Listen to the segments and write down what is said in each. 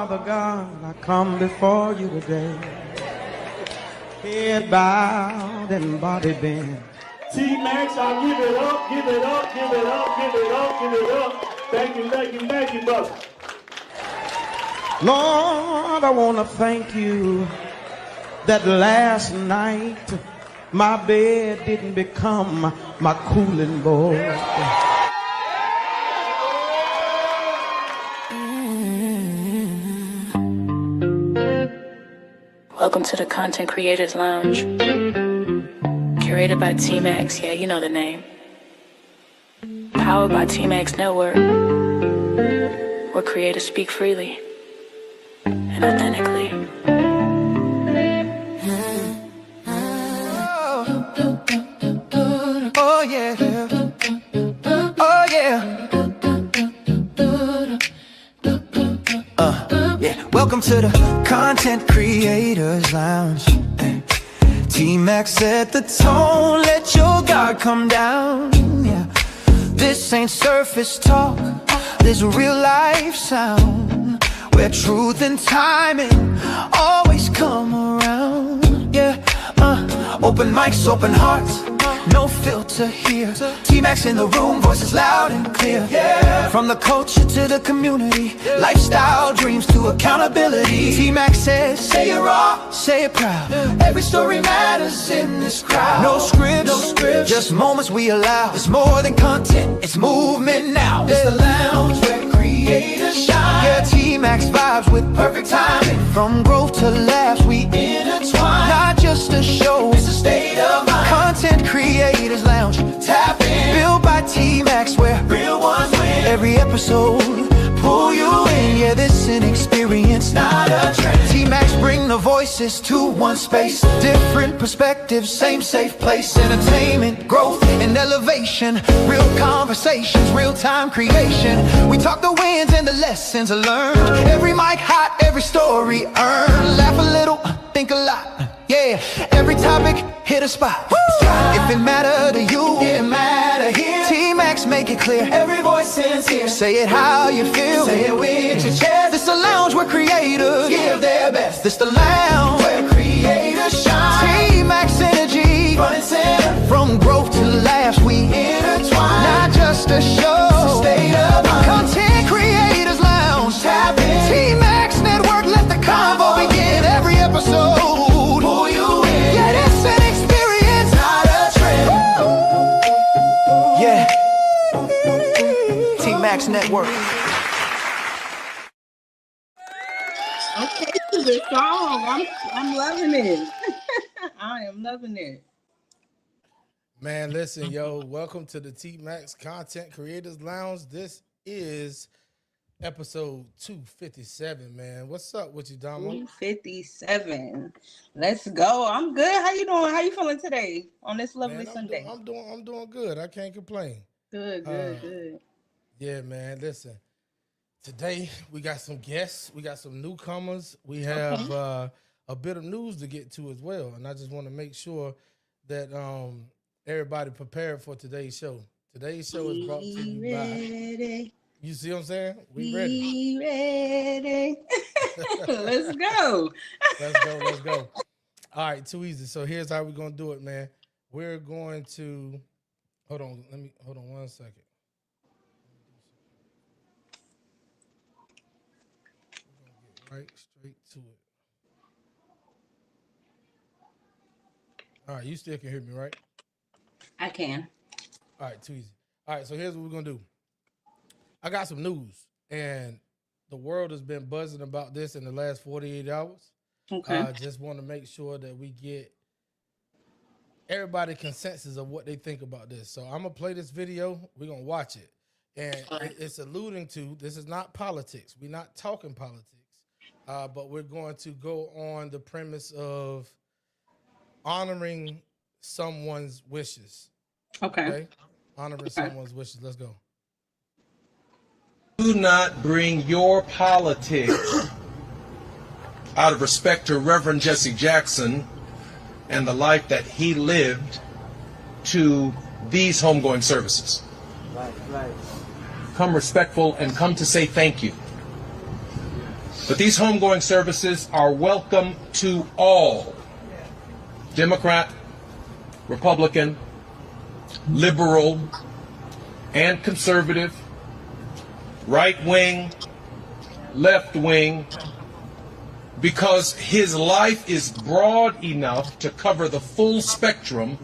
Father God, I come before you today, head bowed and body bent. T-Max, I'll give it up, give it up, give it up, give it up, give it up. Thank you, thank you, thank you, brother. Lord, I want to thank you that last night my bed didn't become my cooling board. Welcome to the Content Creators Lounge. Curated by T-Max, yeah, you know the name. Powered by T-Max Network, where creators speak freely and authentically. Oh yeah, oh yeah. Yeah. Welcome to the Content Creators Lounge. T-Max set the tone, let your guard come down. Yeah. This ain't surface talk, this real life sound, where truth and timing always come around. Yeah. Open mics, open hearts, no filter here. T-Max in the room, voices loud and clear. Yeah. From the culture to the community, lifestyle dreams to accountability. T-Max says, say it raw, say it proud. Every story matters in this crowd. No scripts, no scripts, just moments we allow. It's more than content, it's movement now. It's the lounge where creators shine. Yeah, T-Max vibes with perfect timing. From growth to laughs, we intertwine. Not just a show, it's a state of mind. Content Creators Lounge, tap in. Built by T-Max, where real ones win. Every episode, pull you in. Yeah, this an experience, not a trend. T-Max bring the voices to one space. Different perspectives, same safe place. Entertainment, growth, and elevation. Real conversations, real-time creation. We talk the wins and the lessons learned. Every mic hot, every story earned. Laugh a little, think a lot. Yeah, every topic hit a spot. Woo! If it matter to you, it matter here. T-Max make it clear. Every voice is here. Say it how you feel. Say it with your chest. This the lounge where creators give their best. This the lounge where creators shine. T-Max energy, front and center. From growth to laughs, we intertwine. Not just a show, it's a state of mind. Content Creators Lounge, tap in. T-Max Network, let the convo begin. Every episode, pull you in. Yeah, it's an experience, not a trend. Yeah, T-Max Network. Okay, to the song. I'm loving it. I am loving it. Man, listen, yo, welcome to the T-Max Content Creators Lounge. This is episode 257, man. What's up with you, Damo? 257. Let's go. I'm good. How you doing? How you feeling today on this lovely Sunday? I'm doing good. I can't complain. Good. Yeah, man. Listen, today we got some guests. We got some newcomers. We have a bit of news to get to as well, and I just want to make sure that everybody prepared for today's show. Today's show is brought to you by. You see what I'm saying? We ready. Let's go. Let's go. All right, too easy. So here's how we're gonna do it, man. We're going to hold on 1 second. We're gonna get right straight to it. All right, you still can hear me, right? I can. All right, too easy. All right, so here's what we're gonna do. I got some news, and the world has been buzzing about this in the last 48 hours. Okay. I just want to make sure that we get everybody consensus of what they think about this. So I'm going to play this video. We're going to watch it. And it's alluding to, this is not politics. We're not talking politics, but we're going to go on the premise of honoring someone's wishes. Okay? Honoring someone's wishes. Let's go. Do not bring your politics out of respect to Reverend Jesse Jackson and the life that he lived to these homegoing services. Right. Come respectful and come to say thank you. But these homegoing services are welcome to all, Democrat, Republican, liberal, and conservative, right wing, left wing, because his life is broad enough to cover the full spectrum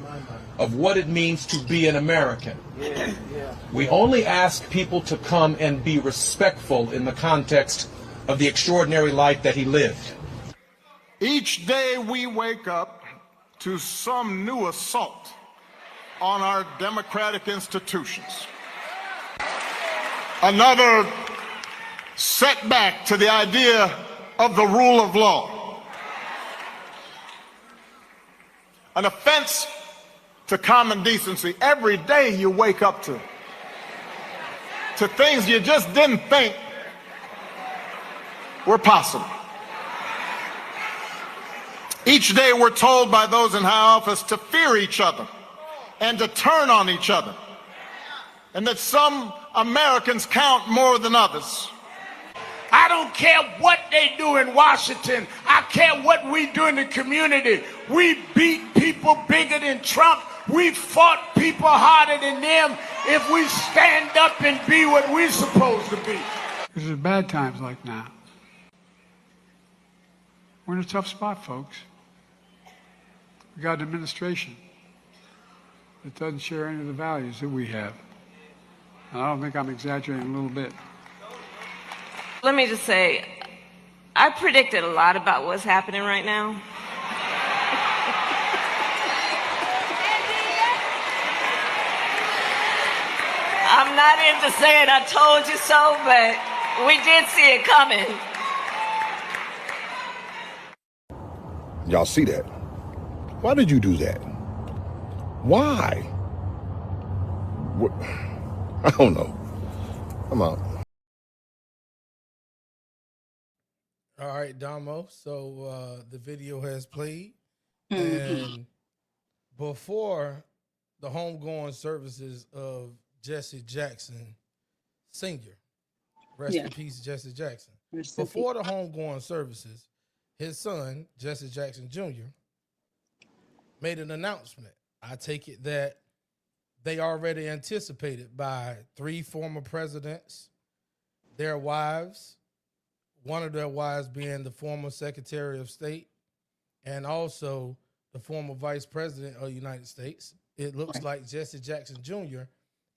of what it means to be an American. We only ask people to come and be respectful in the context of the extraordinary life that he lived. Each day we wake up to some new assault on our democratic institutions. Another setback to the idea of the rule of law. An offense to common decency. Every day you wake up to things you just didn't think were possible. Each day we're told by those in high office to fear each other and to turn on each other, and that some Americans count more than others. I don't care what they do in Washington. I care what we do in the community. We beat people bigger than Trump. We fought people harder than them if we stand up and be what we're supposed to be. This is bad times like now. We're in a tough spot, folks. We got an administration that doesn't share any of the values that we have. And I don't think I'm exaggerating a little bit. Let me just say, I predicted a lot about what's happening right now. I'm not into saying I told you so, but we did see it coming. Y'all see that? Why did you do that? Why? What? I don't know. I'm out. All right, Damo. So the video has played. And before the homegoing services of Jesse Jackson Sr., rest in peace, Jesse Jackson. Before the homegoing services, his son, Jesse Jackson Jr., made an announcement. I take it that they already anticipated by 3 former presidents, their wives, one of their wives being the former Secretary of State, and also the former Vice President of the United States. It looks like Jesse Jackson Jr.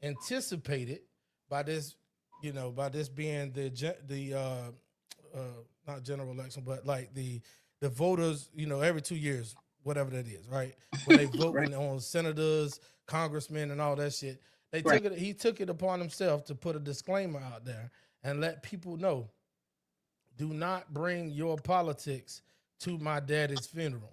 anticipated by this, by this being the not general election, but like the voters, every 2 years, whatever that is, right? When they vote on senators, congressmen, and all that shit, they took it. He took it upon himself to put a disclaimer out there and let people know: do not bring your politics to my daddy's funeral.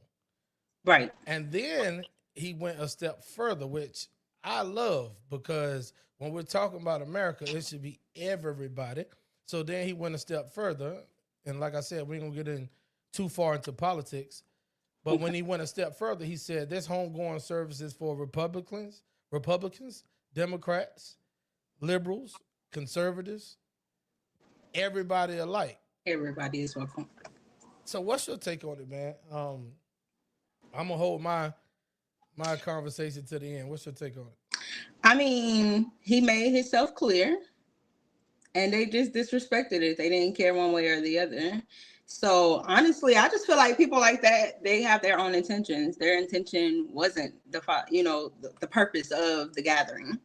Right. And then he went a step further, which I love, because when we're talking about America, it should be everybody. So then he went a step further. And like I said, we ain't gonna get in too far into politics. But when he went a step further, he said this homegoing services for Republicans, Democrats, liberals, conservatives, everybody alike. Everybody is welcome. So what's your take on it, man? I'm gonna hold my conversation to the end. What's your take on it? I mean, he made himself clear, and they just disrespected it. They didn't care one way or the other. So honestly, I just feel like people like that, they have their own intentions. Their intention wasn't the purpose of the gathering,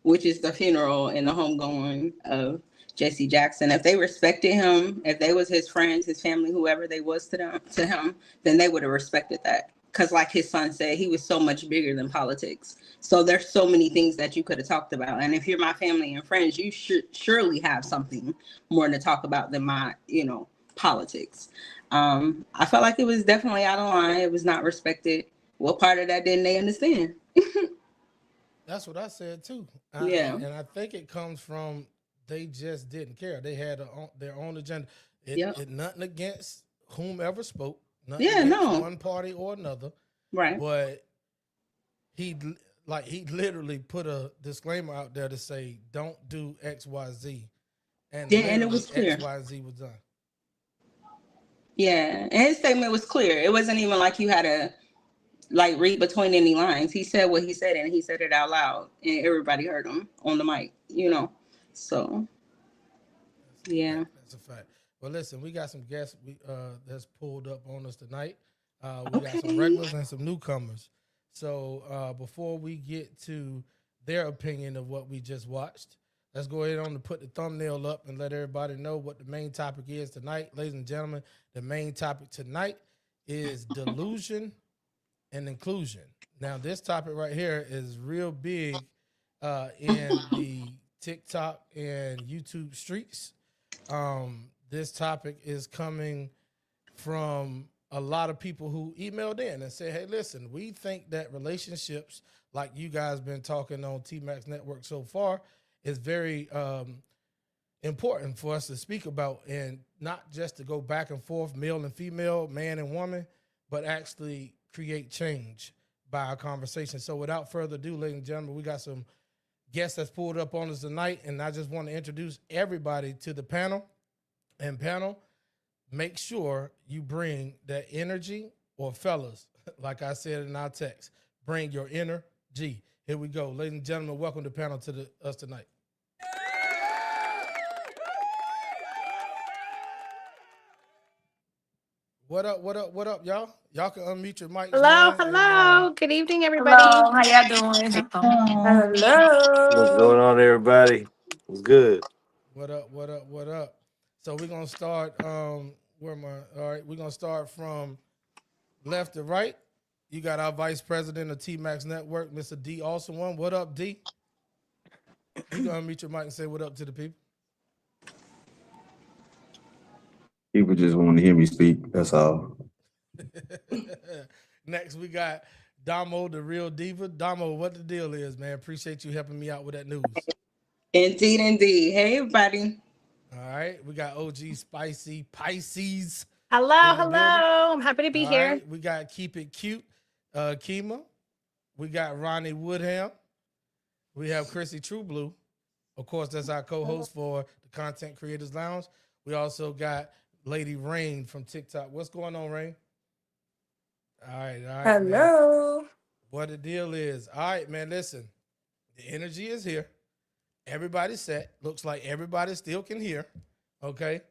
which is the funeral and the homegoing of Jesse Jackson. If they respected him, if they was his friends, his family, whoever they was to him, then they would have respected that. Because like his son said, he was so much bigger than politics. So there's so many things that you could have talked about. And if you're my family and friends, you should surely have something more to talk about than my, politics. I felt like it was definitely out of line. It was not respected. What part of that didn't they understand? That's what I said too. And I think it comes from they just didn't care. They had their own agenda. It nothing against whomever spoke. One party or another. Right. But he literally put a disclaimer out there to say, don't do X, Y, Z. And it was clear. X, Y, Z was done. Yeah, and his statement was clear. It wasn't even like you had to like read between any lines. He said what he said, and he said it out loud, and everybody heard him on the mic. So yeah. That's a fact. Well, listen, we got some guests that's pulled up on us tonight. We got some Okay. regulars and some newcomers. So before we get to their opinion of what we just watched, let's go ahead on to put the thumbnail up and let everybody know what the main topic is tonight. Ladies and gentlemen, the main topic tonight is delusion and inclusion. Now, this topic right here is real big in the TikTok and YouTube streets. This topic is coming from a lot of people who emailed in and said, hey, listen, we think that relationships like you guys been talking on T-Max Network so far is very important for us to speak about, and not just to go back and forth, male and female, man and woman, but actually create change by our conversation. So without further ado, ladies and gentlemen, we got some guests that's pulled up on us tonight, and I just want to introduce everybody to the panel. And panel, make sure you bring that energy, or fellas, like I said in our text, bring your inner G. Here we go. Ladies and gentlemen, welcome to panel to us tonight. What up, what up, what up, y'all? Y'all can unmute your mics, Hello, man. hello. Good evening, everybody. Hello, how y'all doing? What's Hello. going on, everybody? What's good? What up, what up, what up? So we're going to start, where am I? All right, we're going to start from left to right. You got our vice president of T-Max Network, Mr. D. Awesome One. What up, D? You going to unmute your mic and say what up to the people? People just want to hear me speak. That's all. Next, we got Damo, the real diva. Damo, what the deal is, man? Appreciate you helping me out with that news. Indeed, indeed. Hey, everybody. All right, we got OG Spicy Pisces. Hello, hello. I'm happy to be here. Right, we got Keep It Cute, Kima. We got Ronnie Woodham. We have Chrissy Trueblue. Of course, that's our co-host for the Content Creators Lounge. We also got Lady Rain from TikTok. What's going on, Rain? All right. Hello. Man. What the deal is. All right, man, listen. The energy is here. Everybody's set. Looks like everybody still can hear. Okay.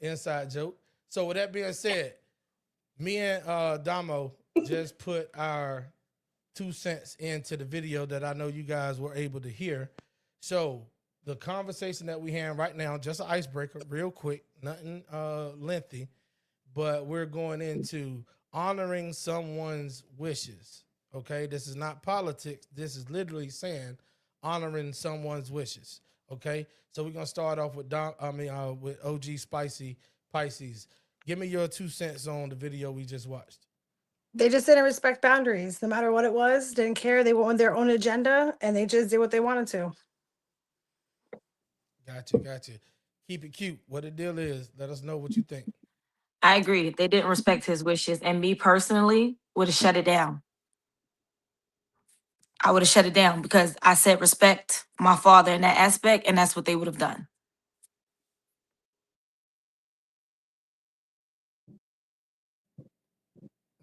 Inside joke. So with that being said, me and Damo just put our 2 cents into the video that I know you guys were able to hear. So the conversation that we have right now, just an icebreaker, real quick, nothing lengthy, but we're going into honoring someone's wishes. Okay, this is not politics. This is literally saying honoring someone's wishes. Okay, so we're gonna start off with with OG Spicy Pisces. Give me your 2 cents on the video we just watched. They just didn't respect boundaries, no matter what it was. Didn't care. They went on their own agenda, and they just did what they wanted to. Gotcha. Keep it cute. What the deal is, let us know what you think. I agree. They didn't respect his wishes, and me personally would have shut it down. I would have shut it down because I said respect my father in that aspect, and that's what they would have done.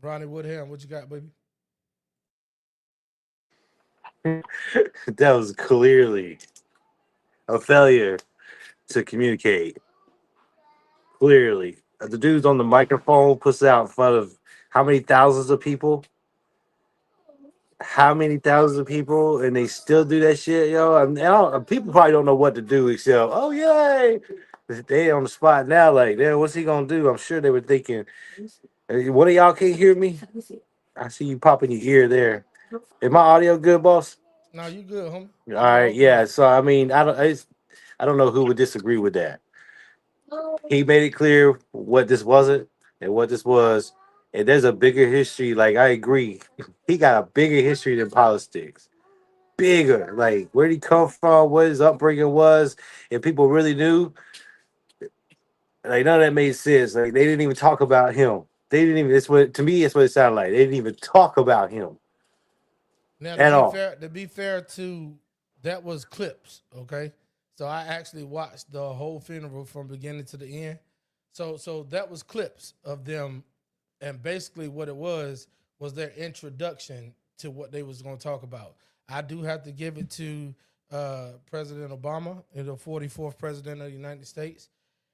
Ronnie Woodham, what you got, baby? That was clearly a failure to communicate. Clearly. The dude's on the microphone, puts it out in front of how many thousands of people? How many thousands of people? And they still do that shit, yo. And people probably don't know what to do except, oh, yay. They on the spot now, like, damn, what's he going to do? I'm sure they were thinking, hey, one of y'all can't hear me? I see you popping your ear there. Is my audio good, boss? No, you good, homie. All right, yeah. So I mean, I don't know who would disagree with that. He made it clear what this wasn't and what this was, and there's a bigger history. Like I agree, he got a bigger history than politics. Bigger, like where did he come from, what his upbringing was, and people really knew. Like none of that made sense. Like they didn't even talk about him. They didn't even. It's what to me. It's what it sounded like. They didn't even talk about him. Now, at all. To be fair to, that was clips, okay? So I actually watched the whole funeral from beginning to the end. So that was clips of them, and basically what it was their introduction to what they was going to talk about. I do have to give it to President Obama, the 44th president of the United States.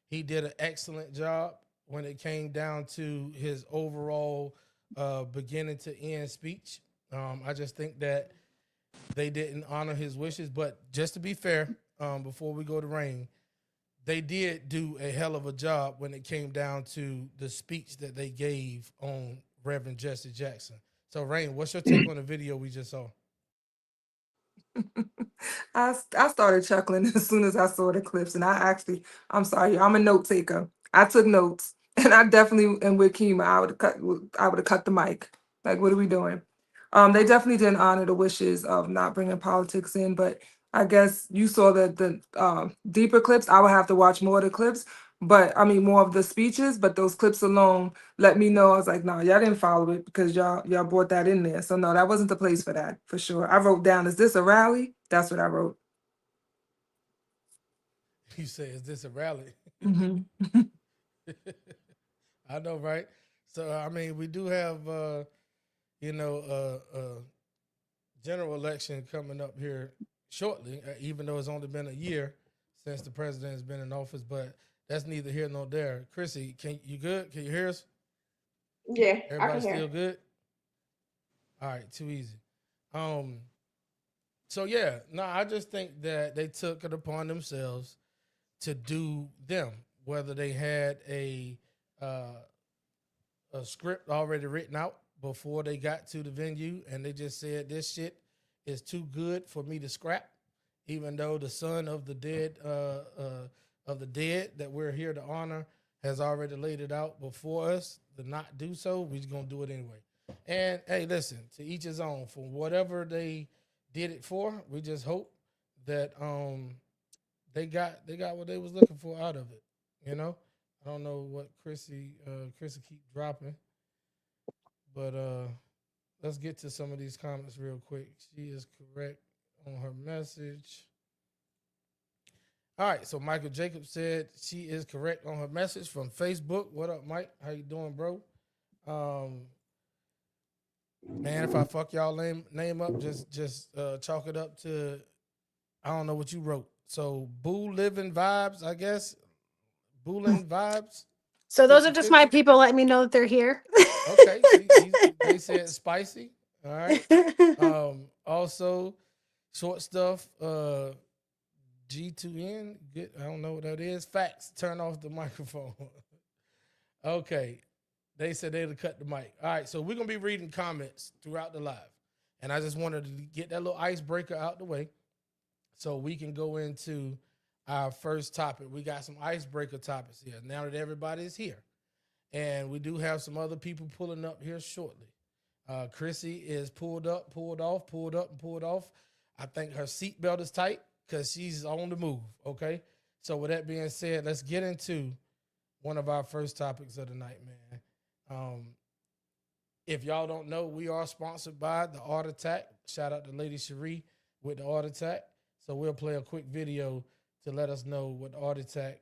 He did an excellent job when it came down to his overall beginning to end speech. I just think that they didn't honor his wishes. But just to be fair, before we go to Rain, they did do a hell of a job when it came down to the speech that they gave on Reverend Jesse Jackson. So, Rain, what's your take on the video we just saw? I started chuckling as soon as I saw the clips, and I'm sorry, I'm a note taker. I took notes, and I definitely am with Kima. I would have cut the mic. Like, what are we doing? They definitely didn't honor the wishes of not bringing politics in, but I guess you saw the deeper clips. I would have to watch more of the clips, but I mean more of the speeches. But those clips alone let me know. I was like, no, y'all didn't follow it because y'all brought that in there. So no, that wasn't the place for that for sure. I wrote down, is this a rally? That's what I wrote. You say, is this a rally? Hmm. I know, right? So, I mean, we do have, general election coming up here shortly, even though it's only been a year since the president has been in office, but that's neither here nor there. Chrissy, you good? Can you hear us? Yeah, Everybody I can still hear. good? All right, too easy. So yeah, no, I just think that they took it upon themselves to do them, whether they had a script already written out before they got to the venue, and they just said this shit is too good for me to scrap, even though the son of the dead that we're here to honor has already laid it out before us to not do so. We're just gonna do it anyway. And hey, listen, to each his own. For whatever they did it for, we just hope that they got what they was looking for out of it. You know, I don't know what Chrissy keep dropping, but let's get to some of these comments real quick. She is correct on her message. All right, so Michael Jacobs said she is correct on her message from Facebook. What up, Mike? How you doing, bro? Man, if I fuck y'all name up, just chalk it up to, I don't know what you wrote. So Boo Living Vibes, I guess. Boolin Vibes. So those are just my people letting me know that they're here. Okay, they said spicy. All right. Also, short stuff. G2N. Good. I don't know what that is. Facts. Turn off the microphone. Okay. They said they'd cut the mic. All right. So we're gonna be reading comments throughout the live, and I just wanted to get that little icebreaker out the way, so we can go into our first topic. We got some icebreaker topics here now that everybody's here. And we do have some other people pulling up here shortly. Chrissy is pulled up, pulled off, pulled up, and pulled off. I think her seatbelt is tight because she's on the move, okay? So with that being said, let's get into one of our first topics of the night, man. If y'all don't know, we are sponsored by the Art Attack. Shout out to Lady Cherie with the Art Attack. So we'll play a quick video to let us know what Art Attack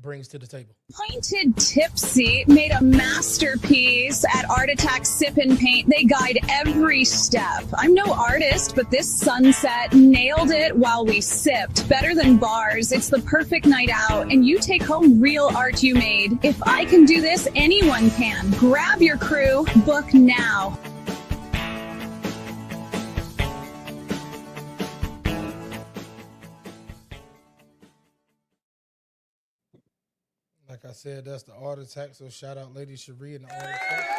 brings to the table. Pointed Tipsy made a masterpiece at Art Attack Sip and Paint. They guide every step. I'm no artist, but this sunset nailed it while we sipped. Better than bars. It's the perfect night out, and you take home real art you made. If I can do this, anyone can. Grab your crew. Book now. Like I said, that's the Art Attack. So shout out Lady Cherie and the Art Attack.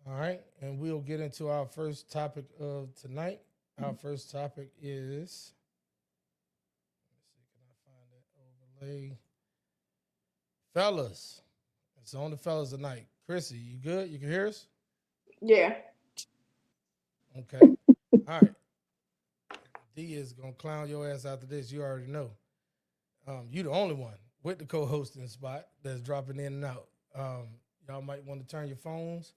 All right, and we'll get into our first topic of tonight. Our first topic is, let's see, can I find that overlay? Fellas. It's on the fellas tonight. Chrissy, you good? You can hear us? Yeah. Okay. All right. D is going to clown your ass after this. You already know. You the only one with the co-hosting spot that's dropping in and out. Y'all might want to turn your phones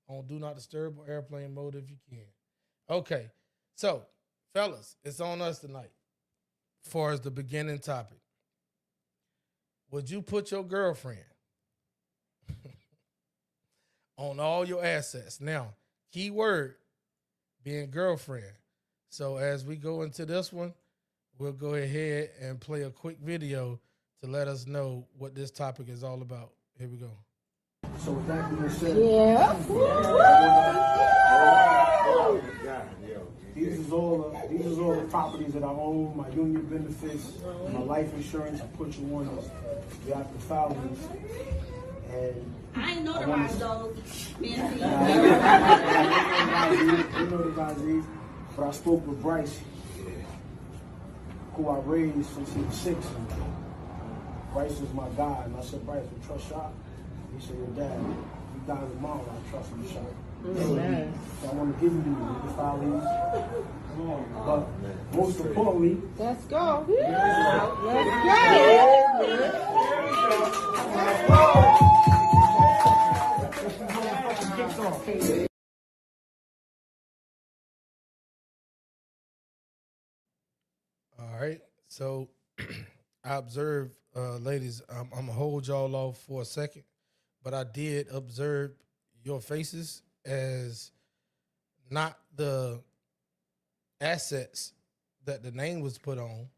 on Do Not Disturb or airplane mode if you can. Okay. So, fellas, it's on us tonight as far as the beginning topic. would you put your girlfriend on all your assets? Now, key word being girlfriend. So as we go into this one, we'll go ahead and play a quick video to let us know what this topic is all about. Here we go. So with that being said, these is all the properties that I own, my union benefits, my life insurance. I put you on the after filings, and I ain't notarized those. you notarized these, but I spoke with Bryce, who I raised since he was 6. And Bryce is my guy, and I said, Bryce, we trust y'all. He said, your dad, he died tomorrow, I trust him, shot. So I want to give you the filings. But most importantly, Let's go. All right. So I observed, ladies, I'm going to hold y'all off for a second, but I did observe your faces as not the assets that the name was put on,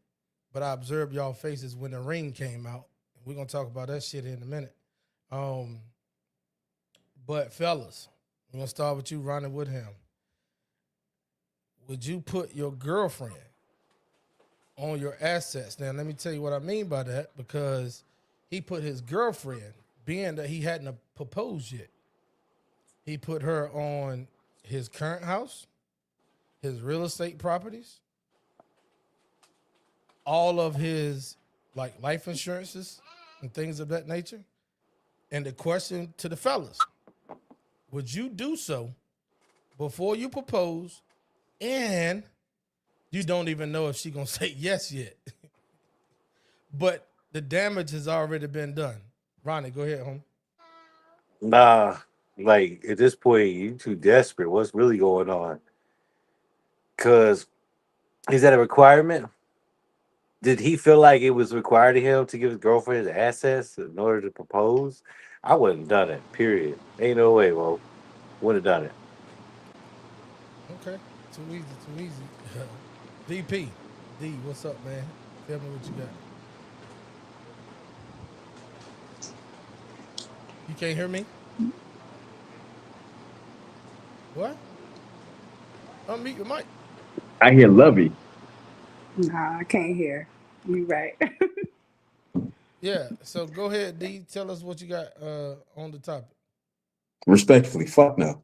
but I observed y'all faces when the ring came out. We're going to talk about that shit in a minute. But fellas, I'm going to start with you, Ronnie Woodham. Would you put your girlfriend on your assets? Now, let me tell you what I mean by that, because he put his girlfriend, being that he hadn't proposed yet, he put her on his current house, his real estate properties, all of his like life insurances and things of that nature. And the question to the fellas, would you do so before you propose and you don't even know if she's going to say yes yet? But the damage has already been done. Ronnie, go ahead, home. Nah, like at this point, you too desperate. What's really going on? Because is that a requirement? Did he feel like it was required of him to give his girlfriend his assets in order to propose? I wouldn't have done it, period. Ain't no way, Mo. Wouldn't have done it. Okay, too easy, too easy. VP, D, what's up, man? Tell me what you got. You can't hear me? What? Unmute your mic. I hear Lovey. Nah, I can't hear. You right. Yeah, so go ahead, D. Tell us what you got on the topic. Respectfully, fuck no.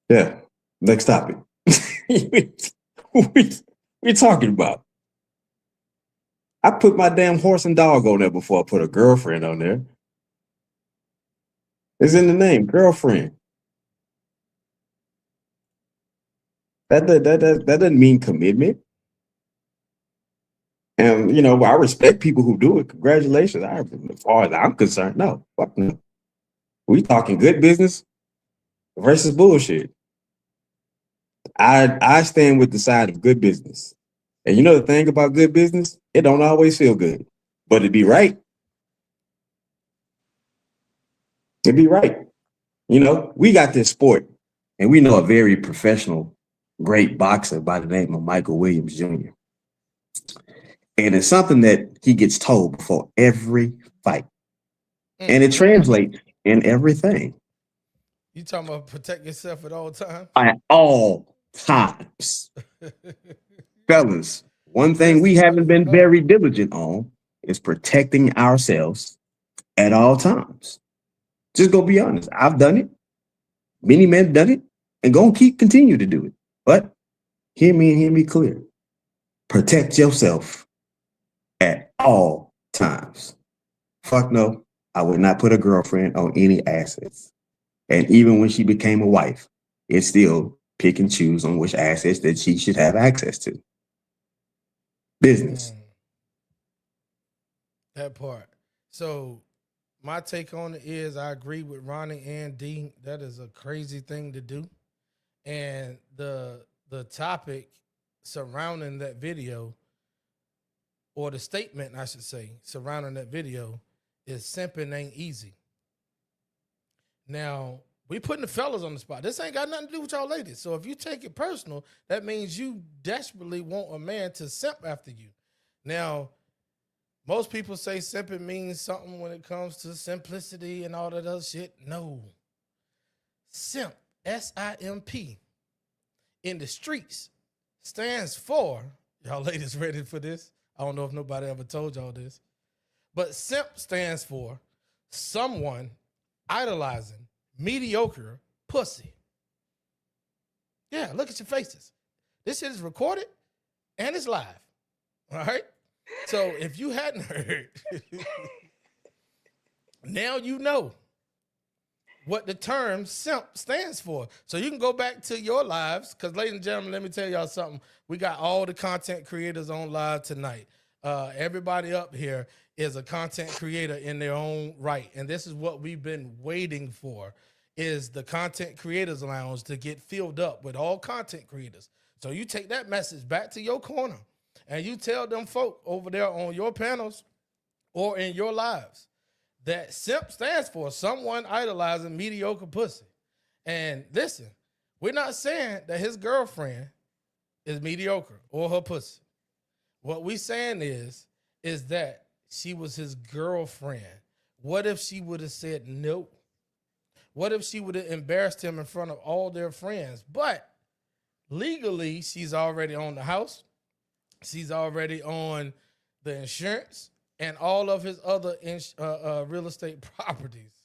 Yeah. Next topic. we talking about. I put my damn horse and dog on there before I put a girlfriend on there. It's in the name, girlfriend. That doesn't mean commitment. And you know, I respect people who do it. Congratulations. As far as I'm concerned, no, fuck no. We talking good business versus bullshit. I stand with the side of good business. And you know the thing about good business, it don't always feel good, but it'd be right. It'd be right. You know, we got this sport, and we know a very professional, great boxer by the name of Michael Williams Jr. And it's something that he gets told before every fight. And it translates in everything. You talking about protect yourself at all times? At all times. Fellas, one thing we haven't been very diligent on is protecting ourselves at all times. Just go be honest. I've done it. Many men done it and gonna continue to do it. But hear me and hear me clear. Protect yourself at all times. Fuck no, I would not put a girlfriend on any assets. And even when she became a wife, it's still pick and choose on which assets that she should have access to. Business. That part. So my take on it is I agree with Ronnie and D. That is a crazy thing to do. And the topic surrounding that video or the statement, I should say, surrounding that video is simping ain't easy. Now, we putting the fellas on the spot. This ain't got nothing to do with y'all ladies. So if you take it personal, that means you desperately want a man to simp after you. Now, most people say simping means something when it comes to simplicity and all that other shit. No. Simp, S-I-M-P, in the streets stands for, y'all ladies ready for this? I don't know if nobody ever told y'all this, but simp stands for someone idolizing mediocre pussy. Yeah, look at your faces. This shit is recorded and it's live. All right? So if you hadn't heard, now you know what the term simp stands for. So you can go back to your lives, because ladies and gentlemen, let me tell y'all something. We got all the content creators on live tonight. Everybody up here is a content creator in their own right. And this is what we've been waiting for, is the Content Creators Lounge to get filled up with all content creators. So you take that message back to your corner and you tell them folk over there on your panels or in your lives that simp stands for someone idolizing mediocre pussy. And listen, we're not saying that his girlfriend is mediocre or her pussy. What we saying is that she was his girlfriend. What if she would have said no? What if she would have embarrassed him in front of all their friends? But legally, she's already on the house. She's already on the insurance and all of his other real estate properties.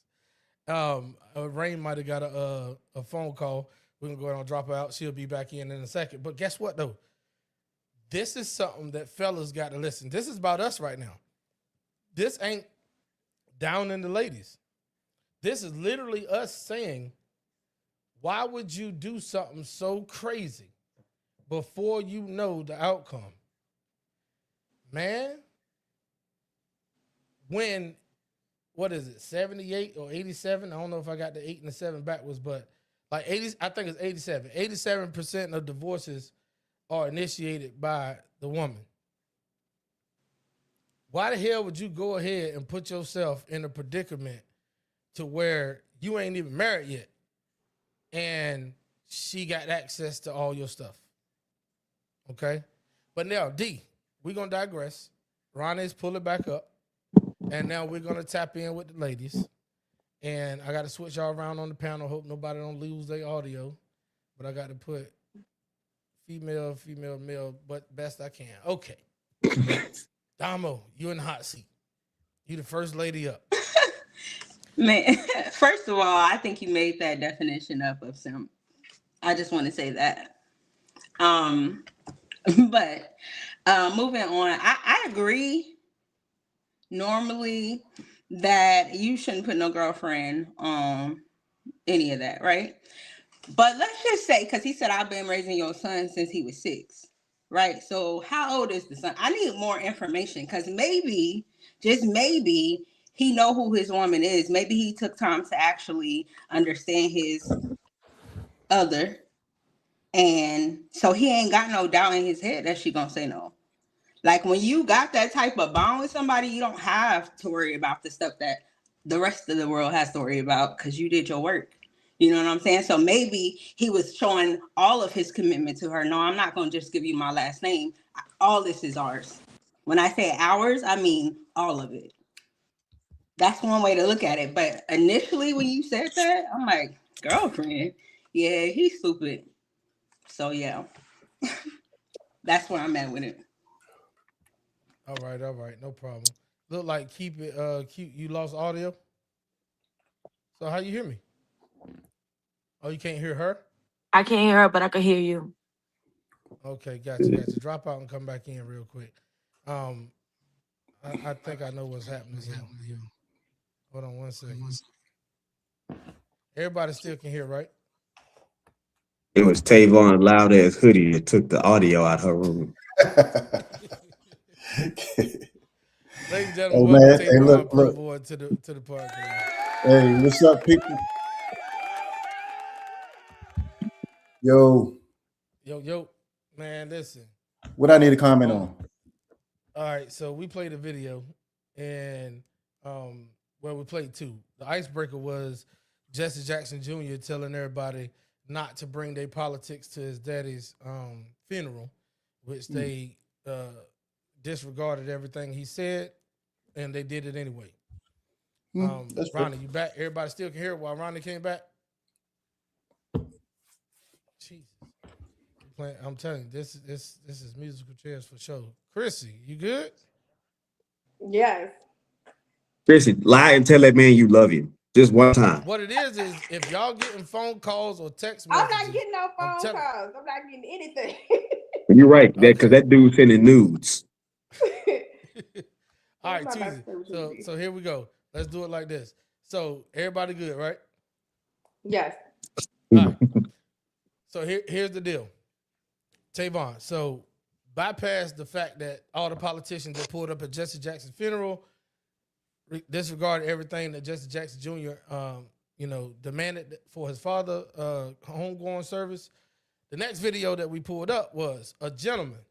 Rain might have got a phone call. We can go ahead and drop her out. She'll be back in a second. But guess what, though? This is something that fellas got to listen. This is about us right now. This ain't down in the ladies. This is literally us saying, why would you do something so crazy before you know the outcome? Man, when, what is it, 78 or 87? I don't know if I got the 8 and the 7 backwards, but like 80, I think it's 87. 87% of divorces are initiated by the woman. Why the hell would you go ahead and put yourself in a predicament to where you ain't even married yet and she got access to all your stuff? Okay? But now, D, we're going to digress. Ronnie's pull it back up. And now we're going to tap in with the ladies. And I got to switch y'all around on the panel. Hope nobody don't lose their audio. But I got to put female, male, but best I can. Okay. Damo, you in the hot seat. You the first lady up. Man, first of all, I think you made that definition up of simp. I just want to say that. But moving on, I agree normally that you shouldn't put no girlfriend on any of that, right? But let's just say, because he said, I've been raising your son since he was 6, right? So how old is the son? I need more information, because maybe, just maybe, he know who his woman is. Maybe he took time to actually understand his other. And so he ain't got no doubt in his head that she gonna say no. Like when you got that type of bond with somebody, you don't have to worry about the stuff that the rest of the world has to worry about because you did your work. You know what I'm saying? So maybe he was showing all of his commitment to her. No, I'm not going to just give you my last name. All this is ours. When I say ours, I mean all of it. That's one way to look at it. But initially when you said that, I'm like, girlfriend, yeah, he's stupid. So yeah, that's where I'm at with it. All right, no problem. Look like keep it cute. You lost audio. So how you hear me? Oh, you can't hear her? I can't hear her, but I can hear you. Okay, gotcha. Drop out and come back in real quick. I think I know what's happening here. Hold on one second. Everybody still can hear, right? It was Tavon loud ass hoodie that took the audio out her room. Ladies and gentlemen, welcome to Tavon Pro Board to the podcast. Hey, what's up, people? Yo, man, listen. what I need to comment on? All right, so we played a video, and well, we played two. The icebreaker was Jesse Jackson Jr. telling everybody not to bring their politics to his daddy's funeral, which they disregarded everything he said, and they did it anyway. Ronnie, you back? Everybody still can hear it while Ronnie came back? Jesus. I'm telling you, this is musical chairs for sure. Chrissy, you good? Yes. Chrissy, lie and tell that man you love him. Just one time. What it is if y'all getting phone calls or text I'm messages. not getting no phone calls. I'm not getting anything. You're right, because that dude's sending nudes. All right, Tuesday. So here we go. Let's do it like this. So everybody good, right? Yes. All right. So here's the deal. Tavon, so bypass the fact that all the politicians that pulled up at Jesse Jackson's funeral disregarded everything that Jesse Jackson Jr. Demanded for his father homegoing service. The next video that we pulled up was a gentleman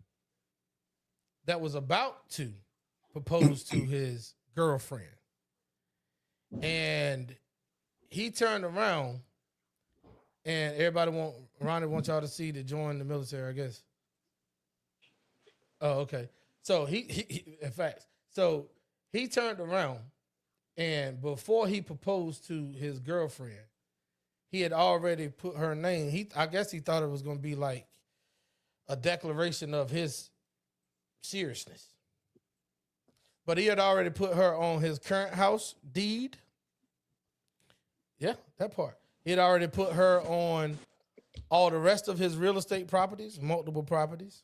that was about to propose to his girlfriend. And he turned around and Ronnie wants y'all to see to join the military, I guess. Oh, okay. So he in fact, so he turned around and before he proposed to his girlfriend, he had already put her name. I guess he thought it was going to be like a declaration of his seriousness. But he had already put her on his current house deed. Yeah, that part. He had already put her on all the rest of his real estate properties, multiple properties.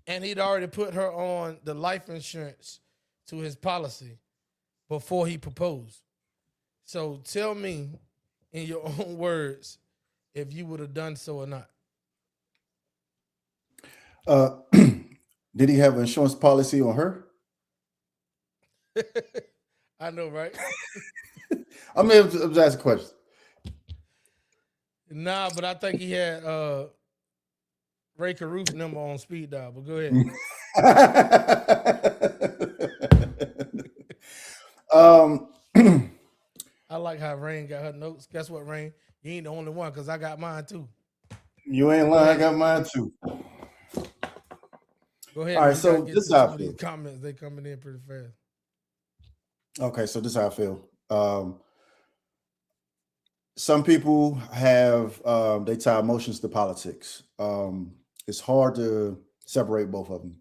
And he'd already put her on the life insurance to his policy before he proposed. So tell me in your own words if you would have done so or not. Did he have an insurance policy on her? I know, right? I mean, I'm just asking a question. Nah, but I think he had Ray Caruth number on speed dial, but go ahead. I like how Rain got her notes. Guess what, Rain? You ain't the only one because I got mine too. You ain't lying. I got mine too. Go ahead. All right, so this is how I feel. These comments, they coming in pretty fast. Okay, so this is how I feel. Some people have they tie emotions to politics. It's hard to separate both of them,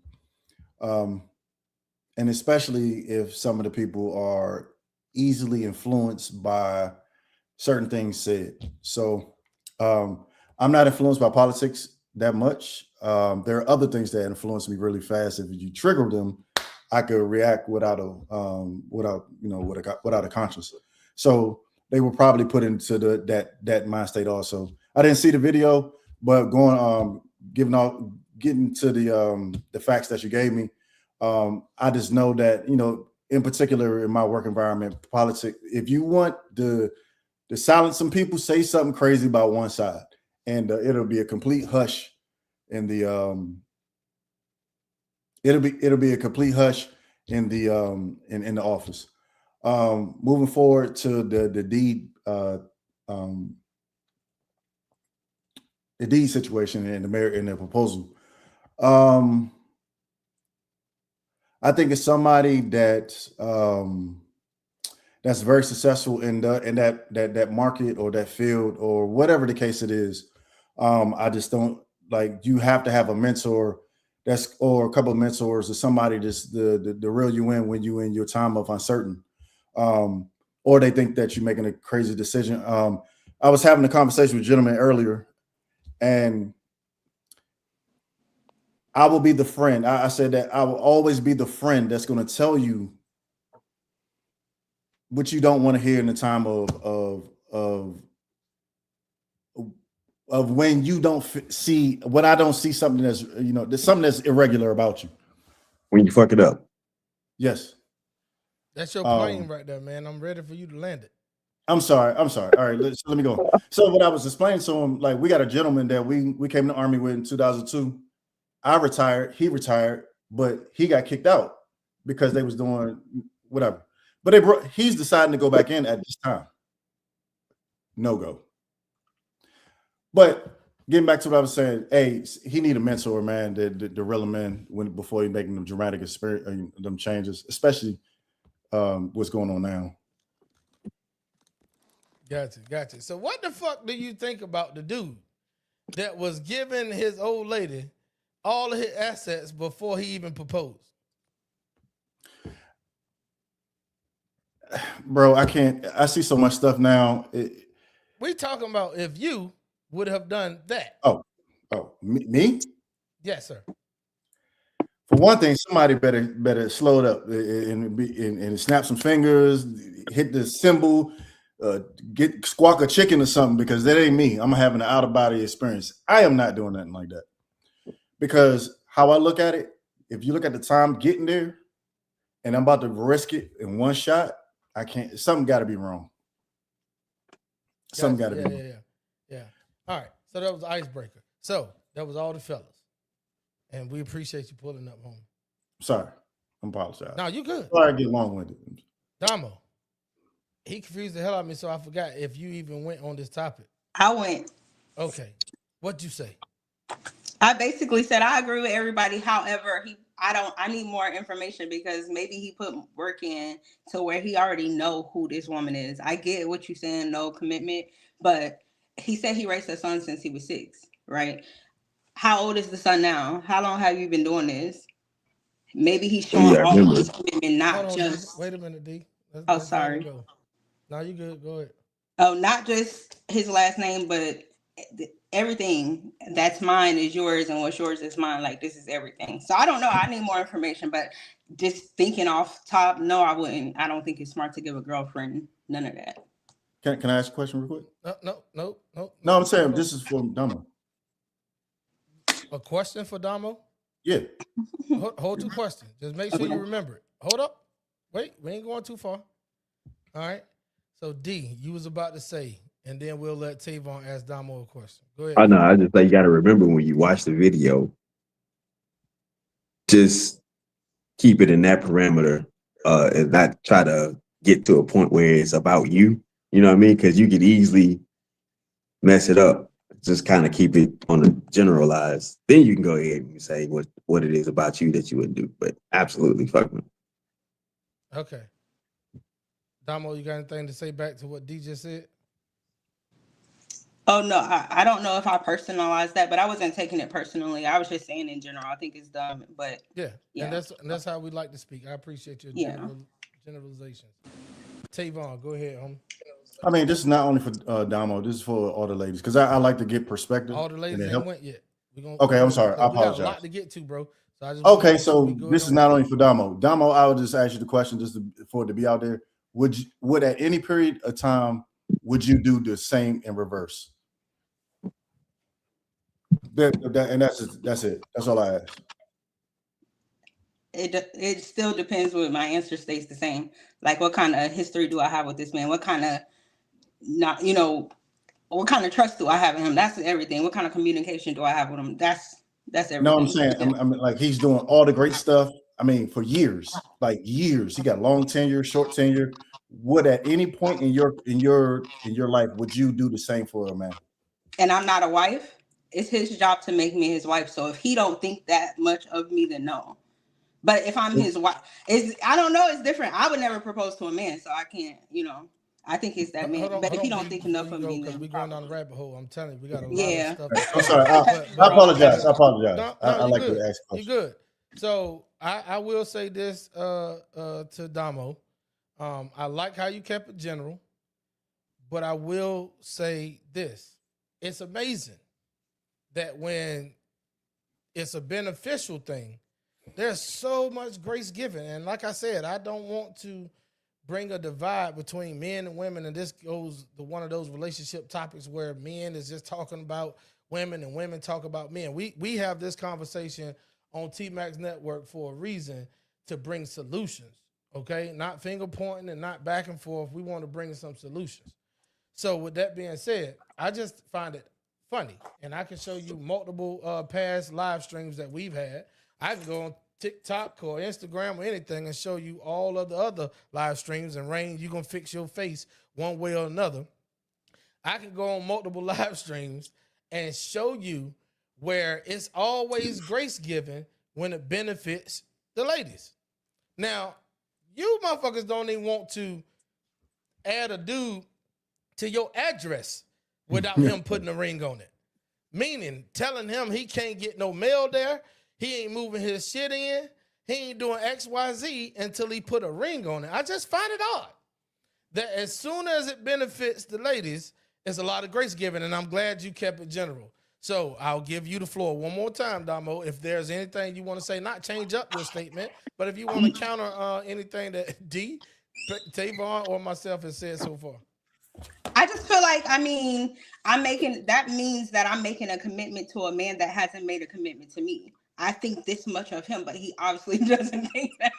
and especially if some of the people are easily influenced by certain things said. So I'm not influenced by politics that much. There are other things that influence me really fast. If you trigger them, I could react without a conscience. So they were probably put into that mind state also. I didn't see the video, but getting to the facts that you gave me, I just know that, in particular in my work environment, politics, if you want to silence some people, say something crazy about one side, and it'll be a complete hush in the it'll be a complete hush in the office. Moving forward to the deed situation and the proposal. I think it's somebody that's very successful in that market or that field or whatever the case it is. I just don't like, you have to have a mentor or a couple of mentors or somebody that's the real you in when you in your time of uncertain. Or they think that you're making a crazy decision. I was having a conversation with a gentleman earlier, and I will be the friend. I said that I will always be the friend that's going to tell you what you don't want to hear in the time of when you don't see, when I don't see something that's, there's something that's irregular about you. When you fuck it up. Yes. That's your plane right there, man. I'm ready for you to land it. I'm sorry. All right, let me go. So what I was explaining to him, like, we got a gentleman that we came to the Army with in 2002. I retired. He retired. but he got kicked out because they was doing whatever. But he's deciding to go back in at this time. No go. But getting back to what I was saying, hey, he need a mentor, man. The real man before he making them dramatic them changes, especially what's going on now. Gotcha. So what the fuck do you think about the dude that was giving his old lady all of his assets before he even proposed? Bro, I see so much stuff now. We talking about if you would have done that. Oh, me? Yes, sir. For one thing, somebody better slow it up and snap some fingers, hit the symbol, squawk a chicken or something, because that ain't me. I'm having an out of body experience. I am not doing nothing like that, because how I look at it, if you look at the time getting there, and I'm about to risk it in one shot, I can't. Something got to be wrong. Something got to be wrong. Yeah. All right. So that was the icebreaker. So that was all the fellas. And we appreciate you pulling up, homie. Sorry. I'm apologizing. No, you good. Sorry I get long-winded. Damo, he confused the hell out of me, so I forgot if you even went on this topic. I went. Okay. What'd you say? I basically said I agree with everybody. However, I need more information, because maybe he put work in to where he already know who this woman is. I get what you're saying, no commitment, but he said he raised a son since he was 6, right? How old is the son now? How long have you been doing this? Maybe he's showing all of his commitment, not just. Wait a minute, D. Sorry. Go. No, you good. Go ahead. Oh, not just his last name, but everything that's mine is yours, and what's yours is mine. Like, this is everything. So I don't know. I need more information, but just thinking off top, no, I wouldn't. I don't think it's smart to give a girlfriend none of that. Can I ask a question real quick? No. No, I'm saying this is for Damo. A question for Damo? Yeah. Hold your question. Just make sure you remember it. Hold up. Wait, we ain't going too far. All right. So D, you was about to say, and then we'll let Tavon ask Damo a question. Go ahead. I know. I just like you got to remember when you watch the video, just keep it in that parameter, and not try to get to a point where it's about you. You know what I mean? Because you could easily mess it up. Just kind of keep it on a generalized. Then you can go ahead and say what it is about you that you would do. But absolutely, fuck me. Okay. Damo, you got anything to say back to what D just said? Oh, no, I don't know if I personalized that, but I wasn't taking it personally. I was just saying in general, I think it's dumb, but yeah. And that's how we like to speak. I appreciate your generalizations. Tavon, go ahead, homie. I mean, this is not only for Damo. This is for all the ladies, because I like to get perspective. All the ladies ain't went yet. Okay, I'm sorry. I apologize. We got a lot to get to, bro. So okay, so this is not only for Damo. Damo, I would just ask you the question just for it to be out there. Would at any period of time would you do the same in reverse? And that's it. That's all I ask. It still depends. What my answer stays the same. Like, what kind of history do I have with this man? What kind of what kind of trust do I have in him? That's everything. What kind of communication do I have with him? That's everything. No, I'm saying, I'm like, he's doing all the great stuff. I mean, for years, like years. He got long tenure, short tenure. Would at any point in your life would you do the same for a man? And I'm not a wife. It's his job to make me his wife. So if he don't think that much of me, then no. But if I'm his wife, I don't know. It's different. I would never propose to a man, so I can't. I think it's that man. But if he don't think enough of me, then we're going down the rabbit hole. I'm telling you, we got a lot of stuff. I'm sorry. I apologize. I like to ask questions. You're good. So I will say this to Damo. I like how you kept it general, but I will say this. It's amazing that when it's a beneficial thing, there's so much grace given. And like I said, I don't want to bring a divide between men and women, and this goes to one of those relationship topics where men is just talking about women and women talk about men. We have this conversation on T-Max Network for a reason, to bring solutions, okay? Not finger pointing and not back and forth. We want to bring some solutions. So with that being said, I just find it funny, and I can show you multiple past live streams that we've had. I can go on TikTok or Instagram or anything and show you all of the other live streams, and Rain, you're going to fix your face one way or another. I can go on multiple live streams and show you where it's always grace given when it benefits the ladies. Now, you motherfuckers don't even want to add a dude to your address without him putting a ring on it. Meaning, telling him he can't get no mail there, he ain't moving his shit in, he ain't doing XYZ until he put a ring on it. I just find it odd that as soon as it benefits the ladies, it's a lot of grace given, and I'm glad you kept it general. So I'll give you the floor one more time, Damo. If there's anything you want to say, not change up your statement, but if you want to counter anything that D, Tavon, or myself has said so far. I just feel like, I mean, that means that I'm making a commitment to a man that hasn't made a commitment to me. I think this much of him, but he obviously doesn't think that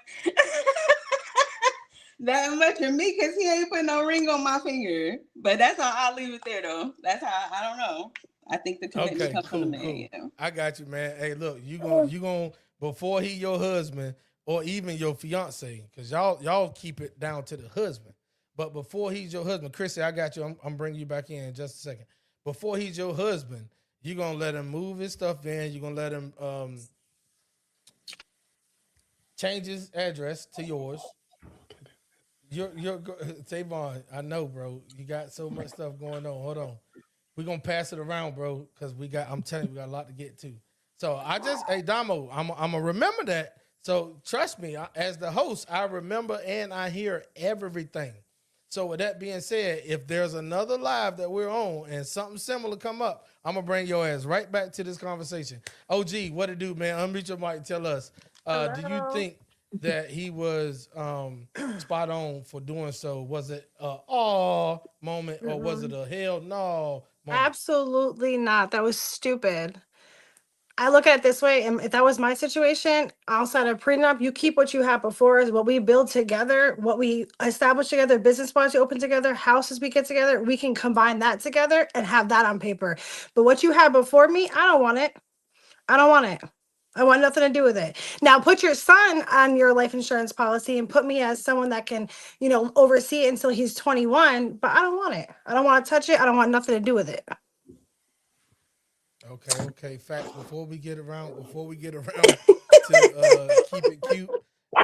that much of me because he ain't putting no ring on my finger. But that's how I'll leave it there, though. That's how, I don't know. I think the commitment comes from the man. Cool. Yeah. I got you, man. Hey, look, you gonna before he your husband or even your fiance, because y'all keep it down to the husband. But before he's your husband, Chrissy, I got you. I'm bringing you back in just a second. Before he's your husband, you're gonna let him move his stuff in. You're gonna let him change his address to yours. You're Tavon, I know, bro. You got so much stuff going on. Hold on. We're gonna pass it around, bro, because I'm telling you, we got a lot to get to. So hey, Damo, I'm gonna remember that. So trust me, as the host, I remember and I hear everything. So with that being said, if there's another live that we're on and something similar come up, I'm gonna bring your ass right back to this conversation. OG, what it do, man? Unmute your mic and tell us. Do you think that he was spot on for doing so? Was it a aw moment or was it a hell no moment? Absolutely not. That was stupid. I look at it this way, and if that was my situation, outside of prenup, you keep what you have before is what we build together, what we establish together, business plans we open together, houses we get together, we can combine that together and have that on paper. But what you had before me, I don't want it. I don't want it. I want nothing to do with it. Now put your son on your life insurance policy and put me as someone that can, oversee it until he's 21, but I don't want it. I don't want to touch it. I don't want nothing to do with it. Okay. Facts. Before we get around to keep it cute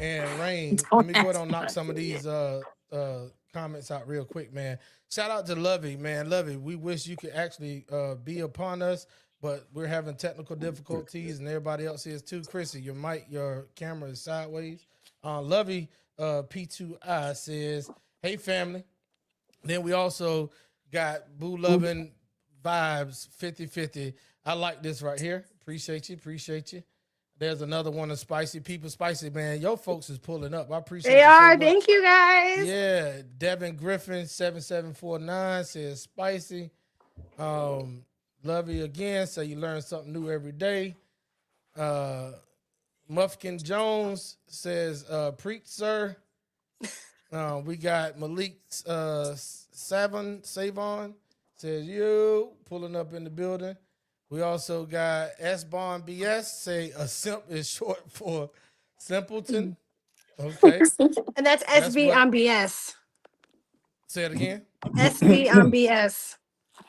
and Rain, let me go ahead and knock some of these comments out real quick, man. Shout out to Lovey, man. Lovey, we wish you could actually be upon us, but we're having technical difficulties, and everybody else is too. Chrissy, your camera is sideways. Lovey P2I says, "Hey family." Then we also got Boo Lovin' Vibes 50-50. I like this right here. Appreciate you. There's another one of Spicy People. Spicy, man. Your folks is pulling up. I appreciate they you are. so much. Thank you, guys. Yeah. Devin Griffin 7749 says spicy. Love you again. So you learn something new every day. Muffkin Jones says preach, sir. We got Malik Savon says you pulling up in the building. We also got S-Bond BS say a simp is short for simpleton. Okay. And that's SB on BS. Say it again. SB on BS.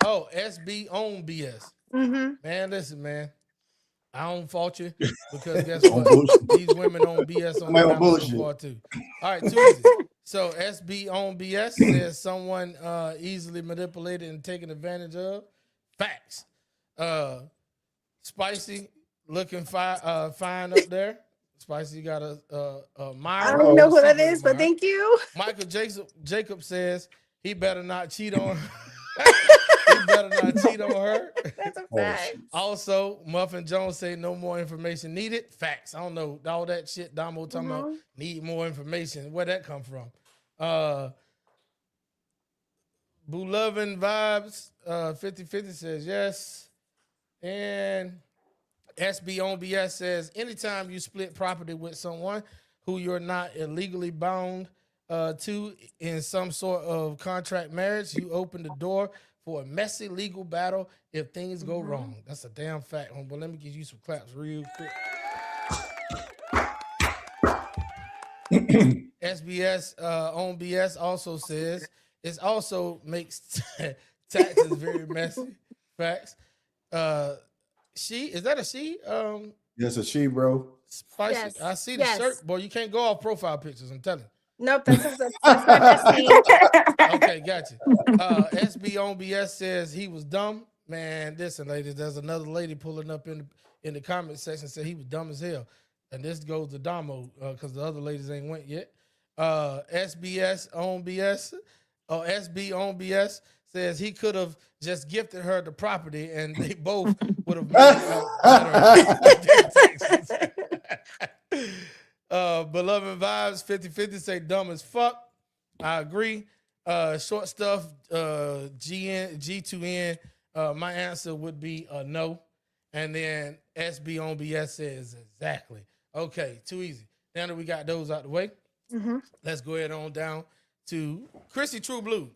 Oh, SB on BS. Mm-hmm. Man, listen, man. I don't fault you because guess what? These women on BS on the bullshit so far too. All right, too easy. So SB on BS says someone easily manipulated and taken advantage of. Facts. Spicy looking fine up there. Spicy got a Myra. I don't know who that is, but thank you. Michael Jacob says he better not cheat on her. He better not cheat on her. That's a fact. Also, Muffin Jones say no more information needed. Facts. I don't know all that shit Damo talking about need more information. Where'd that come from? Boo Lovin' Vibes 50-50 says yes. And SB on BS says anytime you split property with someone who you're not illegally bound to in some sort of contract marriage, you open the door for a messy legal battle if things go wrong. That's a damn fact. But let me give you some claps real quick. SBS on BS also says it also makes taxes very messy. Facts. She is that a she? Yes, a she, bro. Spicy. Yes. I see the Yes. shirt, boy. You can't go off profile pictures. I'm telling you. Nope, that's my bestie. Okay, gotcha. SB on BS says he was dumb. Man, listen, ladies, there's another lady pulling up in the comment section said he was dumb as hell. And this goes to Damo because the other ladies ain't went yet. SBS on BS or SB on BS says he could have just gifted her the property and they both would have made better. Beloved Vibes 50-50 say dumb as fuck. I agree. Short stuff, G2N. My answer would be no. And then SB on BS says exactly. Okay, too easy. Now that we got those out the way, let's go ahead on down to Chrissy True Blue.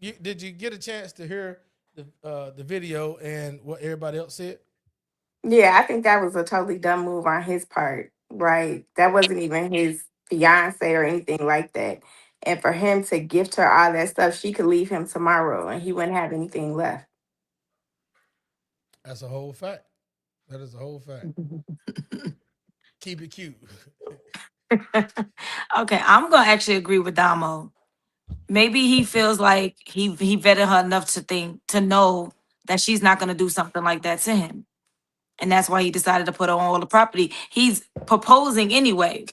Did you get a chance to hear the video and what everybody else said? Yeah, I think that was a totally dumb move on his part, right? That wasn't even his fiance or anything like that. And for him to gift her all that stuff, she could leave him tomorrow and he wouldn't have anything left. That's a whole fact. That is a whole fact. Keep it cute. Okay, I'm gonna actually agree with Damo. Maybe he feels like he vetted her enough to know that she's not gonna do something like that to him. And that's why he decided to put her on all the property. He's proposing anyway,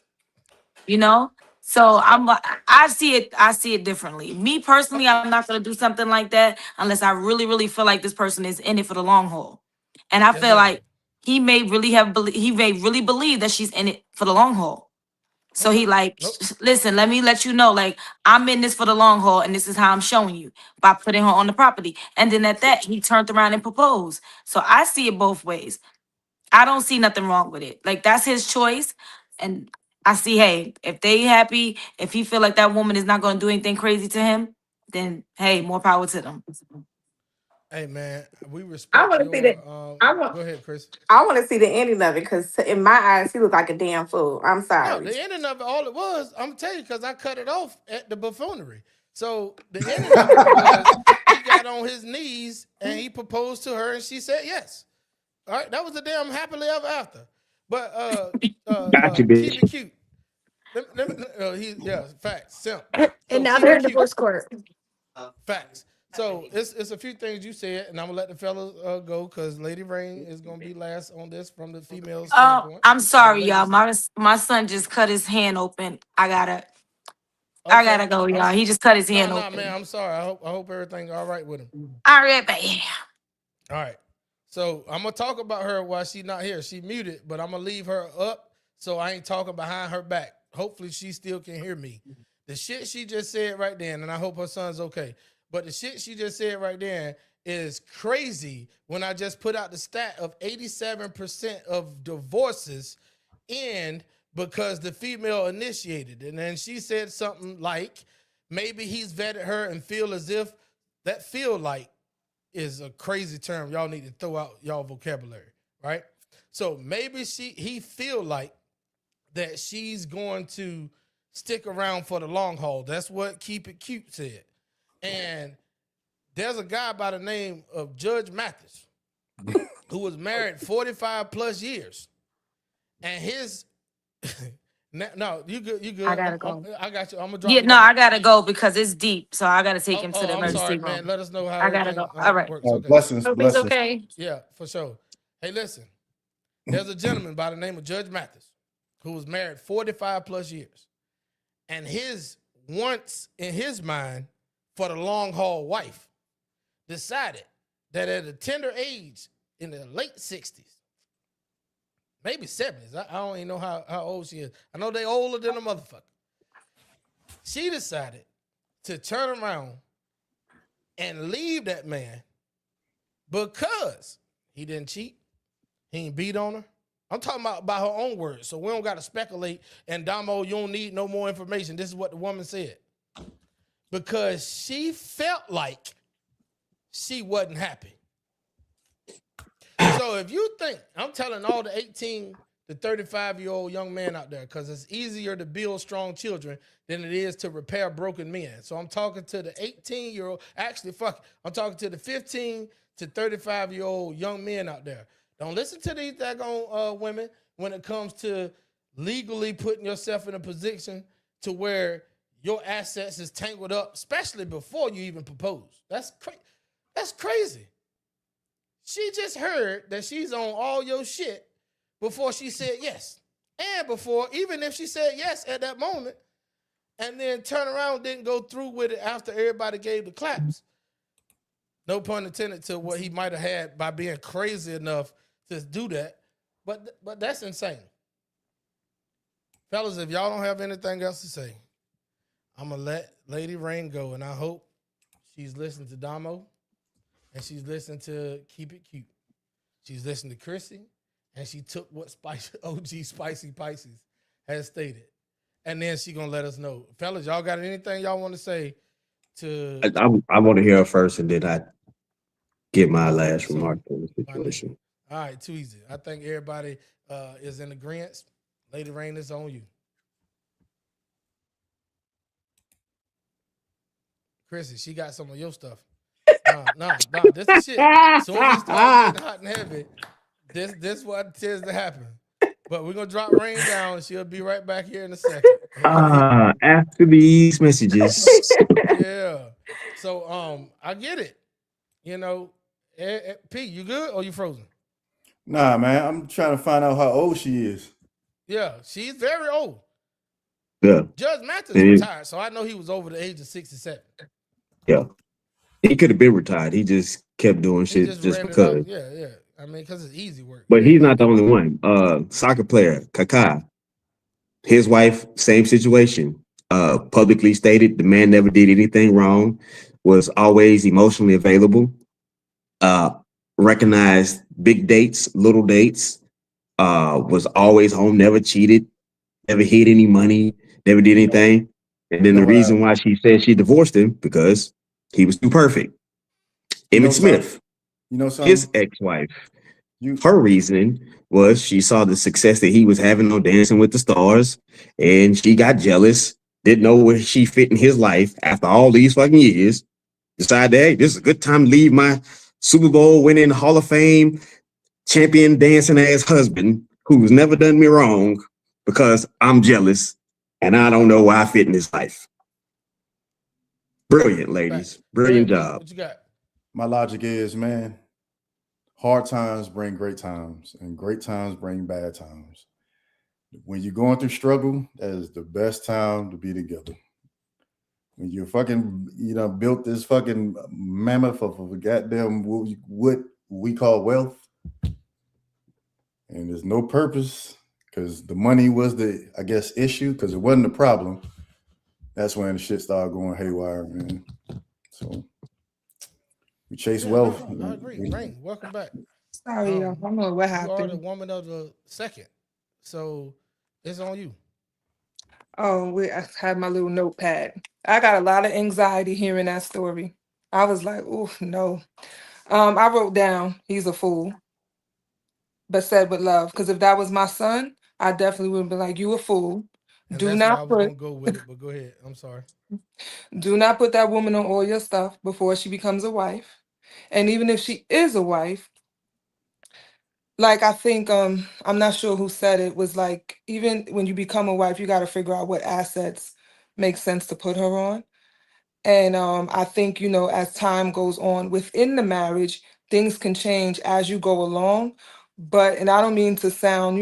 you know? So I see it differently. Me personally, I'm not gonna do something like that unless I really, really feel like this person is in it for the long haul. And I feel like he may really believe that she's in it for the long haul. So he like, listen, let me let you know, like, I'm in this for the long haul, and this is how I'm showing you by putting her on the property. And then at that, he turned around and proposed. So I see it both ways. I don't see nothing wrong with it. Like, that's his choice. And I see, hey, if they happy, if he feel like that woman is not going to do anything crazy to him, then hey, more power to them. Hey man, we respect. I want to see that. Go ahead, Chris. I want to see the ending of it because in my eyes, he looked like a damn fool. I'm sorry. No, the ending of it, all it was, I'm telling you, because I cut it off at the buffoonery. So the ending of it was he got on his knees and he proposed to her and she said yes. All right, that was a damn happily ever after. But Gotcha, bitch. keep it cute. Facts. Simp. And now they're in divorce court. Facts. So it's a few things you said, and I'm gonna let the fellas go because Lady Rain is gonna be last on this from the female standpoint. I'm sorry, y'all. My son just cut his hand open. I gotta go, y'all. He just cut his hand open. Man, I'm sorry. I hope everything's all right with him. All right, babe. All right. So I'm gonna talk about her while she's not here. She muted, but I'm gonna leave her up so I ain't talking behind her back. Hopefully she still can hear me. The shit she just said right then, and I hope her son's okay. But the shit she just said right there is crazy when I just put out the stat of 87% of divorces end because the female initiated. And then she said something like, maybe he's vetted her and feel as if that feel like is a crazy term. Y'all need to throw out y'all vocabulary, right? So maybe he feel like that she's going to stick around for the long haul. That's what Keep It Cute said. And there's a guy by the name of Judge Mathis who was married 45 plus years. And his no, you good. I gotta go. I got you. I'm gonna drop. Yeah, no, I gotta go because it's deep. So I gotta take him to the emergency room. Man. Let us know how I gotta go. All right. Works. Okay. Blessings. Hope he's okay. Yeah, for sure. Hey, listen. There's a gentleman by the name of Judge Mathis who was married 45 plus years. And his once in his mind for the long haul wife decided that at a tender age in the late 60s, maybe 70s, I don't even know how old she is. I know they older than a motherfucker. She decided to turn around and leave that man because he didn't cheat, he ain't beat on her. I'm talking about by her own words, so we don't got to speculate. And Damo, you don't need no more information. This is what the woman said. Because she felt like she wasn't happy. So if you think, I'm telling all the 18 the 35-year-old young man out there, because it's easier to build strong children than it is to repair broken men. So I'm talking to the 18-year-old, actually, fuck it. I'm talking to the 15 to 35-year-old young men out there. Don't listen to these daggone women when it comes to legally putting yourself in a position to where your assets is tangled up, especially before you even propose. That's crazy. She just heard that she's on all your shit before she said yes. And before, even if she said yes at that moment, and then turn around, didn't go through with it after everybody gave the claps. No pun intended to what he might have had by being crazy enough to do that. But that's insane. Fellas, if y'all don't have anything else to say, I'm going to let Lady Rain go, and I hope she's listening to Damo, and she's listening to Keep It Cute. She's listening to Chrissy, and she took what OG Spicy Pisces has stated. And then she going to let us know. Fellas, y'all got anything y'all want to say to... I want to hear her first, and then I get my last remark on the situation. All right, too easy. I think everybody is in agreement. Lady Rain, is on you. Chrissy, she got some of your stuff. No, this is shit. As soon as it starts getting hot and heavy, this what tends to happen. But we're gonna drop Rain down, and she'll be right back here in a second. Okay? After these messages. Yeah. So I get it. You know, P, you good or you frozen? Nah, man, I'm trying to find out how old she is. Yeah, she's very old. Yeah. Judge Mathis retired, so I know he was over the age of 67. Yeah. He could have been retired. He just kept doing shit just because. Yeah. I mean, because it's easy work. But he's not the only one. Soccer player, Kaká. His wife, same situation. Publicly stated the man never did anything wrong, was always emotionally available, recognized big dates, little dates, was always home, never cheated, never hid any money, never did anything. And then the reason why she said she divorced him, because he was too perfect. Emmett Smith, his ex-wife, her reasoning was she saw the success that he was having on Dancing with the Stars, and she got jealous, didn't know where she fit in his life after all these fucking years, decided, hey, this is a good time to leave my Super Bowl winning Hall of Fame champion dancing ass husband who's never done me wrong because I'm jealous and I don't know where I fit in his life. Brilliant, ladies. Brilliant job. What you got? My logic is, man, hard times bring great times, and great times bring bad times. When you're going through struggle, that is the best time to be together. When you're fucking, built this fucking mammoth of a goddamn what we call wealth, and there's no purpose because the money was the, I guess, issue because it wasn't a problem. That's when the shit started going haywire, man. So we chase wealth. I agree. Rain, welcome back. Sorry, y'all. I don't know what happened. You are the woman of the second, so it's on you. Oh, I had my little notepad. I got a lot of anxiety hearing that story. I was like, "Oh no." I wrote down, "He's a fool," but said with love. Because if that was my son, I definitely would have been like, "You a fool. And Do that's not why I was put gonna go with it." But go ahead. I'm sorry. do not put that woman on all your stuff before she becomes a wife. And even if she is a wife, like I think I'm not sure who said it, was like even when you become a wife, you got to figure out what assets make sense to put her on. And I think, as time goes on within the marriage, things can change as you go along. And I don't mean to sound,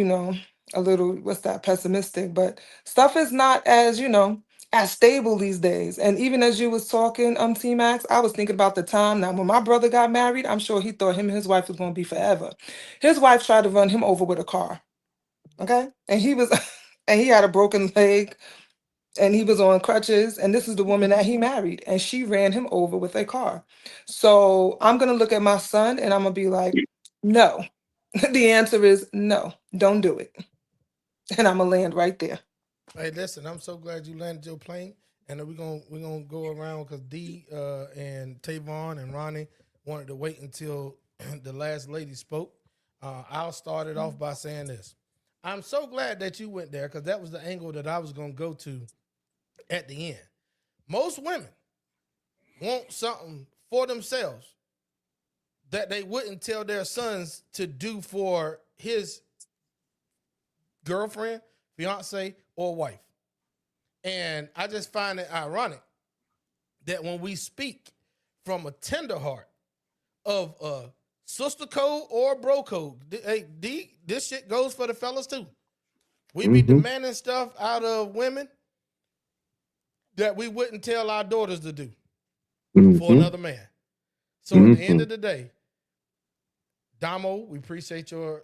a little, what's that, pessimistic, but stuff is not as, as stable these days. And even as you was talking, T-Max, I was thinking about the time now when my brother got married, I'm sure he thought him and his wife was going to be forever. His wife tried to run him over with a car. Okay. And he was, and he had a broken leg and he was on crutches, and this is the woman that he married, and she ran him over with a car. So I'm going to look at my son and I'm going to be like, no. The answer is no, don't do it. And I'm going to land right there. Hey, listen, I'm so glad you landed your plane, and we're gonna go around because D and Tavon and Ronnie wanted to wait until the last lady spoke. I'll start it off by saying this. I'm so glad that you went there because that was the angle that I was going to go to at the end. Most women want something for themselves that they wouldn't tell their sons to do for his girlfriend, fiance, or wife. And I just find it ironic that when we speak from a tender heart of a sister code or bro code, hey, D, this shit goes for the fellas too. We be demanding stuff out of women that we wouldn't tell our daughters to do for another man. So at the end of the day, Damo, we appreciate your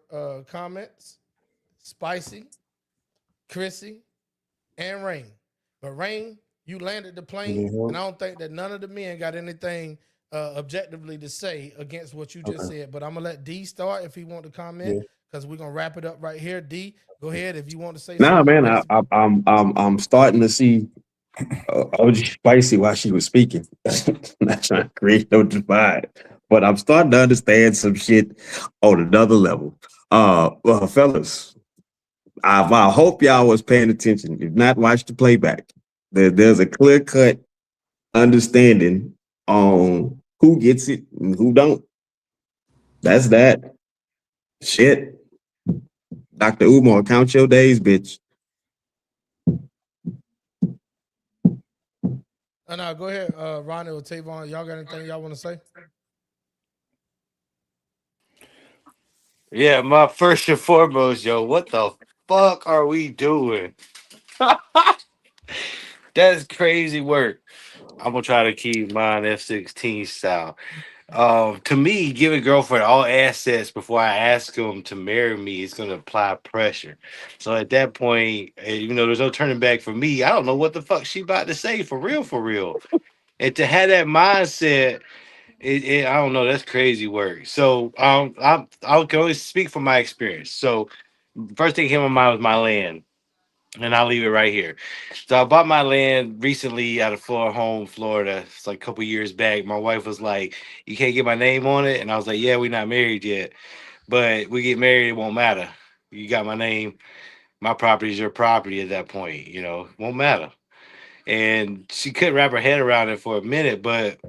comments. Spicy, Chrissy, and Rain. But Rain, you landed the plane, and I don't think that none of the men got anything objectively to say against what you just said. But I'm gonna let D start if he want to comment, because we're gonna wrap it up right here. D, go ahead if you want to say Nah, something. man, I'm starting to see OG Spicy while she was speaking. Not trying to create no divide, but I'm starting to understand some shit on another level. Well, fellas, I hope y'all was paying attention. If not, watch the playback. There's a clear cut understanding on who gets it and who don't. That's that. Shit. Dr. Umar, count your days, bitch. No, go ahead, Ronnie or Tavon. Y'all got anything y'all want to say? Yeah, my first and foremost, yo, what the fuck are we doing? That's crazy work. I'm gonna try to keep mine F-16 style. To me, giving girlfriend all assets before I ask them to marry me is gonna apply pressure. So at that point, there's no turning back for me. I don't know what the fuck she about to say for real, for real. And to have that mindset, I don't know. That's crazy work. So I can only speak from my experience. So first thing came to mind was my land, and I'll leave it right here. So I bought my land recently out of Florida. It's like a couple years back. My wife was like, "You can't get my name on it," and I was like, "Yeah, we're not married yet, but we get married, it won't matter. You got my name. My property is your property at that point. Won't matter." And she couldn't wrap her head around it for a minute, but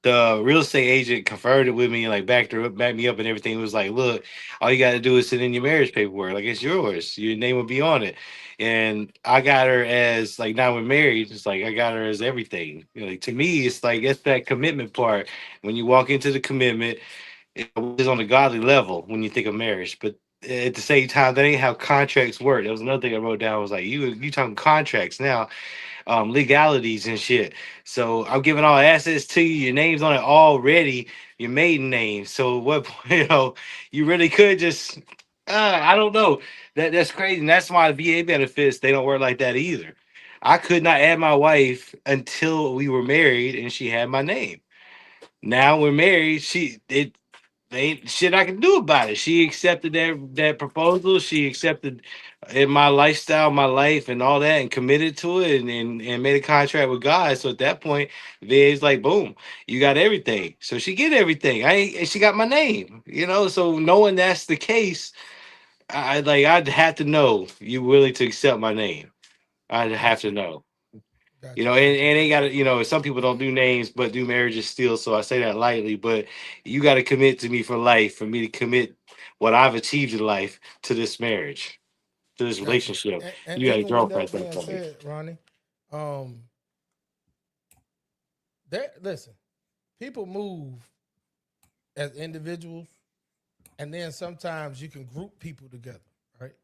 the real estate agent conferred it with me, like backed me up and everything. It was like, look, all you got to do is send in your marriage paperwork. Like, it's yours. Your name will be on it. And I got her as, like, now we're married. It's like I got her as everything. Like, to me, it's like it's that commitment part. When you walk into the commitment, it is on a godly level when you think of marriage. But at the same time, that ain't how contracts work. That was another thing I wrote down. Was like, you talking contracts now, legalities and shit. So I'm giving all assets to you. Your name's on it already. Your maiden name. So what point, you really could just I don't know. That's crazy. And that's why VA benefits, they don't work like that either. I could not add my wife until we were married and she had my name. Now we're married. They ain't shit I can do about it. She accepted that proposal. She accepted in my lifestyle, my life, and all that, and committed to it, and made a contract with God. So at that point, VA's like, boom, you got everything. So she get everything. And she got my name. So knowing that's the case, I'd have to know you willing to accept my name. I'd have to know. And they got to, some people don't do names, but do marriages still. So I say that lightly, but you got to commit to me for life, for me to commit what I've achieved in life to this marriage, to this relationship. And You got to even with draw that past being that point. said, Ronnie, listen, people move as individuals, and then sometimes you can group people together, right?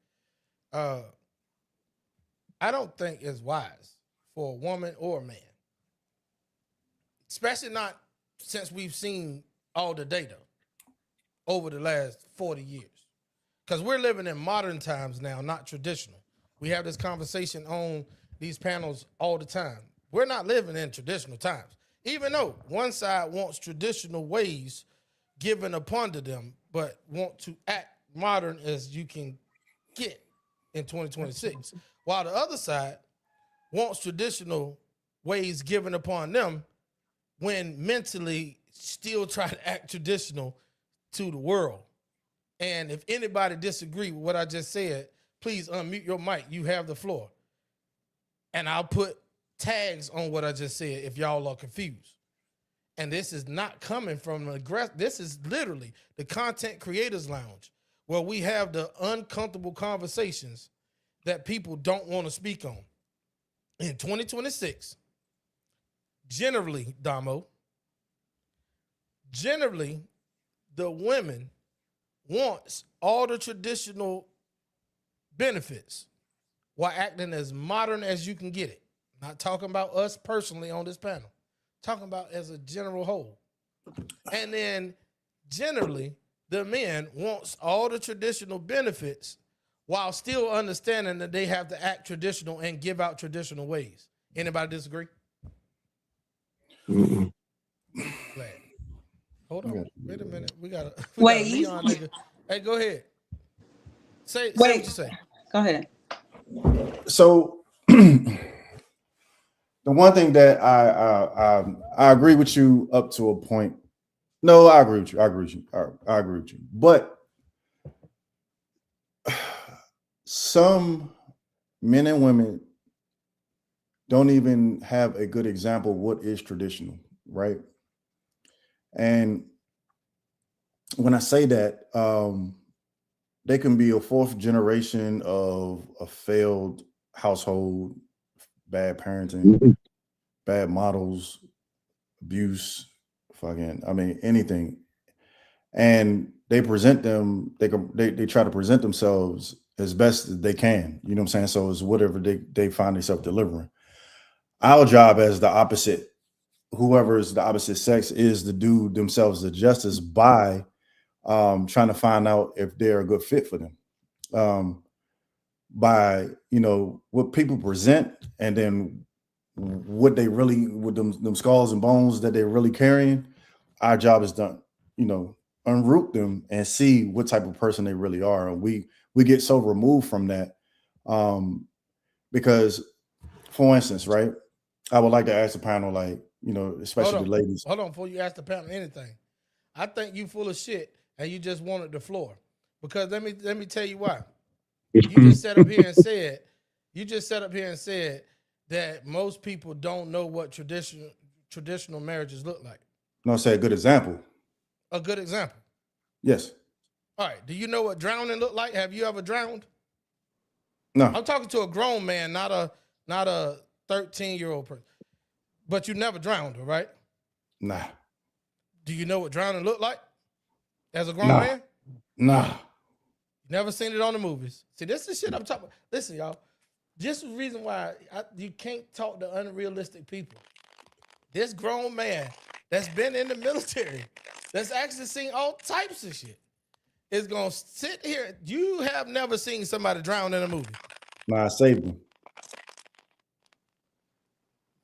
I don't think it's wise for a woman or a man, especially not since we've seen all the data over the last 40 years. Because we're living in modern times now, not traditional. We have this conversation on these panels all the time. We're not living in traditional times, even though one side wants traditional ways given upon to them, but want to act modern as you can get in 2026, while the other side wants traditional ways given upon them when mentally still try to act traditional to the world. And if anybody disagree with what I just said, please unmute your mic. You have the floor. And I'll put tags on what I just said if y'all are confused. And this is not coming from an aggressive. This is literally the Content Creators Lounge, where we have the uncomfortable conversations that people don't want to speak on. In 2026, generally, Damo, the women wants all the traditional benefits while acting as modern as you can get it. Not talking about us personally on this panel. Talking about as a general whole. And then generally, the men wants all the traditional benefits while still understanding that they have to act traditional and give out traditional ways. Anybody disagree? Mm-mm. Glad. Hold on. Wait a minute. We got a Leon nigga. Hey, go ahead. Say what you say. Go ahead. So the one thing that I agree with you up to a point. No, I agree with you. I agree with you. But some men and women don't even have a good example of what is traditional, right? And when I say that, they can be a fourth generation of a failed household, bad parenting, bad models, abuse, anything. And they present them, they try to present themselves as best as they can. You know what I'm saying? So it's whatever they find themselves delivering. Our job as the opposite, whoever is the opposite sex, is to do themselves the justice by trying to find out if they're a good fit for them. By, what people present, and then what they really, with them skulls and bones that they're really carrying, our job is done, unroot them and see what type of person they really are. And we get so removed from that because, for instance, right, I would like to ask the panel, especially the ladies. Hold on, before you ask the panel anything, I think you full of shit and you just wanted the floor. Because let me tell you why. You just sat up here and said that most people don't know what traditional marriages look like. No, say a good example. A good example. Yes. All right. Do you know what drowning look like? Have you ever drowned? No. I'm talking to a grown man, not a 13-year-old person. But you never drowned, right? Nah. Do you know what drowning look like as a grown man? Nah. Never seen it on the movies. See, this is shit I'm talking about. Listen, y'all. This is the reason why you can't talk to unrealistic people. This grown man that's been in the military, that's actually seen all types of shit, is going to sit here. You have never seen somebody drown in a movie. Nah, I saved them.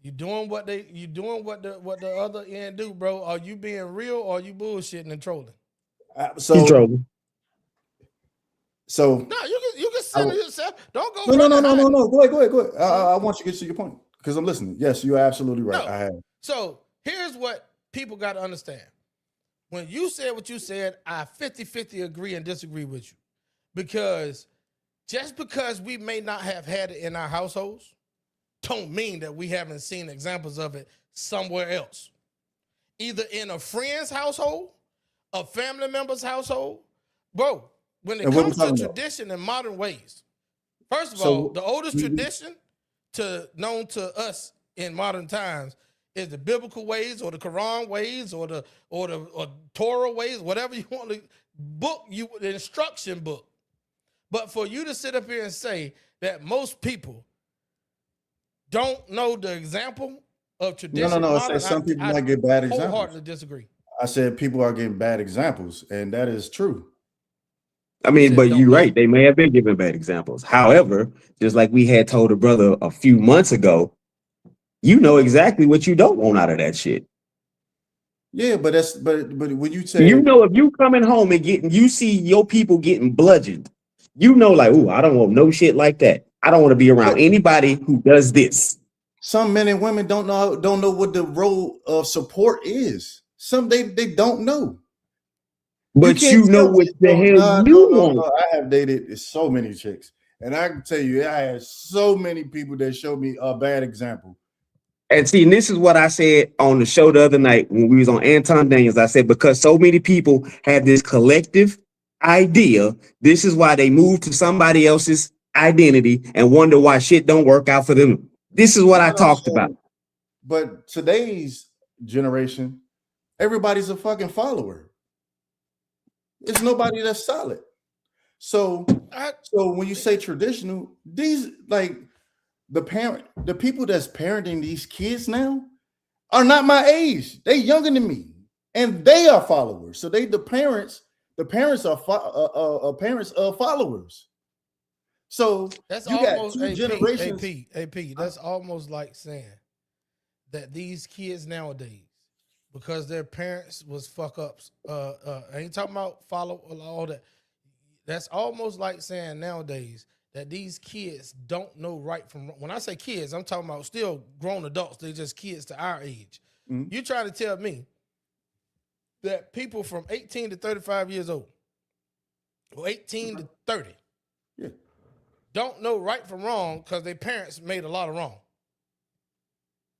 You doing what the other end do, bro? Are you being real or are you bullshitting and trolling? He's trolling. So no, you can center yourself. Don't go. No. Go ahead. I want you to get to your point because I'm listening. Yes, you're absolutely right. No. I have. So here's what people got to understand. When you said what you said, I 50-50 agree and disagree with you. Because just because we may not have had it in our households, don't mean that we haven't seen examples of it somewhere else. Either in a friend's household, a family member's household. Bro, when it comes to tradition and modern ways, first of all, the oldest tradition known to us in modern times is the biblical ways or the Quran ways or the Torah ways, whatever you want to the instruction book. But for you to sit up here and say that most people don't know the example of tradition. No. I said some people might get bad examples. I wholeheartedly disagree. I said people are getting bad examples, and that is true. I mean, but you're right. They may have been given bad examples. However, just like we had told a brother a few months ago, you know exactly what you don't want out of that shit. Yeah, but when you say, if you coming home and you see your people getting bludgeoned, ooh, I don't want no shit like that. I don't want to be around anybody who does this. Some men and women don't know what the role of support is. Some they don't know. But you know tell what me. the No, hell no, you no, want. no. I have dated so many chicks, and I can tell you, I had so many people that showed me a bad example. And see, and this is what I said on the show the other night when we was on Anton Daniels. I said, because so many people have this collective idea, this is why they move to somebody else's identity and wonder why shit don't work out for them. This is what I talked about. But today's generation, everybody's a fucking follower. It's nobody that's solid. So when you say traditional, these like the people that's parenting these kids now are not my age. They younger than me, and they are followers. So the parents are parents of followers. So That's you got almost two generations. AP. That's almost like saying that these kids nowadays, because their parents was fuck ups. I ain't talking about follow all that. That's almost like saying nowadays that these kids don't know right from wrong. When I say kids, I'm talking about still grown adults. They're just kids to our age. Mm-hmm. You trying to tell me that people from 18 to 35 years old, or 18 to 30, don't know right from wrong because their parents made a lot of wrong.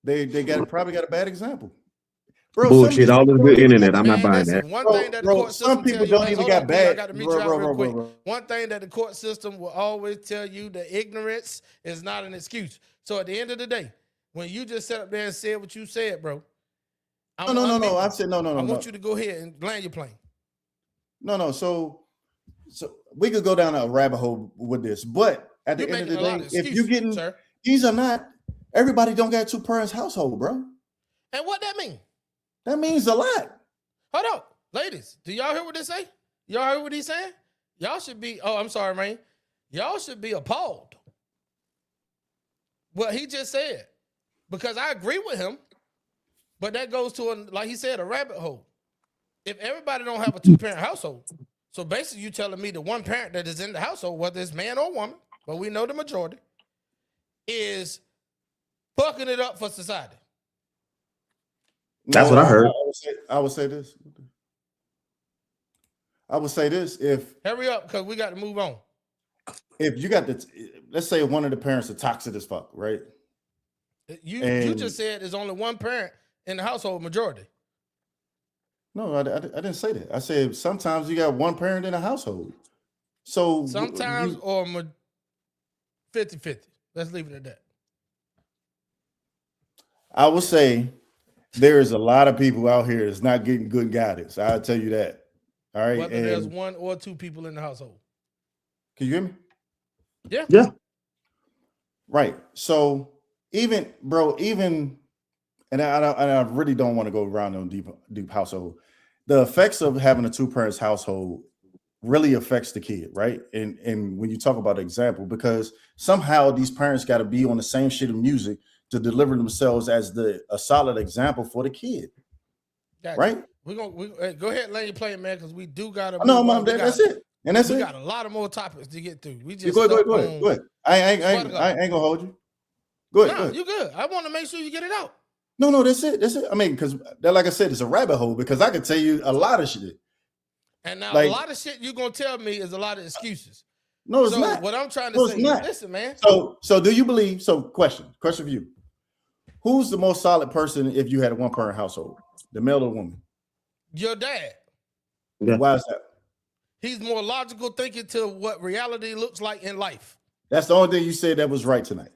They probably got a bad example. Bro, bullshit. All this good internet. I'm not buying that. One thing that the court system some people don't even got bad. I got to meet you out real quick. One thing that the court system will always tell you, that ignorance is not an excuse. So at the end of the day, when you just sat up there and said what you said, bro. No. I said no. I want you to go ahead and land your plane. No. So we could go down a rabbit hole with this, but at the end of the day, if you're getting these are not everybody don't got two parents household, bro. And what that mean? That means a lot. Hold up, ladies. Do y'all hear what they say? Y'all hear what he's saying? Y'all should be. Oh, I'm sorry, man. Y'all should be appalled. What he just said, because I agree with him, but that goes to like he said, a rabbit hole. If everybody don't have a two-parent household, so basically you telling me the one parent that is in the household, whether it's man or woman, but we know the majority, is fucking it up for society. That's what I heard. I would say this. If hurry up, because we got to move on. If you got let's say one of the parents are toxic as fuck, right? You just said there's only one parent in the household, majority. No, I didn't say that. I said sometimes you got one parent in a household. So sometimes or 50-50. Let's leave it at that. I would say there is a lot of people out here that's not getting good guidance. I'll tell you that. All right. Whether there's one or two people in the household. Can you hear me? Yeah. Yeah. Right. So even, and I really don't want to go around on deep household. The effects of having a two parents household really affects the kid, right? And when you talk about example, because somehow these parents got to be on the same shit of music to deliver themselves as a solid example for the kid, right? We're gonna go ahead and let you play it, man, because we do gotta. No, Mom, that's it, and that's it. We got a lot of more topics to get through. We just go ahead. I ain't gonna hold you. Go ahead. You good? I want to make sure you get it out. No, that's it. I mean, because like I said, it's a rabbit hole. Because I can tell you a lot of shit. And now a lot of shit you're gonna tell me is a lot of excuses. No, it's not. What I'm trying to say is, listen, man. So do you believe? So question for you. Who's the most solid person if you had a one parent household? The male or woman? Your dad. Yeah. Why is that? He's more logical thinking to what reality looks like in life. That's the only thing you said that was right tonight.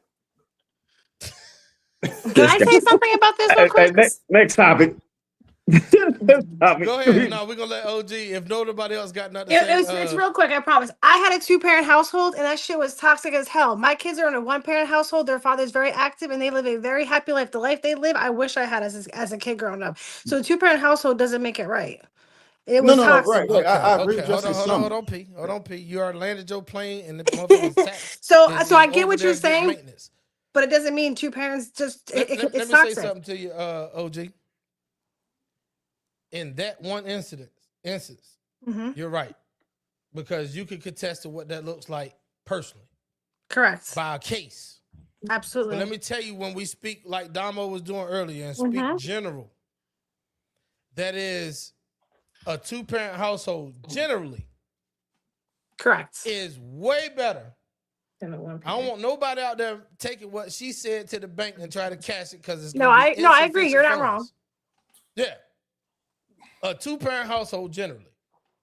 Can I say something about this real quick? Next topic. Go ahead. No, we're gonna let OG. If nobody else got nothing to say, it's real quick. I promise. I had a two-parent household, and that shit was toxic as hell. My kids are in a one-parent household. Their father's very active, and they live a very happy life. The life they live, I wish I had as a kid growing up. So a two-parent household doesn't make it right. It was toxic. Right. I agree. Hold on, P. You already landed your plane, and the motherfucker's tax. So I get what you're saying, but it doesn't mean two parents just. Let it's me toxic. say something to you, OG. In that one instance, you're right. Because you could contest to what that looks like personally. Correct. By a case. Absolutely. But let me tell you, when we speak like Damo was doing earlier and speak general, that is a 2-parent household generally correct is way better. Than a one I don't want nobody out there taking what she said to the bank and try to cash it because it's No, going to be I agree. You're not wrong. Yeah. A 2-parent household generally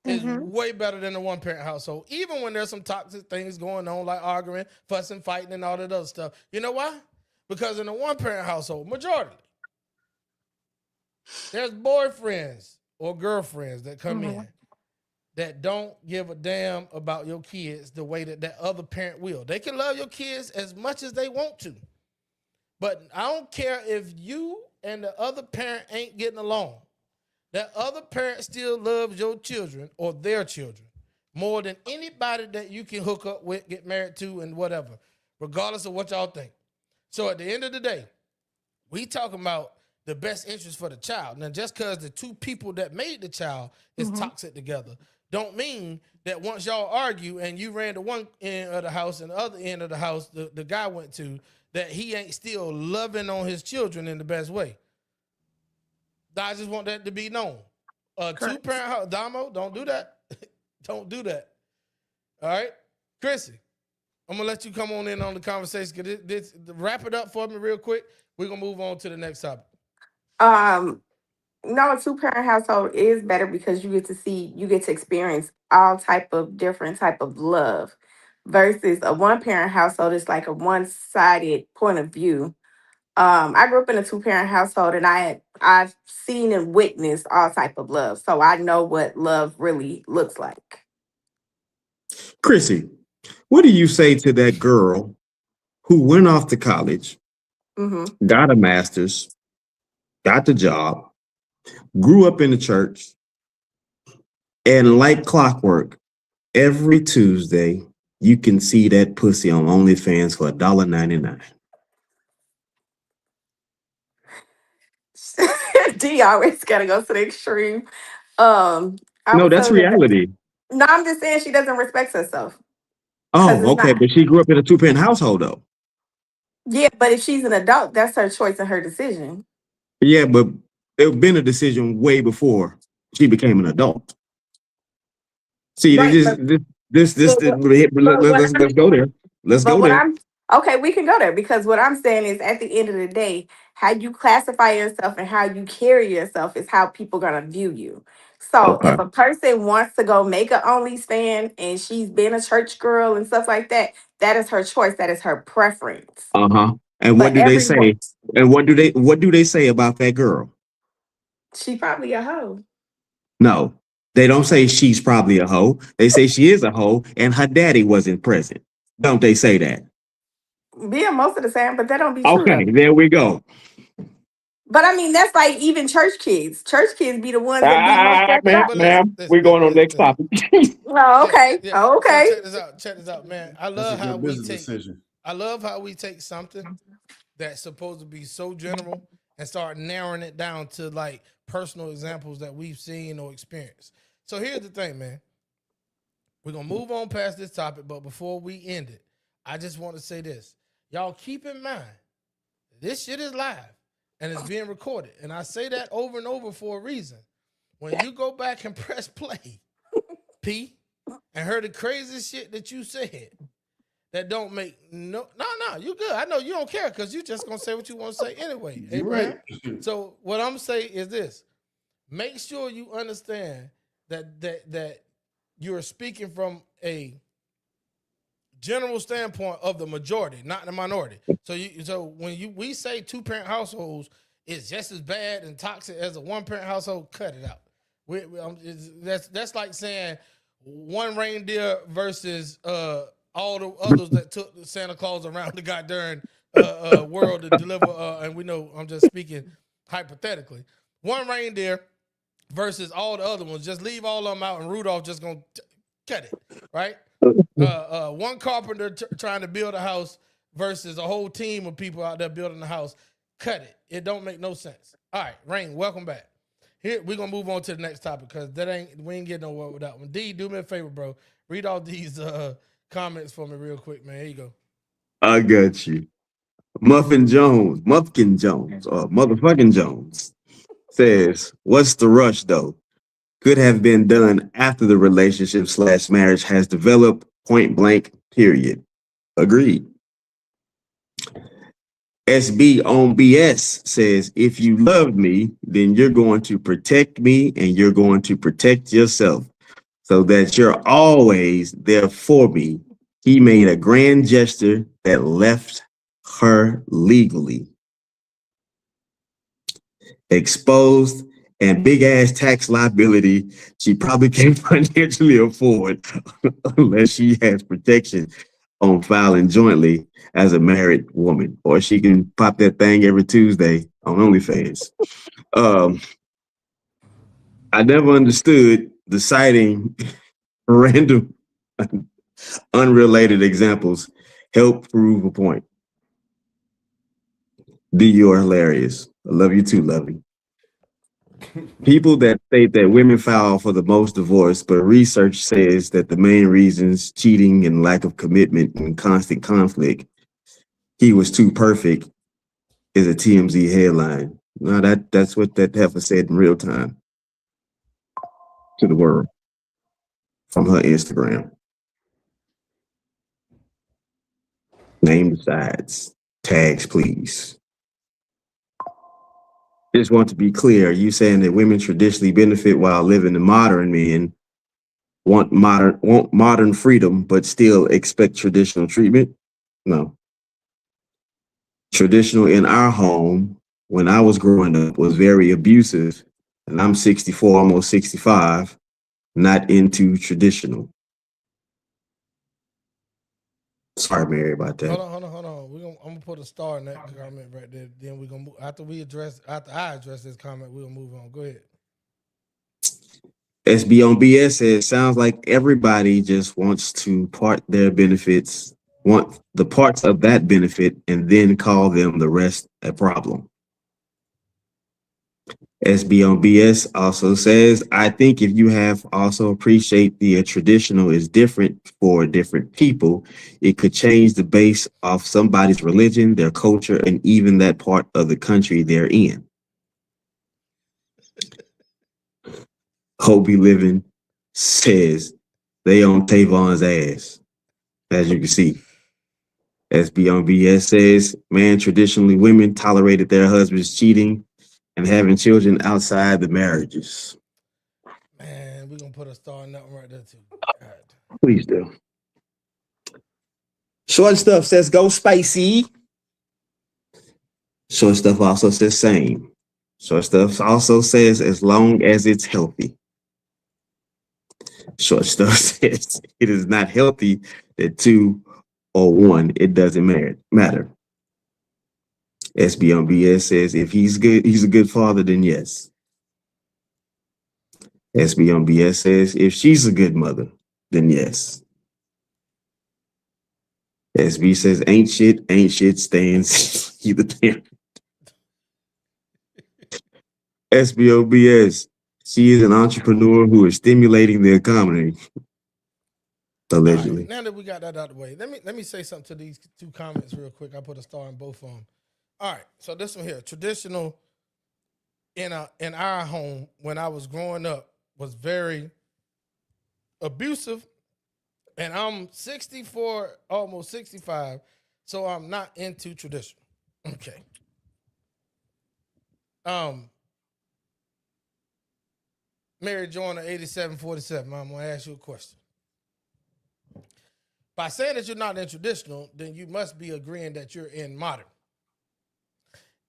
is way better than a 1-parent household, even when there's some toxic things going on, like arguing, fussing, fighting, and all that other stuff. You know why? Because in a 1-parent household, majority, there's boyfriends or girlfriends that come in that don't give a damn about your kids the way that other parent will. They can love your kids as much as they want to, but I don't care if you and the other parent ain't getting along. That other parent still loves your children or their children more than anybody that you can hook up with, get married to, and whatever, regardless of what y'all think. So at the end of the day, we talking about the best interest for the child. Now, just because the two people that made the child is toxic together, don't mean that once y'all argue and you ran to one end of the house and the other end of the house the guy went to, that he ain't still loving on his children in the best way. I just want that to be known. A 2-parent house, Damo, don't do that. Don't do that. All right? Chrissy, I'm going to let you come on in on the conversation. Wrap it up for me real quick. We're going to move on to the next topic. No, a 2-parent household is better because you get to experience all type of different type of love versus a 1-parent household is like a one-sided point of view. I grew up in a 2-parent household and I've seen and witnessed all type of love. So I know what love really looks like. Chrissy, what do you say to that girl who went off to college, got a master's, got the job, grew up in the church, and like clockwork, every Tuesday, you can see that pussy on OnlyFans for $1.99. D always gotta go to the extreme. No, that's reality. No, I'm just saying she doesn't respect herself. Oh, okay, but she grew up in a 2-parent household, though. Yeah, but if she's an adult, that's her choice and her decision. Yeah, but there's been a decision way before she became an adult. See, let's go there. Let's go there. Okay, we can go there because what I'm saying is at the end of the day, how you classify yourself and how you carry yourself is how people gonna view you. So if a person wants to go make an OnlyFans and she's been a church girl and stuff like that, that is her choice. That is her preference. And what do they say? And what do they say about that girl? She probably a hoe. No, they don't say she's probably a hoe. They say she is a hoe and her daddy wasn't present. Don't they say that? Yeah, most of the time, but that don't be true. Okay, there we go. But I mean, that's like even church kids. Church kids be the ones that be most ma'am, we're going on next topic. Oh, okay. Okay. Check this out, man. I love how we take something that's supposed to be so general and start narrowing it down to like personal examples that we've seen or experienced. So here's the thing, man. We're gonna move on past this topic, but before we end it, I just want to say this. Y'all keep in mind, this shit is live and it's being recorded. And I say that over and over for a reason. When you go back and press play, P, and heard the craziest shit that you said, that don't make no, you good. I know you don't care because you just gonna say what you want to say anyway. Right. So what I'm saying is this: make sure you understand that you're speaking from a general standpoint of the majority, not the minority. So when we say 2-parent households is just as bad and toxic as a 1-parent household, cut it out. That's like saying one reindeer versus all the others that took Santa Claus around the goddamn world to deliver. And we know I'm just speaking hypothetically. One reindeer versus all the other ones. Just leave all of them out, and Rudolph just gonna cut it, right? One carpenter trying to build a house versus a whole team of people out there building a house. Cut it. It don't make no sense. All right, Rain, welcome back. Here we're gonna move on to the next topic because we ain't getting nowhere with that one. D, do me a favor, bro. Read all these comments for me real quick, man. Here you go. I got you. Motherfucking Jones says, "What's the rush though? could have been done after the relationship / marriage has developed, point blank, period. Agreed. SB on BS says, if you love me, then you're going to protect me and you're going to protect yourself so that you're always there for me. He made a grand gesture that left her legally exposed and big ass tax liability she probably can't financially afford unless she has protection on filing jointly as a married woman, or she can pop that thing every Tuesday on OnlyFans. Um, I never understood the citing random unrelated examples help prove a point. D, you are hilarious. I love you too, Lovey. People that state that women file for the most divorce, but research says that the main reasons cheating and lack of commitment and constant conflict, he was too perfect, is a TMZ headline. No, that's what that heifer said in real time to the world from her Instagram. Name the sides. Tags, please. Just want to be clear. You saying that women traditionally benefit while living the modern men want modern freedom, but still expect traditional treatment? No. Traditional in our home when I was growing up was very abusive, and I'm 64, almost 65, not into traditional. Sorry, Mary, about that. Hold on. I'm gonna put a star in that comment right there. Then we're gonna move, after I address this comment, we'll move on. Go ahead. SB on BS says, sounds like everybody just wants to want the parts of that benefit and then call them the rest a problem. SB on BS also says, I think if you have also appreciate the traditional is different for different people, it could change the base of somebody's religion, their culture, and even that part of the country they're in. Hobie Living says they on Tavon's ass, as you can see. SB on BS says, man, traditionally women tolerated their husbands cheating and having children outside the marriages. Man, we're gonna put a star in that one right there too. God. Please do. Short stuff says go spicy. Short stuff also says same. Short stuff also says as long as it's healthy. Short stuff says it is not healthy that two or one, it doesn't matter. SB on BS says if he's good, he's a good father, then yes. SB on BS says if she's a good mother, then yes. SB says ain't shit stands either parent. SB on BS, she is an entrepreneur who is stimulating the economy. Allegedly. Right, now that we got that out of the way, let me say something to these two comments real quick. I put a star in both of them. All right, so this one here, traditional in our home when I was growing up was very abusive, and I'm 64, almost 65, so I'm not into traditional. Okay. Mary Joyner 8747, I'm gonna ask you a question. By saying that you're not in traditional, then you must be agreeing that you're in modern.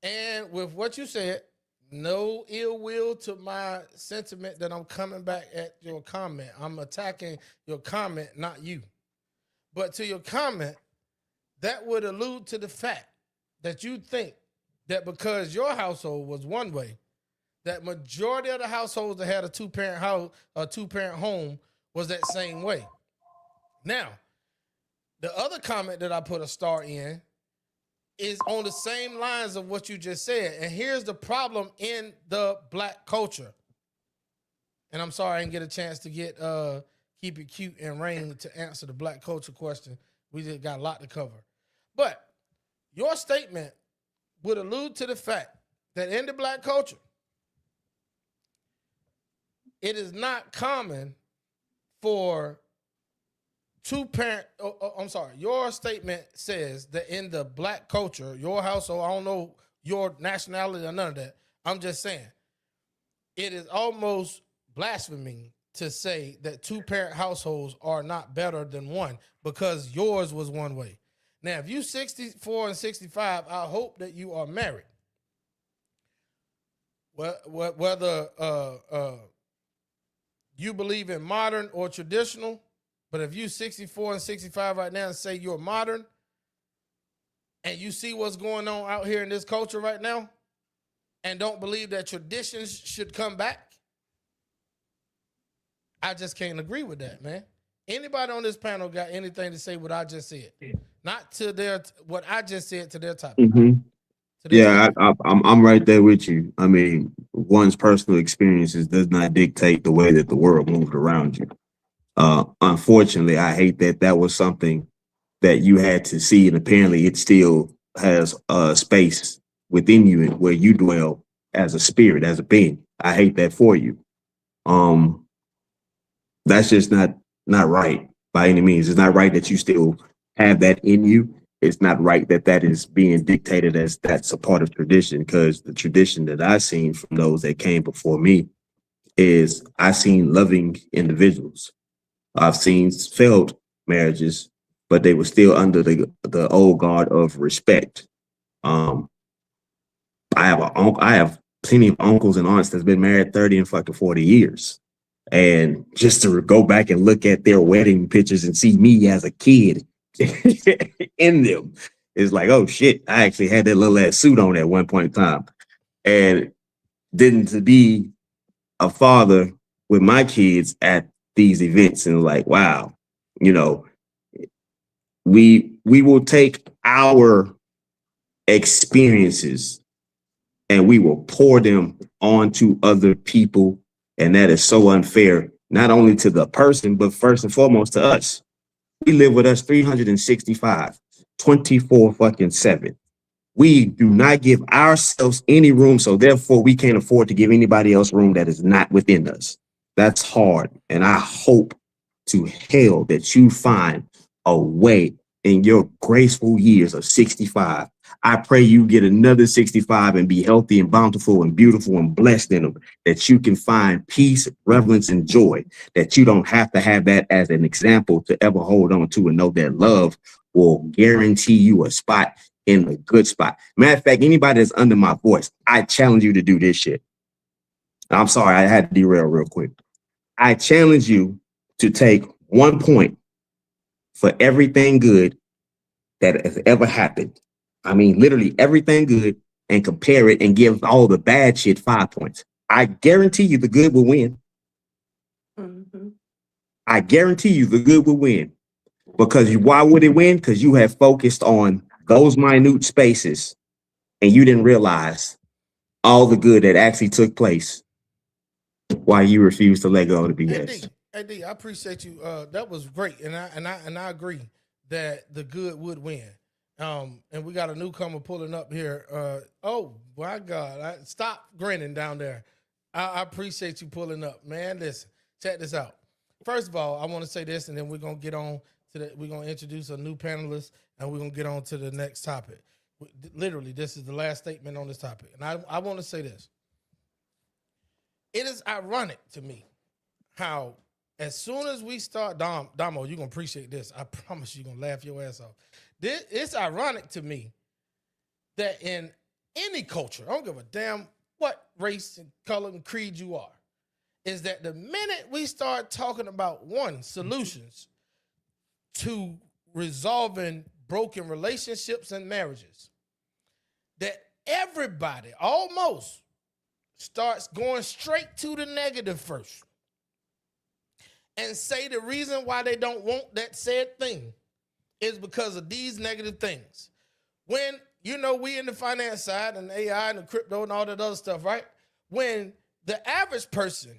And with what you said, no ill will to my sentiment that I'm coming back at your comment. I'm attacking your comment, not you. But to your comment, that would allude to the fact that you think that because your household was one way, that majority of the households that had a two-parent home was that same way. Now, the other comment that I put a star in is on the same lines of what you just said. And here's the problem in the black culture. And I'm sorry I didn't get a chance to get Keep It Cute and Rain to answer the black culture question. We just got a lot to cover. But your statement would allude to the fact that in the black culture, it is not common for two-parent, I'm sorry, your statement says that in the black culture, your household, I don't know your nationality or none of that. I'm just saying, it is almost blasphemy to say that two-parent households are not better than one because yours was one way. Now, if you 64 and 65, I hope that you are married. Whether you believe in modern or traditional, but if you 64 and 65 right now and say you're modern and you see what's going on out here in this culture right now and don't believe that traditions should come back, I just can't agree with that, man. Anybody on this panel got anything to say what I just said? Not to their, what I just said to their topic. Mm-hmm. Yeah, I'm right there with you. I mean, one's personal experiences does not dictate the way that the world moved around you. Unfortunately, I hate that that was something that you had to see, and apparently it still has a space within you where you dwell as a spirit, as a being. I hate that for you. That's just not right by any means. It's not right that you still have that in you. It's not right that that is being dictated as that's a part of tradition, because the tradition that I've seen from those that came before me is I've seen loving individuals. I've seen failed marriages, but they were still under the old guard of respect. I have plenty of uncles and aunts that's been married 30 and fucking 40 years. And just to go back and look at their wedding pictures and see me as a kid in them, is like, oh shit, I actually had that little ass suit on at one point in time. And then to be a father with my kids at these events, and like, wow, you know, we will take our experiences and we will pour them onto other people. And that is so unfair, not only to the person, but first and foremost to us. We live with us 365, 24 fucking 7. We do not give ourselves any room, so therefore we can't afford to give anybody else room that is not within us. That's hard. And I hope to hell that you find a way in your graceful years of 65. I pray you get another 65 and be healthy and bountiful and beautiful and blessed in them, that you can find peace, reverence, and joy, that you don't have to have that as an example to ever hold on to, and know that love will guarantee you a spot in a good spot. Matter of fact, anybody that's under my voice, I challenge you to do this shit. I'm sorry, I had to derail real quick. I challenge you to take 1 point for everything good that has ever happened. I mean, literally everything good, and compare it and give all the bad shit 5 points. I guarantee you the good will win. Mm-hmm. I guarantee you the good will win. Because why would it win? Because you have focused on those minute spaces and you didn't realize all the good that actually took place while you refused to let go of the BS. AD, I appreciate you. That was great, and I agree that the good would win. And we got a newcomer pulling up here. Oh my God! Stop grinning down there. I appreciate you pulling up, man. Listen, check this out. First of all, I want to say this, and then we're gonna get on to the. We're gonna introduce a new panelist, and we're gonna get on to the next topic. Literally, this is the last statement on this topic, and I want to say this. It is ironic to me how, as soon as we start, Damo, you're going to appreciate this. I promise you're going to laugh your ass off. It's ironic to me that in any culture, I don't give a damn what race and color and creed you are, is that the minute we start talking about solutions to resolving broken relationships and marriages, that everybody almost starts going straight to the negative first and say the reason why they don't want that said thing is because of these negative things. When, we in the finance side and AI and the crypto and all that other stuff, right? When the average person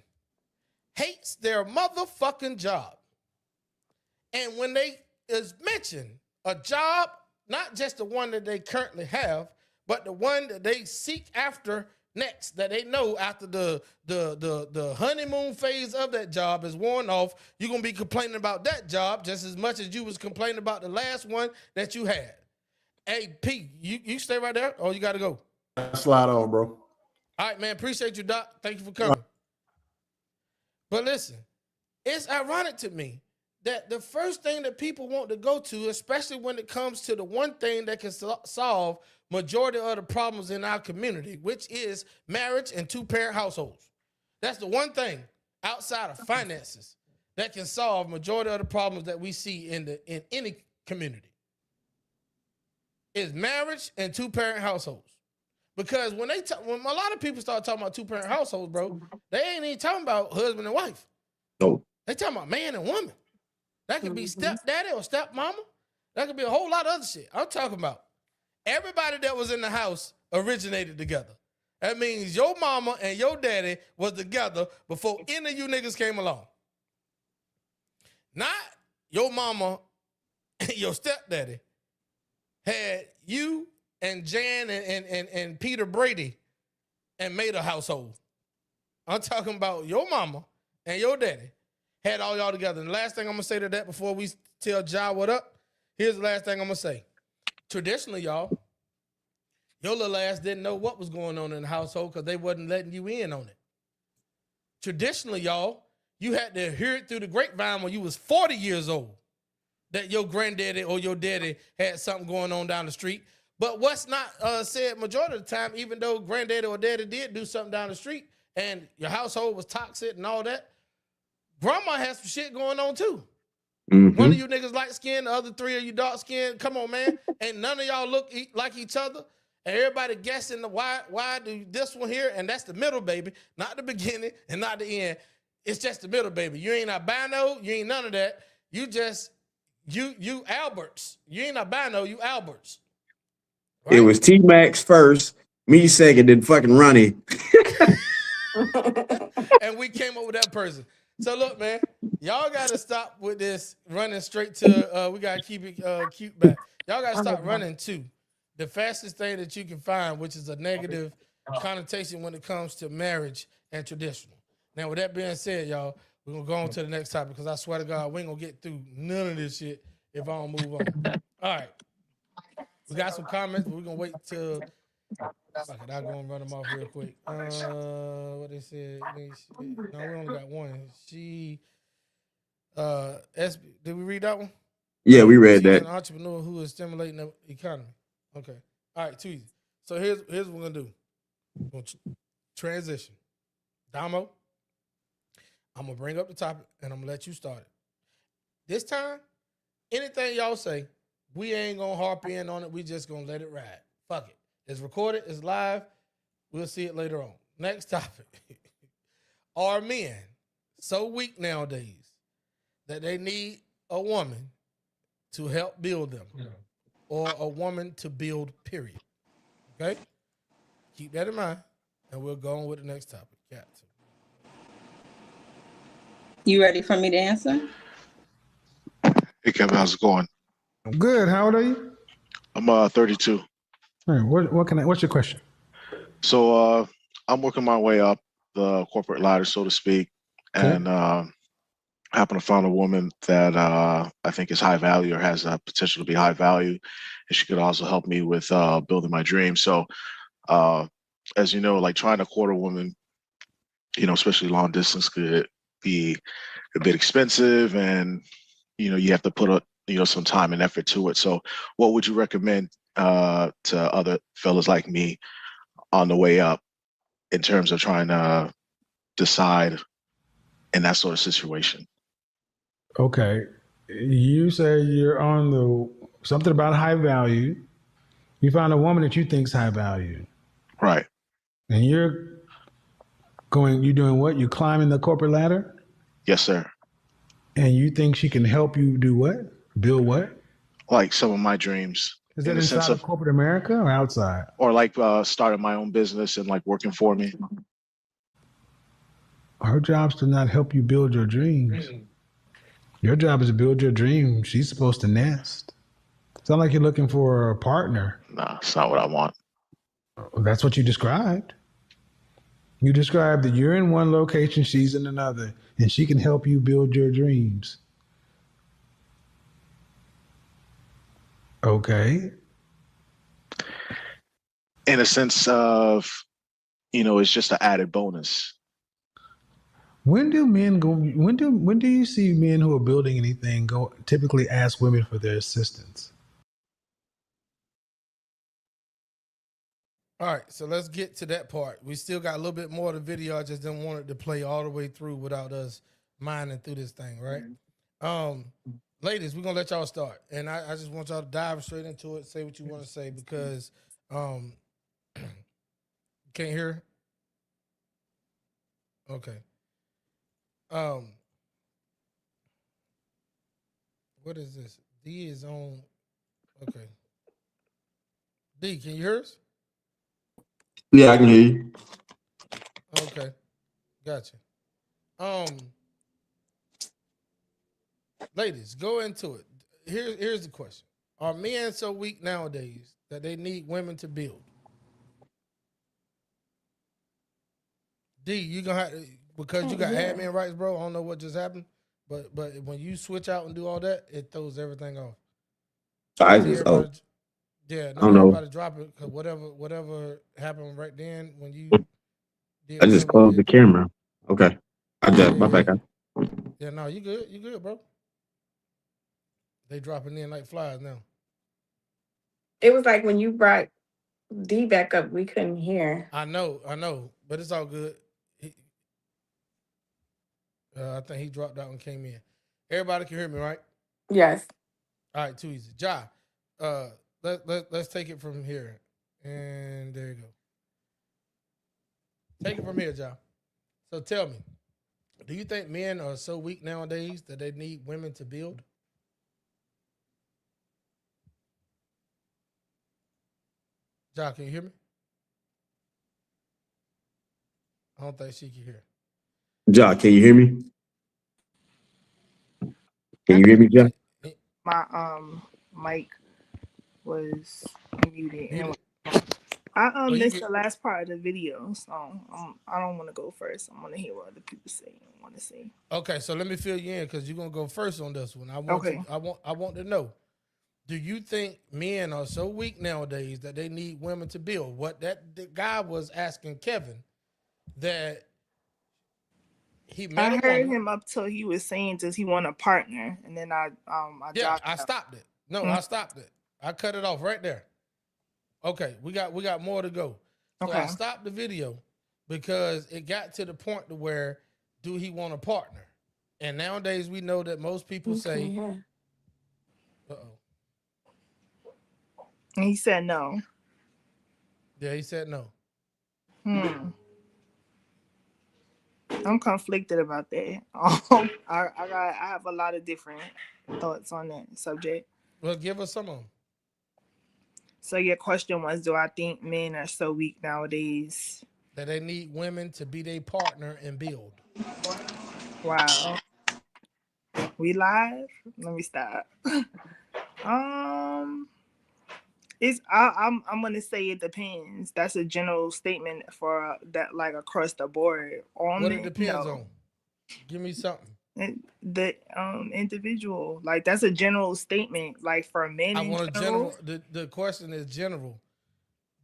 hates their motherfucking job, and when they is mentioned a job, not just the one that they currently have, but the one that they seek after next that they know after the honeymoon phase of that job is worn off, you're gonna be complaining about that job just as much as you was complaining about the last one that you had. Hey, Pete, you stay right there, or you gotta go? Slide on, bro. All right, man. Appreciate you, Doc. Thank you for coming. But listen, it's ironic to me that the first thing that people want to go to, especially when it comes to the one thing that can solve majority of the problems in our community, which is marriage and two-parent households. That's the one thing outside of finances that can solve majority of the problems that we see in any community. Is marriage and two-parent households. Because when a lot of people start talking about two-parent households, bro, they ain't even talking about husband and wife. No. They talking about man and woman. That could be stepdaddy or stepmama. That could be a whole lot of other shit. I'm talking about everybody that was in the house originated together. That means your mama and your daddy was together before any of you niggas came along. Not your mama and your stepdaddy had you and Jan and Peter Brady and made a household. I'm talking about your mama and your daddy had all y'all together. And the last thing I'm going to say to that before we tell Ja what up, here's the last thing I'm going to say. Traditionally, y'all, your little ass didn't know what was going on in the household because they wasn't letting you in on it. Traditionally, y'all, you had to hear it through the grapevine when you was 40 years old that your granddaddy or your daddy had something going on down the street. But what's not said majority of the time, even though granddaddy or daddy did do something down the street and your household was toxic and all that, grandma has some shit going on too. Mm-hmm. One of you niggas light skinned, the other three of you dark skinned. Come on, man. And none of y'all look like each other. And everybody guessing why do this one here? And that's the middle, baby. Not the beginning and not the end. It's just the middle, baby. You ain't albino. You ain't none of that. You just, you Alberts. You ain't albino. You Alberts. Right? It was T-Max first, me second, then fucking Ronnie. And we came up with that person. So look, man, y'all got to stop with this running straight to, we got to keep it cute back. Y'all got to stop running to the fastest thing that you can find, which is a negative connotation when it comes to marriage and traditional. Now, with that being said, y'all, we're going to go on to the next topic because I swear to God, we ain't going to get through none of this shit if I don't move on. All right. We got some comments, but we're going to wait till... Fuck it, I'll go and run them off real quick. What they said? No, we only got one. Did we read that one? Yeah, we read that. She's an entrepreneur who is stimulating the economy. Okay. All right, too easy. So here's what we're going to do. We're going to transition. Damo, I'm going to bring up the topic, and I'm going to let you start it. This time, anything y'all say, we ain't going to harp in on it. We just going to let it ride. Fuck it. It's recorded. It's live. We'll see it later on. Next topic. Are men so weak nowadays that they need a woman to help build them or a woman to build, period? Okay? Keep that in mind, and we'll go on with the next topic. Yeah. You ready for me to answer? Hey, Kevin, how's it going? I'm good. How old are you? I'm 32. All right, what's your question? So I'm working my way up the corporate ladder, so to speak, and happen to find a woman that I think is high value or has the potential to be high value, and she could also help me with building my dream. So as you know, like trying to court a woman, you know, especially long distance, could be a bit expensive, and you know, you have to put some time and effort to it. So what would you recommend to other fellas like me on the way up in terms of trying to decide in that sort of situation? Okay. You say you're on something about high value. You find a woman that you think's high value. Right. And you're doing what? You climbing the corporate ladder? Yes, sir. And you think she can help you do what? Build what? Like some of my dreams. Is that inside of corporate America or outside? Or like starting my own business and like working for me. Her job's to not help you build your dreams. Your job is to build your dream. She's supposed to nest. Sound like you're looking for a partner. Nah, it's not what I want. That's what you described. You described that you're in one location, she's in another, and she can help you build your dreams. Okay. In a sense of, it's just an added bonus. When do men go? When do you see men who are building anything go typically ask women for their assistance? All right, so let's get to that part. We still got a little bit more of the video. I just didn't want it to play all the way through without us minding through this thing, right? Ladies, we're gonna let y'all start, and I just want y'all to dive straight into it. Say what you want to say because can't hear. Okay. What is this? D is on. Okay. D, can you hear us? Yeah, I can hear you. Okay, gotcha. Ladies, go into it. Here's the question: are men so weak nowadays that they need women to build? D, you gonna have because you got admin rights, bro. I don't know what just happened, but when you switch out and do all that, it throws everything off. I just Yeah, I no, don't know. everybody drop it because whatever happened right then when you did I just whatever, closed the camera. Okay. I just my back. Yeah, no, you good, bro. They dropping in like flies now. It was like when you brought D back up, we couldn't hear. I know, but it's all good. I think he dropped out and came in. Everybody can hear me, right? Yes. All right, too easy. Ja, let's take it from here. And there you go. Take it from here, Ja. So tell me, do you think men are so weak nowadays that they need women to build? Ja, can you hear me? I don't think she can hear. Ja, can you hear me? Can you hear me, Ja? My mic was muted. And I Well, missed the last part of the video, so I don't want to go first. I want to hear what other people say and want to say. Okay, so let me fill you in because you're gonna go first on this one. I want to know. Do you think men are so weak nowadays that they need women to build? What the guy was asking Kevin that he met I a heard woman. him up till he was saying, "Does he want a partner?" And then I dropped I out. stopped it. No, I stopped it. I cut it off right there. Okay, we got more to go. So I stopped the video because it got to the point to where do he want a partner? And nowadays we know that most people say, uh-oh. And he said no. Yeah, he said no. I'm conflicted about that. I have a lot of different thoughts on that subject. Well, give us some of them. So your question was, do I think men are so weak nowadays that they need women to be their partner and build? Wow. We live? Let me stop. I'm gonna say it depends. That's a general statement for that, like across the board. What it depends on? Give me something. The individual, like that's a general statement, like for men I in want general. The question is general.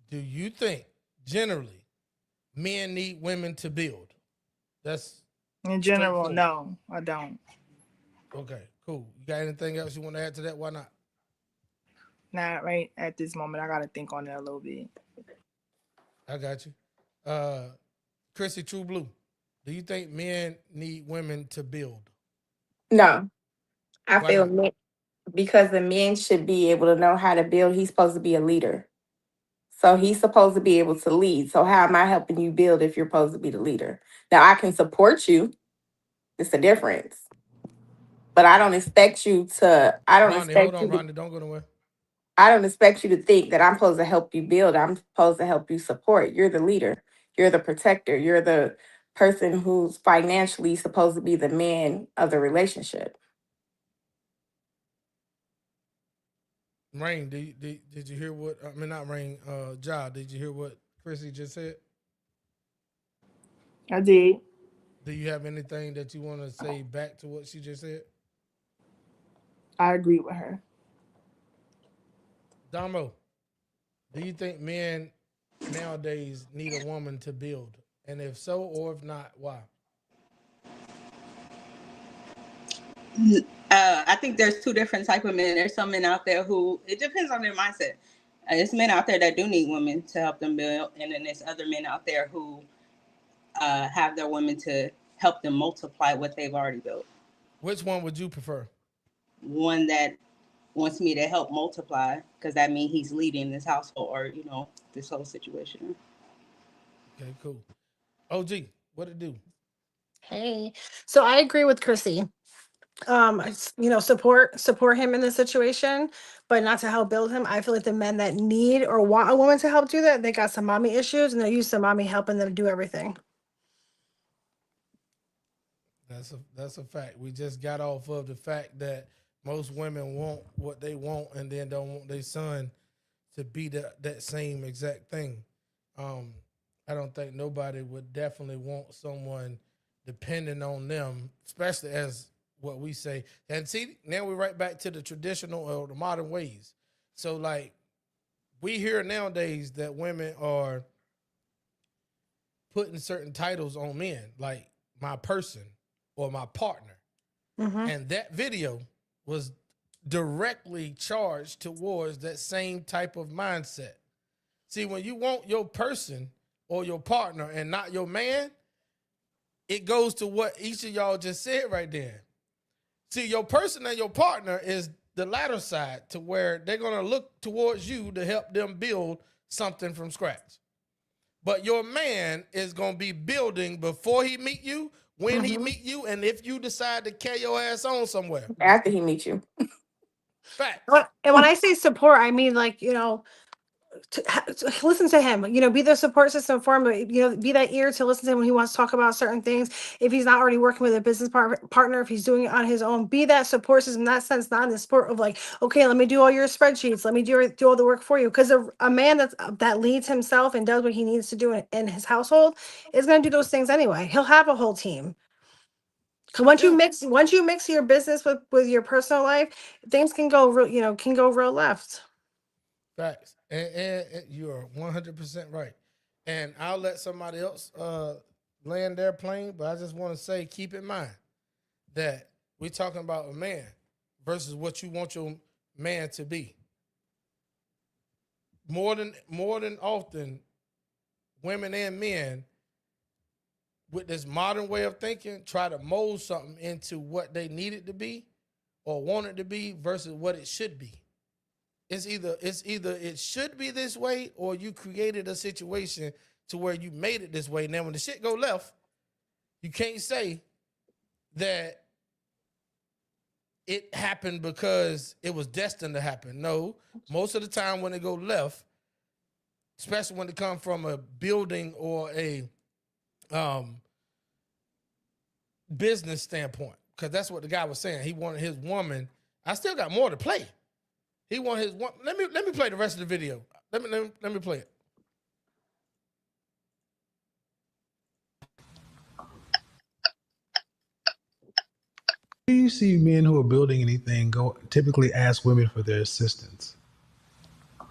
Do you think generally men need women to build? That's in general. No, I don't. Okay, cool. You got anything else you want to add to that? Why not? Not right at this moment. I gotta think on that a little bit. I got you. Chrissy True Blue, do you think men need women to build? No. I Why feel not? because the man should be able to know how to build. He's supposed to be a leader. So he's supposed to be able to lead. So how am I helping you build if you're supposed to be the leader? Now I can support you. It's a difference. But I don't expect you to Ronnie, hold on, Ronnie, don't go nowhere. I don't expect you to think that I'm supposed to help you build. I'm supposed to help you support. You're the leader. You're the protector. You're the person who's financially supposed to be the man of the relationship. Rain, did you hear what? I mean, not Rain. Ja, did you hear what Chrissy just said? I did. Do you have anything that you want to say back to what she just said? I agree with her. Damo, do you think men nowadays need a woman to build? And if so, or if not, why? I think there's two different type of men. There's some men out there who, it depends on their mindset. There's men out there that do need women to help them build, and then there's other men out there who have their women to help them multiply what they've already built. Which one would you prefer? One that wants me to help multiply, because that means he's leading this household or, you know, this whole situation. Okay, cool. OG, what it do? Hey, so I agree with Chrissy. Support him in the situation, but not to help build him. I feel like the men that need or want a woman to help do that, they got some mommy issues and they're used to mommy helping them do everything. That's a fact. We just got off of the fact that most women want what they want and then don't want their son to be that same exact thing. I don't think nobody would definitely want someone depending on them, especially as what we say. And see, now we're right back to the traditional or the modern ways. So like we hear nowadays that women are putting certain titles on men, like my person or my partner. And that video was directly charged towards that same type of mindset. See, when you want your person or your partner and not your man, it goes to what each of y'all just said right there. See, your person and your partner is the latter side to where they're going to look towards you to help them build something from scratch. But your man is going to be building before he meet you, when he meet you, and if you decide to carry your ass on somewhere. After he meets you. Fact. And when I say support, I mean like, to listen to him, be the support system for him, but, be that ear to listen to him when he wants to talk about certain things. If he's not already working with a business partner, if he's doing it on his own, be that support system in that sense, not in the support of like, okay, let me do all your spreadsheets. Let me do all the work for you. Because a man that leads himself and does what he needs to do in his household is going to do those things anyway. He'll have a whole team. Once you mix your business with your personal life, things can go real left. Facts. And you're 100% right. And I'll let somebody else land their plane, but I just want to say, keep in mind that we're talking about a man versus what you want your man to be. More than often, women and men with this modern way of thinking try to mold something into what they need it to be or want it to be versus what it should be. It's either it should be this way or you created a situation to where you made it this way. Now, when the shit go left, you can't say that it happened because it was destined to happen. No, most of the time when it go left, especially when it comes from a building or a business standpoint, because that's what the guy was saying. He wanted his woman. I still got more to play. He wanted his one. Let me play the rest of the video. Let me play it. Do you see men who are building anything typically ask women for their assistance? I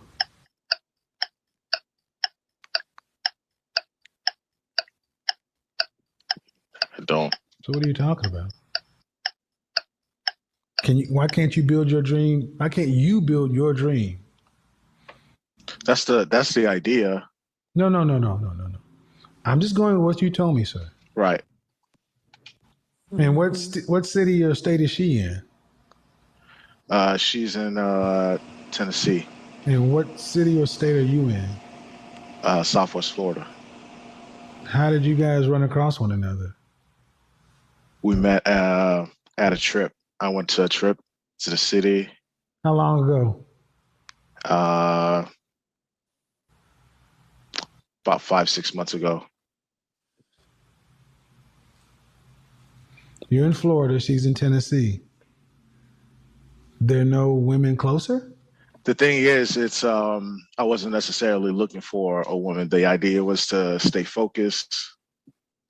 don't. So what are you talking about? Why can't you build your dream? Why can't you build your dream? That's the idea. No. I'm just going with what you told me, sir. Right. And what city or state is she in? She's in Tennessee. And what city or state are you in? Southwest Florida. How did you guys run across one another? We met at a trip. I went to a trip to the city. How long ago? About 5-6 months ago. You're in Florida. She's in Tennessee. There are no women closer? The thing is, it's I wasn't necessarily looking for a woman. The idea was to stay focused,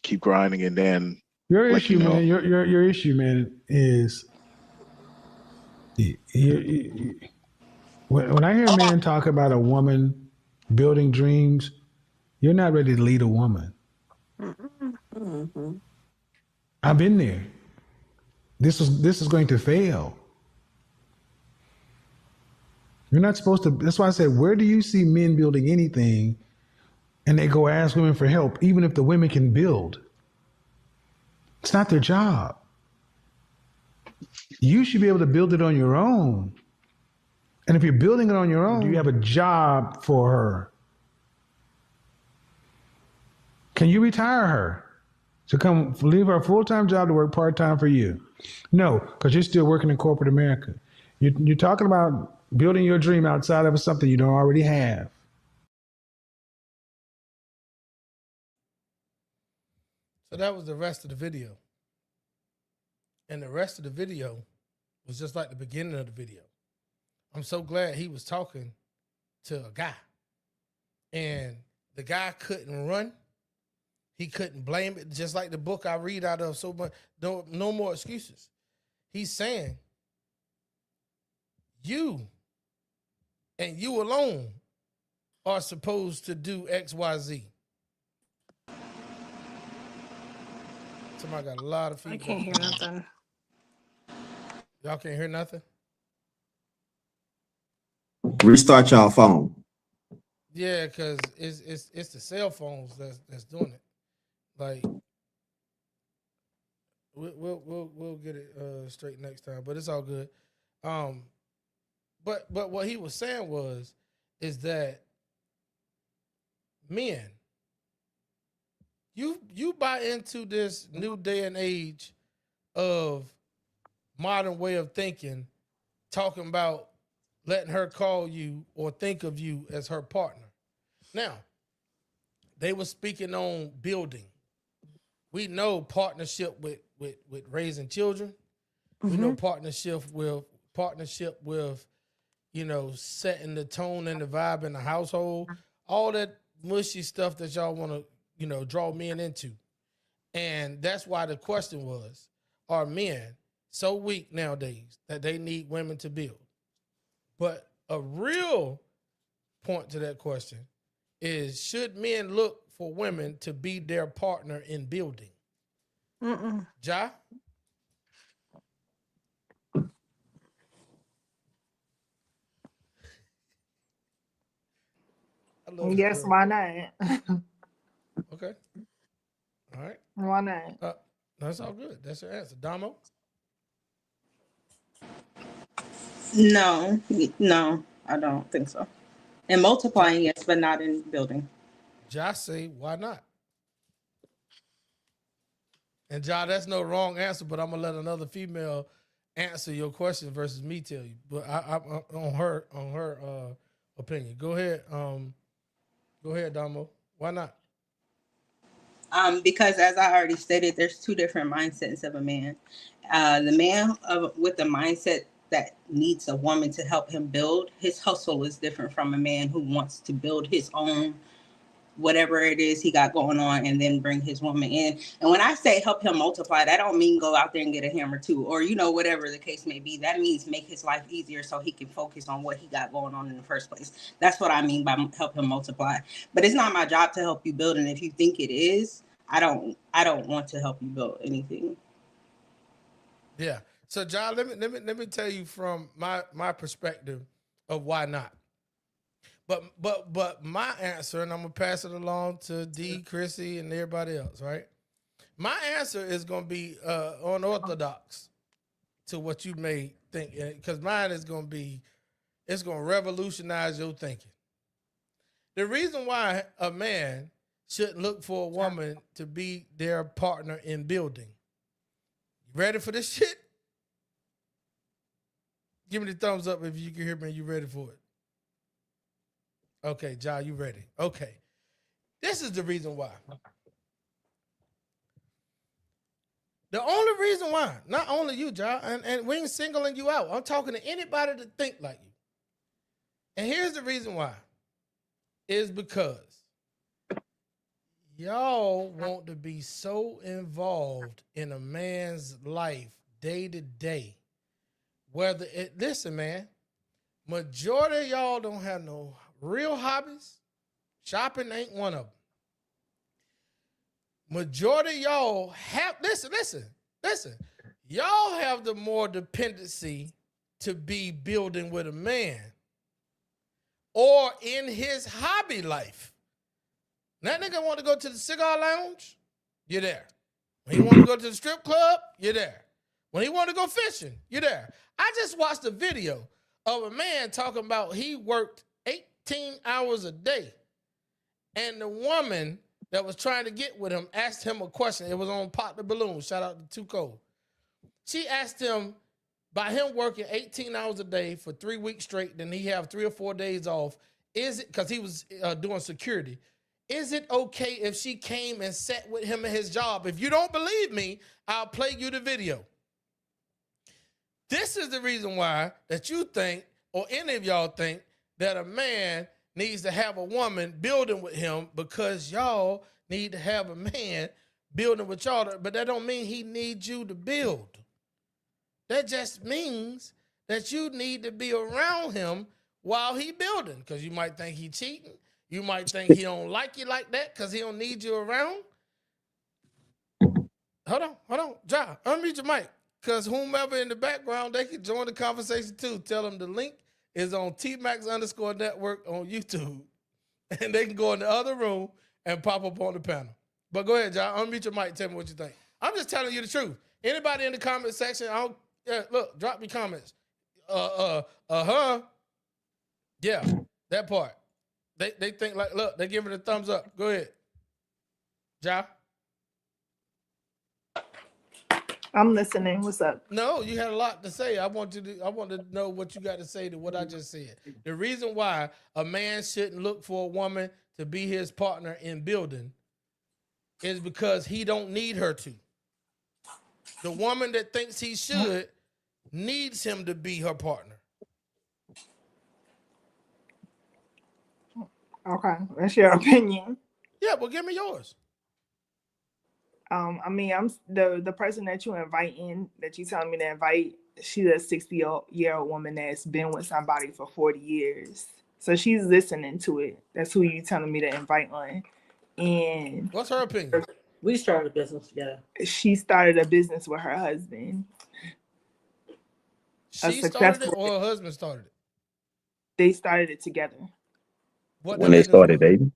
keep grinding, and then Your like issue, man. Your issue, man, is when I hear men talk about a woman building dreams, you're not ready to lead a woman. Mm-hmm. I've been there. This is going to fail. You're not supposed to. That's why I said, where do you see men building anything, and they go ask women for help, even if the women can build? It's not their job. You should be able to build it on your own. And if you're building it on your own, do you have a job for her? Can you retire her to come leave her full-time job to work part-time for you? No, because you're still working in corporate America. You're talking about building your dream outside of something you don't already have. So that was the rest of the video. And the rest of the video was just like the beginning of the video. I'm so glad he was talking to a guy. And the guy couldn't run. He couldn't blame it. Just like the book I read out of so much, no more excuses. He's saying, you and you alone are supposed to do X, Y, Z. Somebody got a lot of feedback. I can't hear nothing. Y'all can't hear nothing? Restart y'all phone. Yeah, because it's the cell phones that's doing it. Like we'll get it straight next time, but it's all good. But what he was saying is that men, you buy into this new day and age of modern way of thinking, talking about letting her call you or think of you as her partner. Now, they were speaking on building. We know partnership with raising children. Mm-hmm. We know partnership with setting the tone and the vibe in the household. All that mushy stuff that y'all want to draw men into. And that's why the question was, are men so weak nowadays that they need women to build? But a real point to that question is, should men look for women to be their partner in building? Ja? Yes, why not? Okay. All right. Why not? That's all good. That's your answer. Damo? No, I don't think so. And multiplying, yes, but not in building. Ja say, why not? And Ja, that's no wrong answer, but I'm gonna let another female answer your question versus me tell you. But I on her opinion. Go ahead, Damo. Why not? Because as I already stated, there's two different mindsets of a man. The man with the mindset that needs a woman to help him build, his hustle is different from a man who wants to build his own whatever it is he got going on and then bring his woman in. And when I say help him multiply, that don't mean go out there and get a hammer too, or whatever the case may be. That means make his life easier so he can focus on what he got going on in the first place. That's what I mean by help him multiply. But it's not my job to help you build, and if you think it is, I don't want to help you build anything. Yeah. So John, let me tell you from my perspective of why not. But my answer, and I'm gonna pass it along to D, Chrissy, and everybody else, right? My answer is gonna be unorthodox to what you may think, because mine is gonna be, it's gonna revolutionize your thinking. The reason why a man shouldn't look for a woman to be their partner in building. You ready for this shit? Give me the thumbs up if you can hear me and you ready for it. Okay, Ja, you ready? Okay. This is the reason why. The only reason why, not only you, Ja, and we ain't singling you out. I'm talking to anybody that think like you. And here's the reason why. Is because Y'all want to be so involved in a man's life day to day. Whether it, listen, man, majority of y'all don't have no real hobbies. Shopping ain't one of them. Majority of y'all have, listen. Y'all have the more dependency to be building with a man or in his hobby life. That nigga want to go to the cigar lounge, you're there. When he want to go to the strip club, you're there. When he want to go fishing, you're there. I just watched a video of a man talking about he worked 18 hours a day. And the woman that was trying to get with him asked him a question. It was on Pop the Balloon. Shout out to Too Cold. She asked him, by him working 18 hours a day for 3 weeks straight, then he have 3 or 4 days off, is it, because he was doing security, is it okay if she came and sat with him at his job? If you don't believe me, I'll play you the video. This is the reason why that you think, or any of y'all think, that a man needs to have a woman building with him, because y'all need to have a man building with y'all. But that don't mean he needs you to build. That just means that you need to be around him while he building, because you might think he cheating. You might think he don't like you like that because he don't need you around. Hold on. Ja, unmute your mic, because whomever in the background, they can join the conversation too. Tell them the link is on TMAX_network on YouTube. And they can go in the other room and pop up on the panel. But go ahead, Ja, unmute your mic. Tell me what you think. I'm just telling you the truth. Anybody in the comment section, look, drop me comments. Yeah, that part. They think like, look, they giving it a thumbs up. Go ahead. Ja? I'm listening. What's up? No, you had a lot to say. I want to know what you got to say to what I just said. The reason why a man shouldn't look for a woman to be his partner in building is because he don't need her to. The woman that thinks he should needs him to be her partner. Okay, that's your opinion. Yeah, well, give me yours. I mean, I'm the person that you invite in, that you telling me to invite. She's a 60-year-old woman that's been with somebody for 40 years, so she's listening to it. That's who you telling me to invite on. And what's her opinion? We started a business together. She started a business with her husband. She started it, or her husband started it? They started it together. What when they started dating?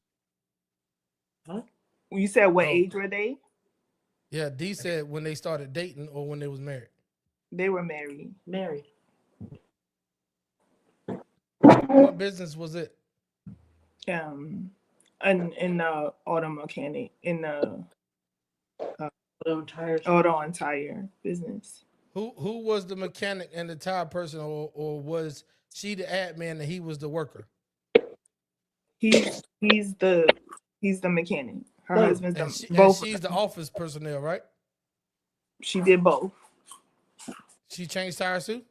Huh? You said what age were they? Yeah, D said when they started dating or when they was married. They were married. Married. What business was it? In the auto mechanic, in the auto and tire business. Who was the mechanic and the tire person, or was she the admin and he was the worker? He's the mechanic. Her husband's and she's the office personnel, right? She did both. She changed tires too?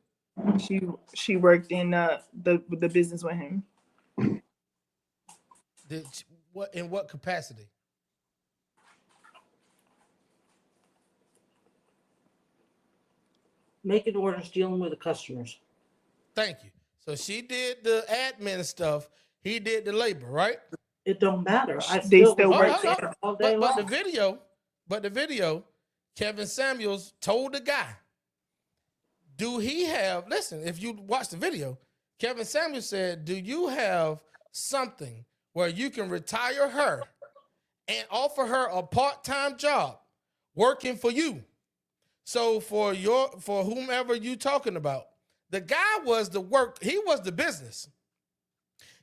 She worked in the business with him. In what capacity? Making orders, dealing with the customers. Thank you. So she did the admin stuff. He did the labor, right? It don't matter. They still work there all day long. But the video, Kevin Samuels told the guy, listen, if you watch the video, Kevin Samuels said, do you have something where you can retire her and offer her a part-time job working for you? So for whomever you talking about, the guy was he was the business.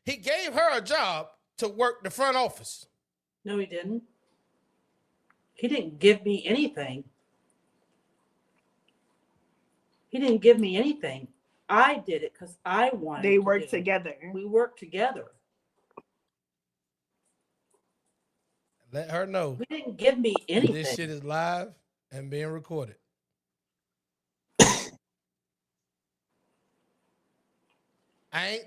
He gave her a job to work the front office. No, he didn't. He didn't give me anything. He didn't give me anything. I did it because I wanted They worked together. We worked together. Let her know. He didn't give me anything. This shit is live and being recorded.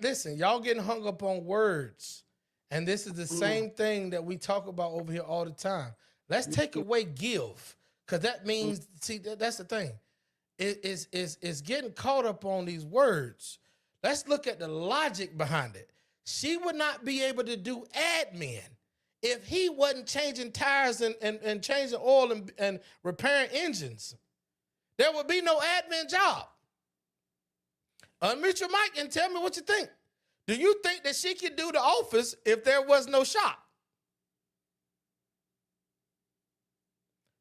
Listen, y'all getting hung up on words And this is the same thing that we talk about over here all the time. Let's take away give, because that means, see, that's the thing. It's getting caught up on these words. Let's look at the logic behind it. She would not be able to do admin if he wasn't changing tires and changing oil and repairing engines. There would be no admin job. Unmute your mic and tell me what you think. Do you think that she could do the office if there was no shop?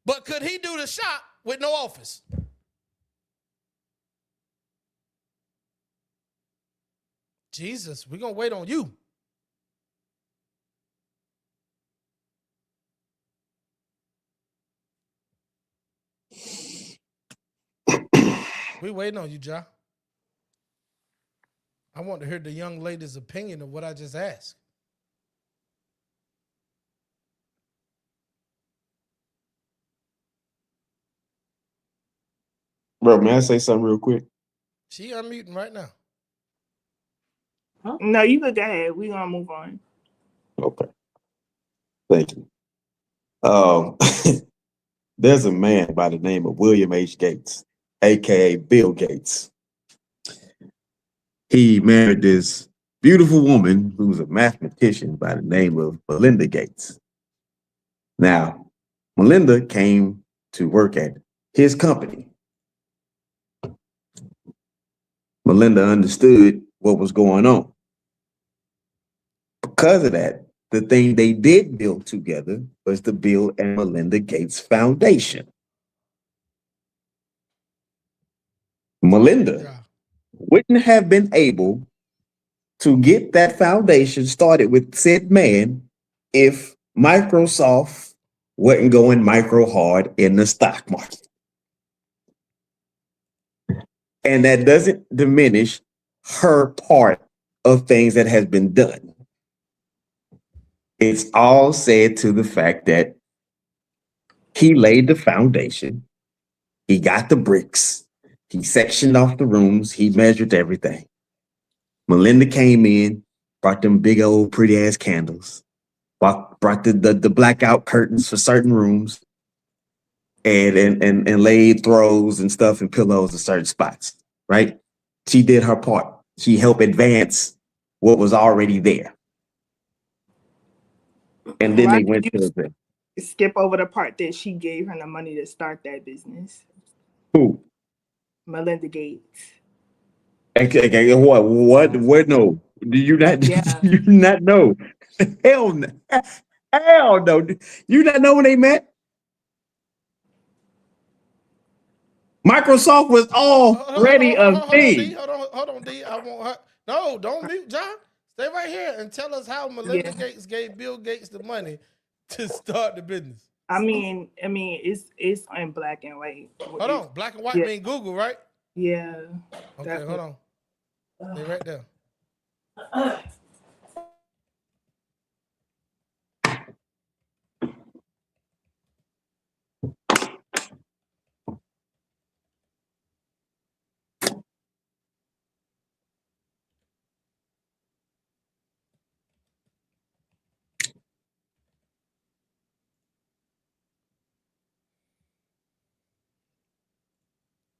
But could he do the shop with no office? Jesus, we're going to wait on you. We waiting on you, Ja. I want to hear the young lady's opinion of what I just asked. Bro, may I say something real quick? She unmuting right now. No, you could go ahead. We're going to move on. Okay. Thank you. There's a man by the name of William H. Gates, aka Bill Gates. He married this beautiful woman who's a mathematician by the name of Melinda Gates. Now, Melinda came to work at his company. Melinda understood what was going on. Because of that, the thing they did build together was the Bill and Melinda Gates Foundation. Melinda wouldn't have been able to get that foundation started with said man if Microsoft wasn't going micro hard in the stock market. And that doesn't diminish her part of things that has been done. It's all said to the fact that he laid the foundation, he got the bricks, he sectioned off the rooms, he measured everything. Melinda came in, brought them big old pretty ass candles, brought the blackout curtains for certain rooms, and laid throws and stuff and pillows in certain spots, right? She did her part. She helped advance what was already there. And then they went to the skip over the part that she gave her the money to start that business. Who? Melinda Gates. Okay, what? No. Do you not? Yeah. Do you not know? Hell no. Hell no. You not know when they met? Microsoft was already a thing. Hold on, D. I want her. No, don't mute, John. Stay right here and tell us how Melinda Gates gave Bill Gates the money to start the business. I mean, it's in black and white. Hold on, black and white mean Google, right? Yeah. Okay, hold on. Stay right there.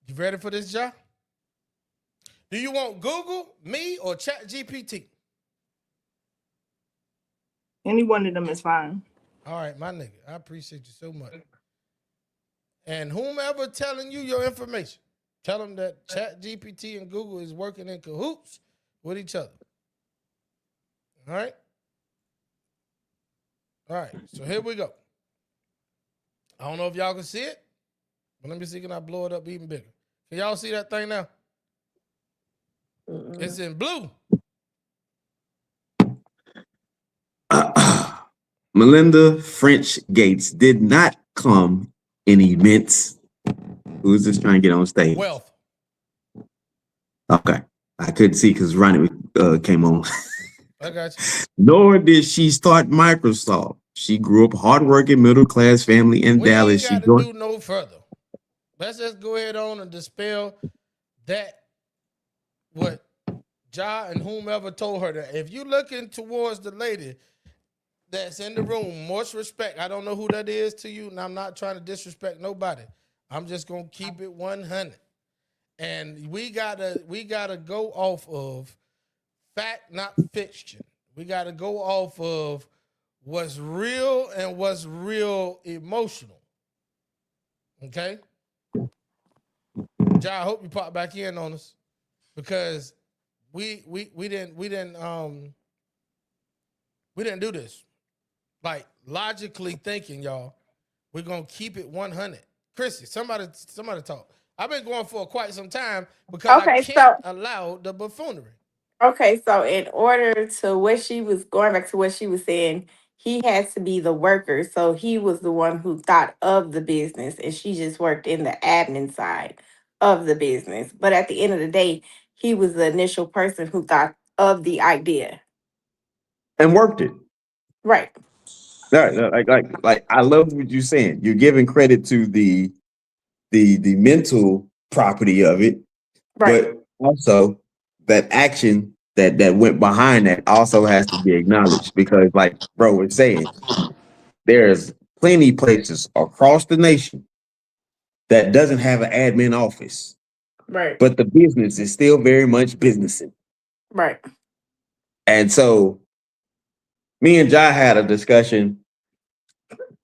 You ready for this, John? Do you want Google, me, or ChatGPT? Any one of them is fine. All right, my nigga. I appreciate you so much. And whomever telling you your information, tell them that ChatGPT and Google is working in cahoots with each other. All right? All right, so here we go. I don't know if y'all can see it, but let me see, can I blow it up even bigger? Can y'all see that thing now? It's in blue. Melinda French Gates did not come in events. Who's this trying to get on stage? Wealth. Okay. I couldn't see because Ronnie came on. I got you. Nor did she start Microsoft. She grew up hardworking middle-class family in Dallas. Ain't got to do no further. Let's just go ahead on and dispel that what Ja and whomever told her that. If you looking towards the lady that's in the room, much respect. I don't know who that is to you, and I'm not trying to disrespect nobody. I'm just gonna keep it 100. And we gotta go off of fact, not fiction. We gotta go off of what's real and what's real emotional. Okay? Jai, I hope you pop back in on us because we didn't do this. Like logically thinking, y'all, we're gonna keep it 100. Chrissy, somebody talk. I've been going for quite some time because I Okay, can't so allow the buffoonery. okay, so in order to what she was going back to what she was saying, he has to be the worker. So he was the one who thought of the business and she just worked in the admin side of the business. But at the end of the day, he was the initial person who thought of the idea. And worked it. Right. Right, like I love what you're saying. You're giving credit to the mental property of it, Right. but also that action that went behind that also has to be acknowledged because, like bro was saying, there's plenty places across the nation that doesn't have an admin office, Right. but the business is still very much businessing. Right. And so, me and Jai had a discussion.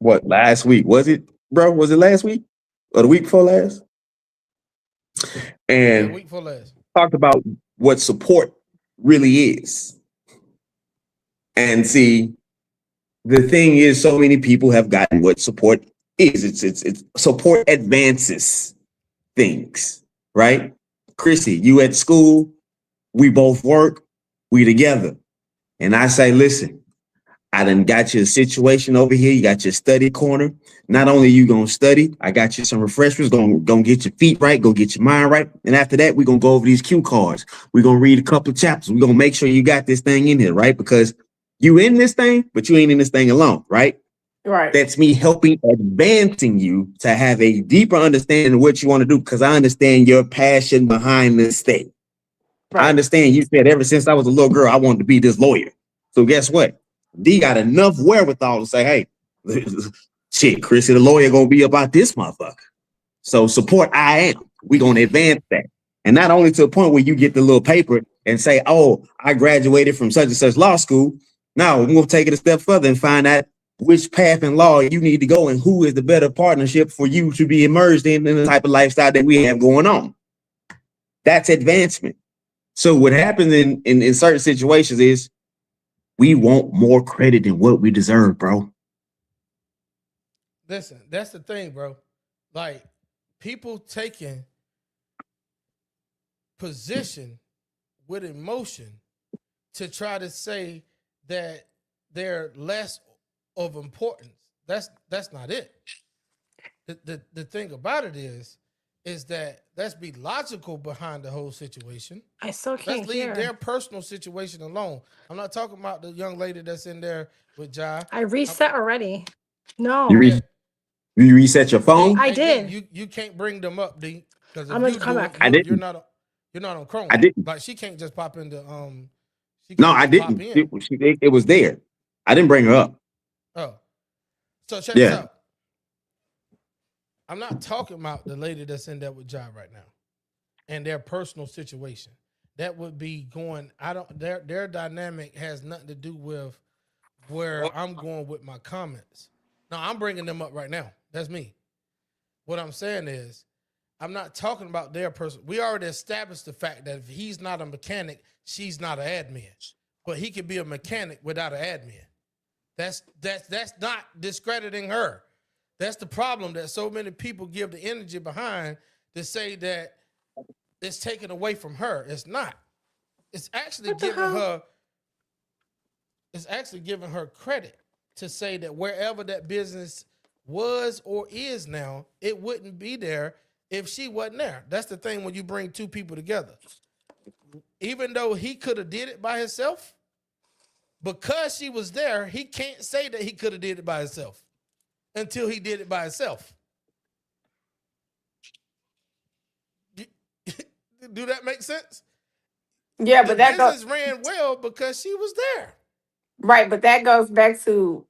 What last week was it, bro? Was it last week or the week before last? And week before last. Talked about what support really is. And see, the thing is, so many people have gotten what support is. It's support advances things, right? Chrissy, you at school, we both work, we together. And I say, listen, I done got you a situation over here. You got your study corner. Not only you gonna study, I got you some refreshments, gonna get your feet right, go get your mind right. And after that, we're gonna go over these cue cards. We're gonna read a couple of chapters. We're gonna make sure you got this thing in here, right? Because you in this thing, but you ain't in this thing alone, right? Right. That's me helping advancing you to have a deeper understanding of what you want to do because I understand your passion behind this thing. Right. I understand you said ever since I was a little girl, I wanted to be this lawyer. So guess what? D got enough wherewithal to say, hey, shit, Chrissy, the lawyer gonna be about this motherfucker. So support I am. We gonna advance that. And not only to a point where you get the little paper and say, oh, I graduated from such and such law school. Now we're gonna take it a step further and find out which path in law you need to go and who is the better partnership for you to be immersed in the type of lifestyle that we have going on. That's advancement. So what happens in certain situations is we want more credit than what we deserve, bro. Listen, that's the thing, bro. Like people taking position with emotion to try to say that they're less of importance. That's not it. The thing about it is that let's be logical behind the whole situation. I still can't Let's leave hear. their personal situation alone. I'm not talking about the young lady that's in there with Jai. I reset already. No. You reset your phone? I did. You can't bring them up, D. Because if I'm gonna you come do back. it, you're not on Chrome. I didn't. Like she can't just pop into she No, can't I just pop didn't. in. It was there. I didn't bring her up. Oh. So check this Yeah. out. I'm not talking about the lady that's in there with Jai right now and their personal situation. That would be going, their dynamic has nothing to do with where I'm going with my comments. No, I'm bringing them up right now. That's me. What I'm saying is, I'm not talking about their person. We already established the fact that if he's not a mechanic, she's not an admin. But he could be a mechanic without an admin. That's not discrediting her. That's the problem that so many people give the energy behind to say that it's taken away from her. It's not. It's actually giving her credit to say that wherever that business was or is now, it wouldn't be there if she wasn't there. That's the thing when you bring two people together. Even though he could have did it by himself, because she was there, he can't say that he could have did it by himself until he did it by himself. Do that make sense? Yeah, the but that business ran well because she was there. Right, but that goes back to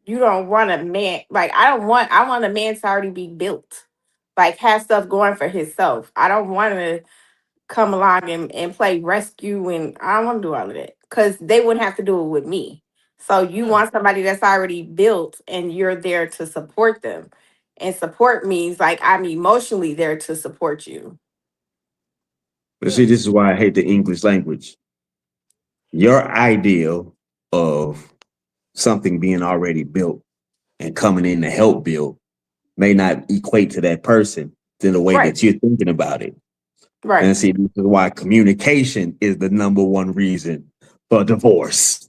you don't want a man like I want a man to already be built. Like have stuff going for himself. I don't want to come along and play rescue and I don't want to do all of that. Cause they wouldn't have to do it with me. So you want somebody that's already built and you're there to support them. And support means like I'm emotionally there to support you. But see, this is why I hate the English language. Your ideal of something being already built and coming in to help build may not equate to that person in the way that you're thinking about it. Right. And see, this is why communication is the number one reason for divorce.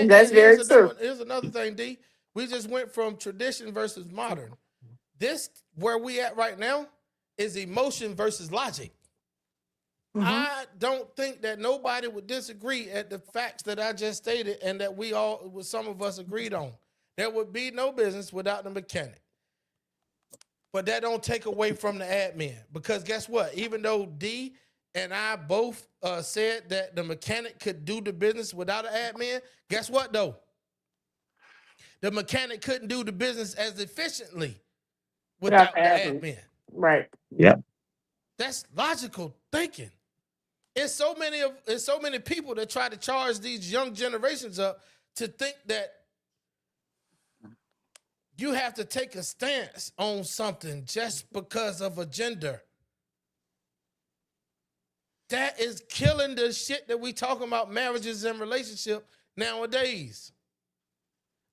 That's very true. Here's another thing, D. We just went from tradition versus modern. This, where we at right now, is emotion versus logic. I don't think that nobody would disagree at the facts that I just stated and that some of us agreed on. There would be no business without the mechanic. But that don't take away from the admin. Because guess what? Even though D and I both said that the mechanic could do the business without an admin, guess what though? The mechanic couldn't do the business as efficiently without the admin. Right. Yep. That's logical thinking. It's so many people that try to charge these young generations up to think that you have to take a stance on something just because of a gender. That is killing the shit that we talking about marriages and relationships nowadays.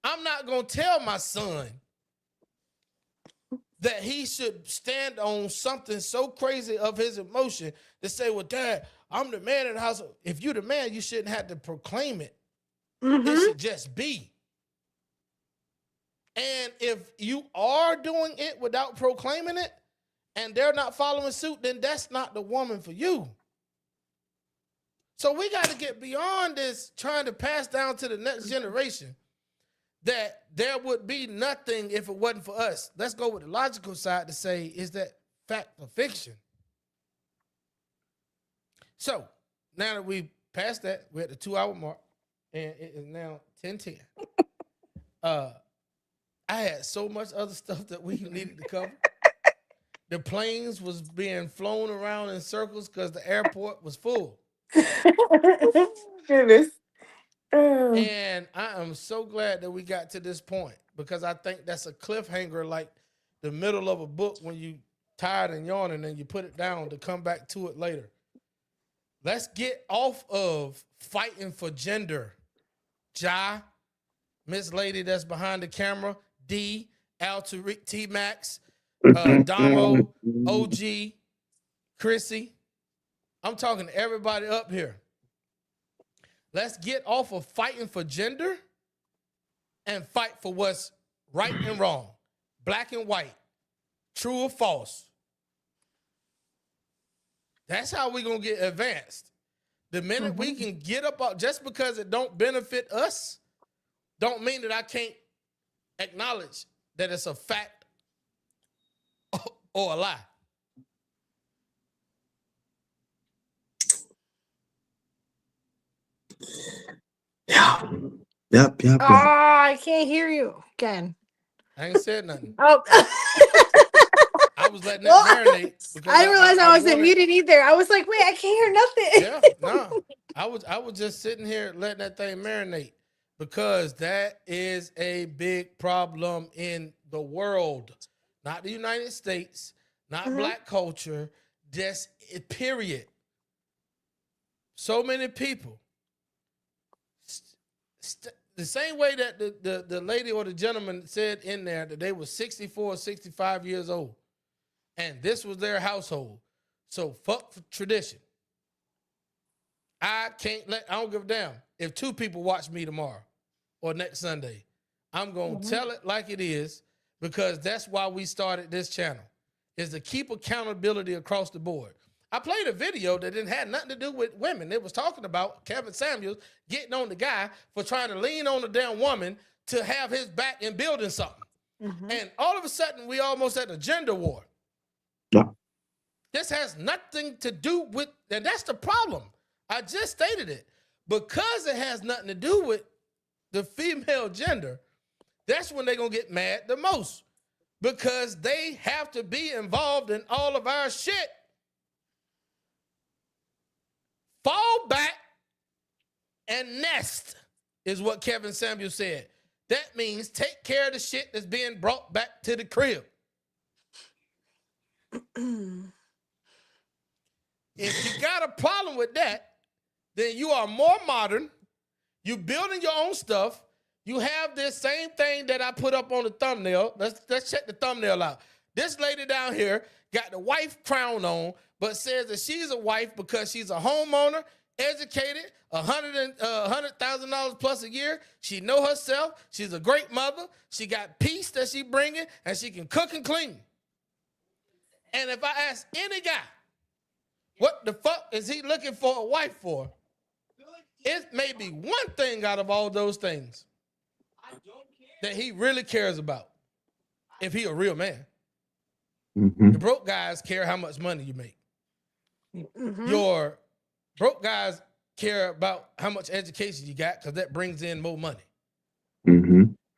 I'm not going to tell my son that he should stand on something so crazy of his emotion to say, well, Dad, I'm the man in the house. If you're the man, you shouldn't have to proclaim it. It should just be. And if you are doing it without proclaiming it and they're not following suit, then that's not the woman for you. So we got to get beyond this trying to pass down to the next generation that there would be nothing if it wasn't for us. Let's go with the logical side to say, is that fact or fiction? So now that we passed that, we're at the 2 hour mark and it is now 10:10. I had so much other stuff that we needed to cover. The planes was being flown around in circles because the airport was full. Goodness. And I am so glad that we got to this point because I think that's a cliffhanger, like the middle of a book when you tired and yawning and you put it down to come back to it later. Let's get off of fighting for gender. Ja, Miss Lady that's behind the camera, D, Al T-Max, Damo, OG, Chrissy. I'm talking to everybody up here. Let's get off of fighting for gender and fight for what's right and wrong, black and white, true or false. That's how we're going to get advanced. The minute we can get up, just because it don't benefit us, don't mean that I can't acknowledge that it's a fact or a lie. Yep. Oh, I can't hear you again. I ain't said nothing. Oh. I was letting that marinate. I didn't realize I wasn't muted either. I was like, wait, I can't hear nothing. Yeah, no. I was just sitting here letting that thing marinate because that is a big problem in the world. Not the United States, not black culture, just period. So many people. The same way that the lady or the gentleman said in there that they were 64 or 65 years old and this was their household. So fuck tradition. I don't give a damn if 2 people watch me tomorrow or next Sunday. I'm going to tell it like it is because that's why we started this channel, is to keep accountability across the board. I played a video that didn't have nothing to do with women. It was talking about Kevin Samuels getting on the guy for trying to lean on the damn woman to have his back in building something. And all of a sudden, we almost had a gender war. Yeah. This has nothing to do with, and that's the problem. I just stated it. Because it has nothing to do with the female gender, that's when they're going to get mad the most. Because they have to be involved in all of our shit. Fall back and nest is what Kevin Samuel said. That means take care of the shit that's being brought back to the crib. If you got a problem with that, then you are more modern. You building your own stuff. You have this same thing that I put up on the thumbnail. Let's check the thumbnail out. This lady down here got the wife crown on, but says that she's a wife because she's a homeowner, educated, $100,000 plus a year. She know herself. She's a great mother. She got peace that she bringing, and she can cook and clean. And if I ask any guy, what the fuck is he looking for a wife for? It may be one thing out of all those things that he really cares about, if he a real man. The broke guys care how much money you make. Your broke guys care about how much education you got because that brings in more money.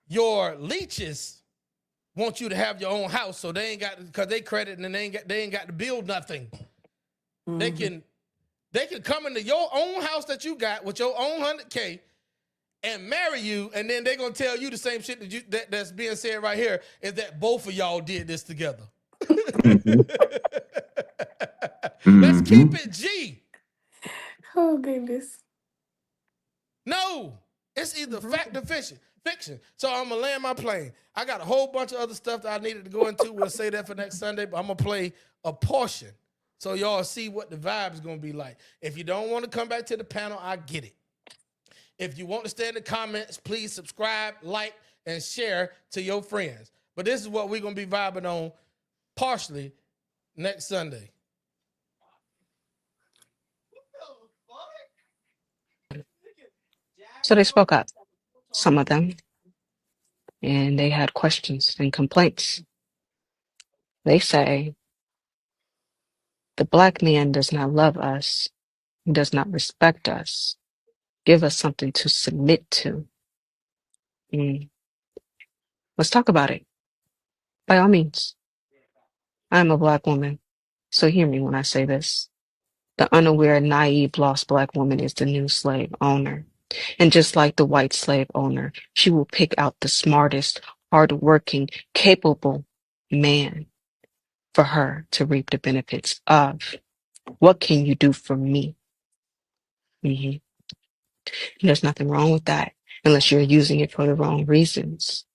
Your leeches want you to have your own house, so they ain't got, because they credit and they ain't got to build nothing. They can come into your own house that you got with your own $100K and marry you, and then they're gonna tell you the same shit that's being said right here, is that both of y'all did this together. Let's keep it G. Oh goodness. No, it's either fact or fiction. So I'm gonna land my plane. I got a whole bunch of other stuff that I needed to go into. We'll say that for next Sunday, but I'm gonna play a portion so y'all see what the vibe is gonna be like. If you don't want to come back to the panel, I get it. If you want to stay in the comments, please subscribe, like, and share to your friends. But this is what we're gonna be vibing on partially next Sunday. So they spoke up, some of them, and they had questions and complaints. They say the black man does not love us, he does not respect us, give us something to submit to. Let's talk about it. By all means. I'm a black woman, so hear me when I say this. The unaware, naive, lost black woman is the new slave owner. And just like the white slave owner, she will pick out the smartest, hardworking, capable man for her to reap the benefits of. What can you do for me? There's nothing wrong with that unless you're using it for the wrong reasons.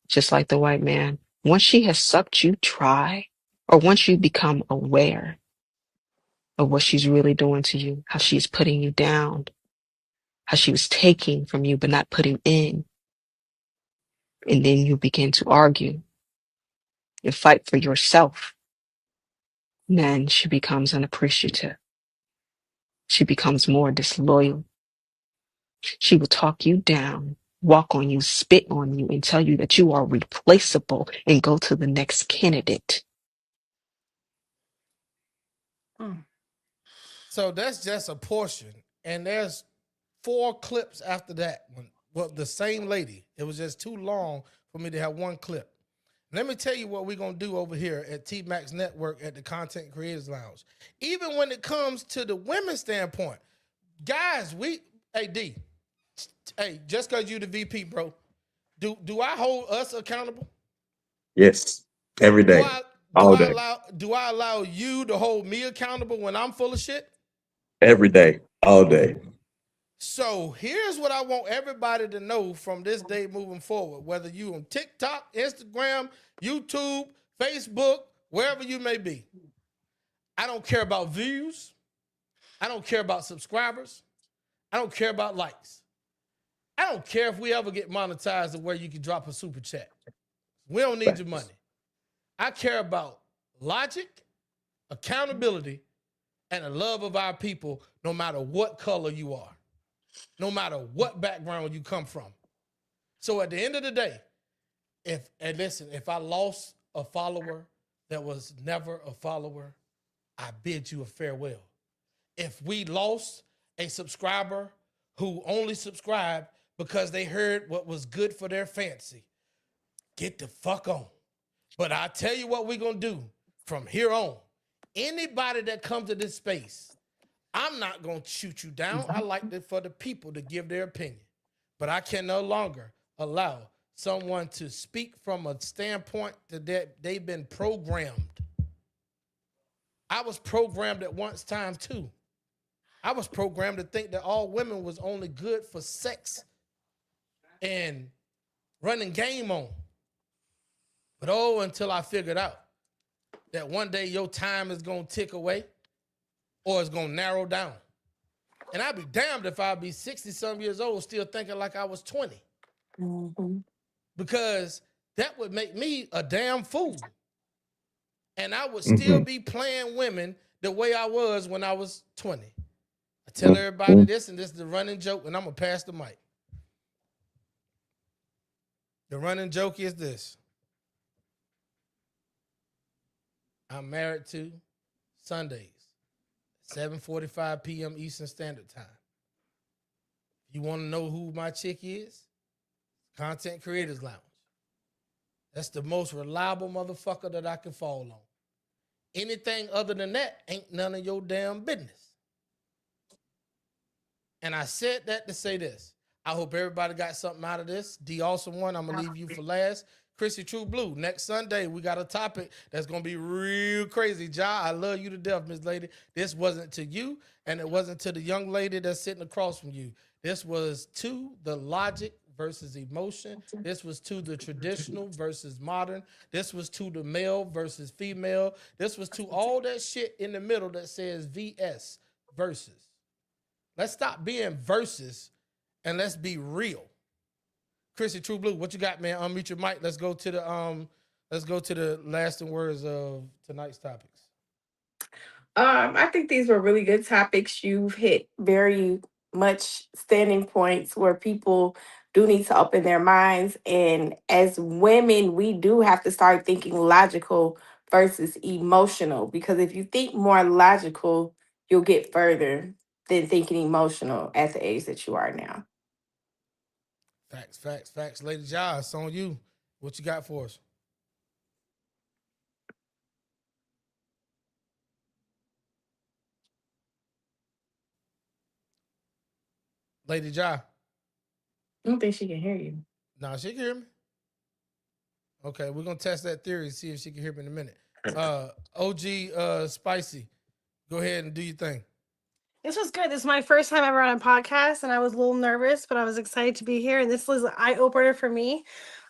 Just like the white man, once she has sucked you dry, or once you become aware of what she's really doing to you, how she's putting you down, how she was taking from you but not putting in, and then you begin to argue and fight for yourself, then she becomes unappreciative. She becomes more disloyal. She will talk you down, walk on you, spit on you, and tell you that you are replaceable and go to the next candidate. So that's just a portion. And there's 4 clips after that. Well, the same lady. It was just too long for me to have one clip. Let me tell you what we're going to do over here at T-Max Network at the Content Creators Lounge. Even when it comes to the women's standpoint, guys, hey, just because you the VP, bro, do I hold us accountable? Yes, every day, all day. Do I allow you to hold me accountable when I'm full of shit? Every day, all day. So here's what I want everybody to know from this day moving forward, whether you on TikTok, Instagram, YouTube, Facebook, wherever you may be. I don't care about views. I don't care about subscribers. I don't care about likes. I don't care if we ever get monetized to where you can drop a super chat. We don't need your money. I care about logic, accountability, and the love of our people, no matter what color you are, no matter what background you come from. So at the end of the day, if I lost a follower that was never a follower, I bid you a farewell. If we lost a subscriber who only subscribed because they heard what was good for their fancy. Get the fuck on. But I tell you what we're going to do from here on. Anybody that comes to this space, I'm not going to shoot you down. I like for the people to give their opinion. But I can no longer allow someone to speak from a standpoint that they've been programmed. I was programmed at one time too. I was programmed to think that all women was only good for sex and running game on. But until I figured out that one day your time is going to tick away or it's going to narrow down. And I'd be damned if I'd be 60-some years old still thinking like I was 20. Mm-hmm. Because that would make me a damn fool. And I would still be playing women the way I was when I was 20. I tell everybody this, and this is the running joke, and I'm going to pass the mic. The running joke is this. I'm married to Sundays, 7:45 p.m. Eastern Standard Time. You want to know who my chick is? Content Creators Lounge. That's the most reliable motherfucker that I can fall on. Anything other than that ain't none of your damn business. And I said that to say this. I hope everybody got something out of this. The awesome one, I'm going to leave you for last. Chrissy True Blue, next Sunday, we got a topic that's going to be real crazy. Ja, I love you to death, Miss Lady. This wasn't to you, and it wasn't to the young lady that's sitting across from you. This was to the logic versus emotion. This was to the traditional versus modern. This was to the male versus female. This was to all that shit in the middle that says VS, versus. Let's stop being versus and let's be real. Chrissy True Blue, what you got, man? Unmute your mic. Let's go to the lasting words of tonight's topics. I think these were really good topics. You've hit very much standing points where people do need to open their minds. And as women, we do have to start thinking logical versus emotional. Because if you think more logical, you'll get further than thinking emotional at the age that you are now. Facts. Lady Ja, it's on you. What you got for us? Lady Ja. I don't think she can hear you. No, she can hear me. Okay, we're going to test that theory and see if she can hear me in a minute. OG Spicy, go ahead and do your thing. This was good. This is my first time ever on a podcast, and I was a little nervous, but I was excited to be here. And this was an eye-opener for me.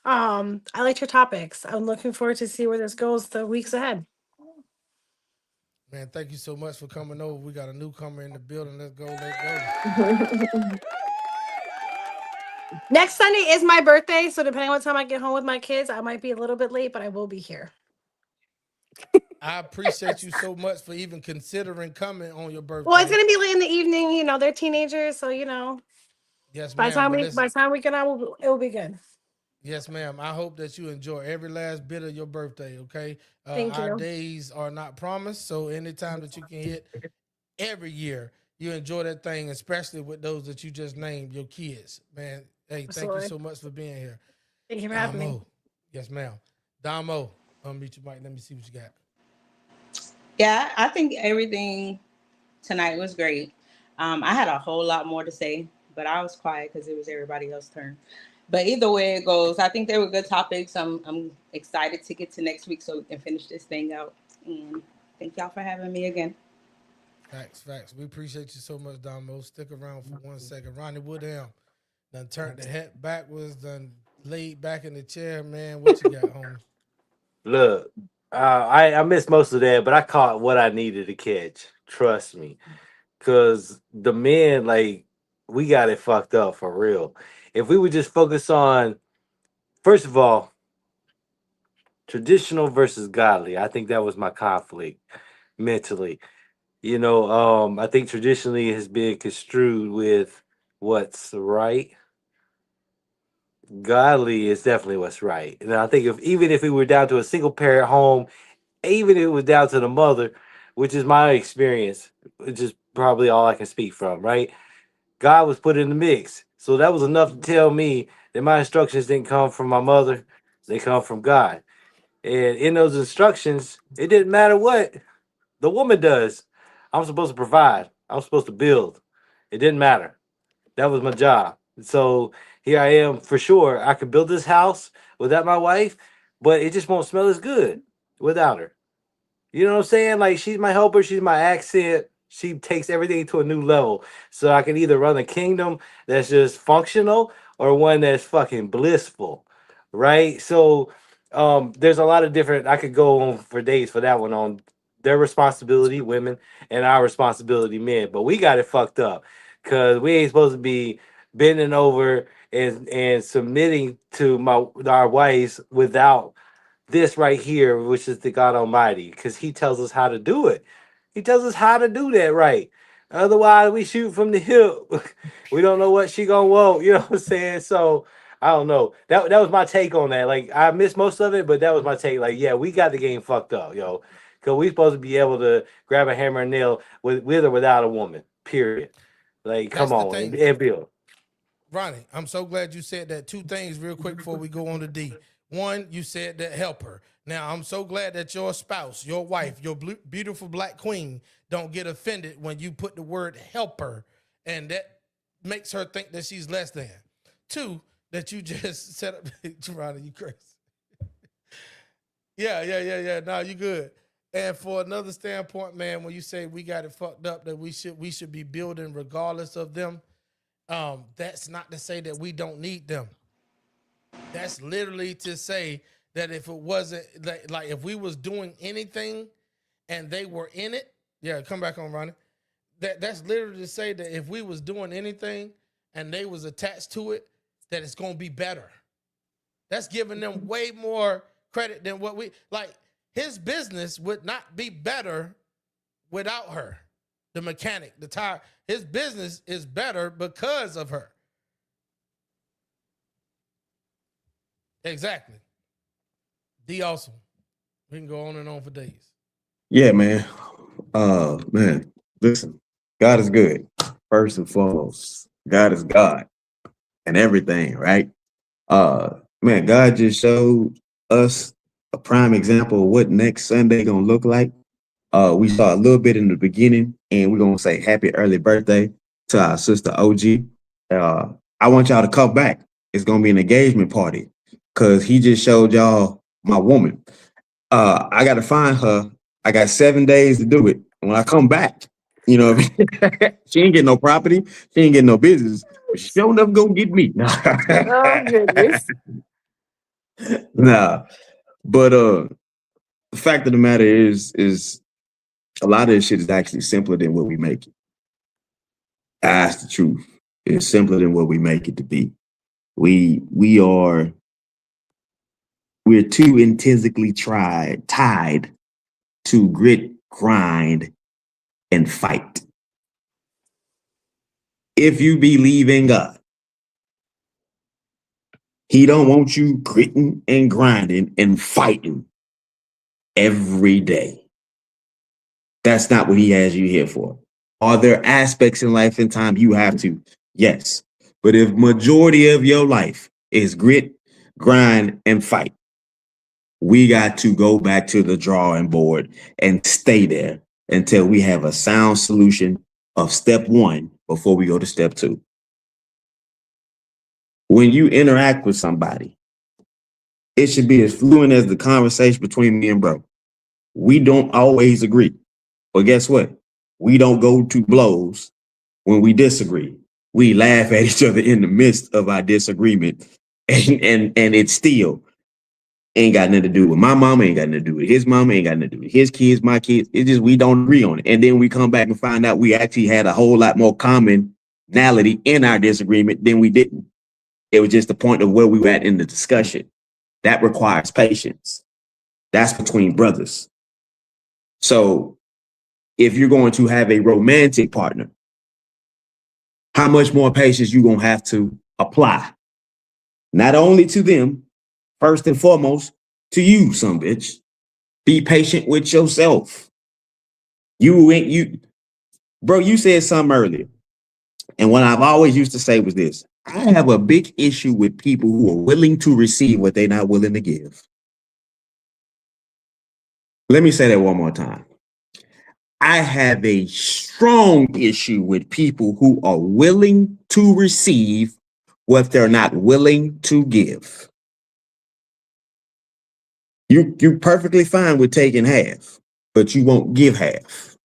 I liked your topics. I'm looking forward to see where this goes the weeks ahead. Man, thank you so much for coming over. We got a newcomer in the building. Let's go. Next Sunday is my birthday, so depending on what time I get home with my kids, I might be a little bit late, but I will be here. I appreciate you so much for even considering coming on your birthday. Well, it's gonna be late in the evening. You know, they're teenagers, so you know. Yes, by ma'am. the time we get out, it will be good. Yes, ma'am. I hope that you enjoy every last bit of your birthday. Okay. Thank you. Our days are not promised, so anytime that you can hit every year, you enjoy that thing, especially with those that you just named, your kids. Man, hey, thank you so much for being here. Thank you for having me. Yes, ma'am. Damo, unmute your mic. Let me see what you got. Yeah, I think everything tonight was great. I had a whole lot more to say, but I was quiet because it was everybody else's turn. But either way it goes, I think they were good topics. I'm excited to get to next week so we can finish this thing out. And thank y'all for having me again. Facts. We appreciate you so much, Damo. Stick around for 1 second. Ronnie Woodham done turned the hat backwards, done laid back in the chair, man. What you got, homie? Look, I missed most of that, but I caught what I needed to catch. Trust me. Because the men, like, we got it fucked up for real. If we would just focus on, first of all, traditional versus godly, I think that was my conflict mentally. You know, I think traditionally has been construed with what's right. Godly is definitely what's right. And I think even if we were down to a single parent home, even if it was down to the mother, which is my experience, just probably all I can speak from, right? God was put in the mix. So that was enough to tell me that my instructions didn't come from my mother, they come from God. And in those instructions, it didn't matter what the woman does. I'm supposed to provide, I'm supposed to build. It didn't matter. That was my job. So here I am for sure. I could build this house without my wife, but it just won't smell as good without her. You know what I'm saying? Like she's my helper, she's my accent. She takes everything to a new level. So I can either run a kingdom that's just functional or one that's fucking blissful. Right? So there's a lot of different I could go on for days for that one on their responsibility, women, and our responsibility, men. But we got it fucked up because we ain't supposed to be bending over and submitting to our wives without this right here, which is the God Almighty, because He tells us how to do it. He tells us how to do that right. Otherwise, we shoot from the hip. We don't know what she gonna want. You know what I'm saying? So I don't know. That was my take on that. Like I missed most of it, but that was my take. Like, yeah, we got the game fucked up, yo. Because we supposed to be able to grab a hammer and nail with or without a woman. Period. Like, come That's the on thing. and build. Ronnie, I'm so glad you said that. Two things real quick before we go on to D. One, you said that helper. Now, I'm so glad that your spouse, your wife, your beautiful black queen don't get offended when you put the word helper, and that makes her think that she's less than. Two, that you just set up, Ronnie, you crazy. Yeah. No, you good. And for another standpoint, man, when you say we got it fucked up, that we should be building regardless of them, that's not to say that we don't need them. That's literally to say that if it wasn't like if we was doing anything and they were in it, yeah, come back on, Ronnie. That's literally to say that if we was doing anything and they was attached to it, that it's gonna be better. That's giving them way more credit than what we like. His business would not be better without her. The mechanic, the tire, his business is better because of her. Exactly. D awesome. We can go on and on for days. Yeah, man. Man, listen, God is good. First and foremost, God is God and everything, right? Man, God just showed us a prime example of what next Sunday gonna look like. We saw a little bit in the beginning, and we're gonna say happy early birthday to our sister OG. I want y'all to come back. It's gonna be an engagement party because he just showed y'all my woman. I gotta find her. I got 7 days to do it. When I come back, you know, she ain't getting no property, she ain't getting no business, but she don't never gonna get me. Oh goodness. Nah, but the fact of the matter is a lot of this shit is actually simpler than what we make it. That's the truth. It's simpler than what we make it to be. We're too intrinsically tied to grit, grind, and fight. If you believe in God, He don't want you gritting and grinding and fighting every day. That's not what He has you here for. Are there aspects in life and time you have to? Yes. But if majority of your life is grit, grind, and fight, we got to go back to the drawing board and stay there until we have a sound solution of step one before we go to step two. When you interact with somebody, it should be as fluent as the conversation between me and bro. We don't always agree, but guess what? We don't go to blows when we disagree. We laugh at each other in the midst of our disagreement, and it still ain't got nothing to do with my mama, ain't got nothing to do with his mama, ain't got nothing to do with his kids, my kids. It's just we don't agree on it. And then we come back and find out we actually had a whole lot more commonality in our disagreement than we didn't. It was just the point of where we were at in the discussion. That requires patience. That's between brothers. So if you're going to have a romantic partner, how much more patience you going to have to apply? Not only to them, first and foremost, to you, some bitch. Be patient with yourself. Bro, you said something earlier. And what I've always used to say was this. I have a big issue with people who are willing to receive what they're not willing to give. Let me say that one more time. I have a strong issue with people who are willing to receive what they're not willing to give. You're perfectly fine with taking half, but you won't give half.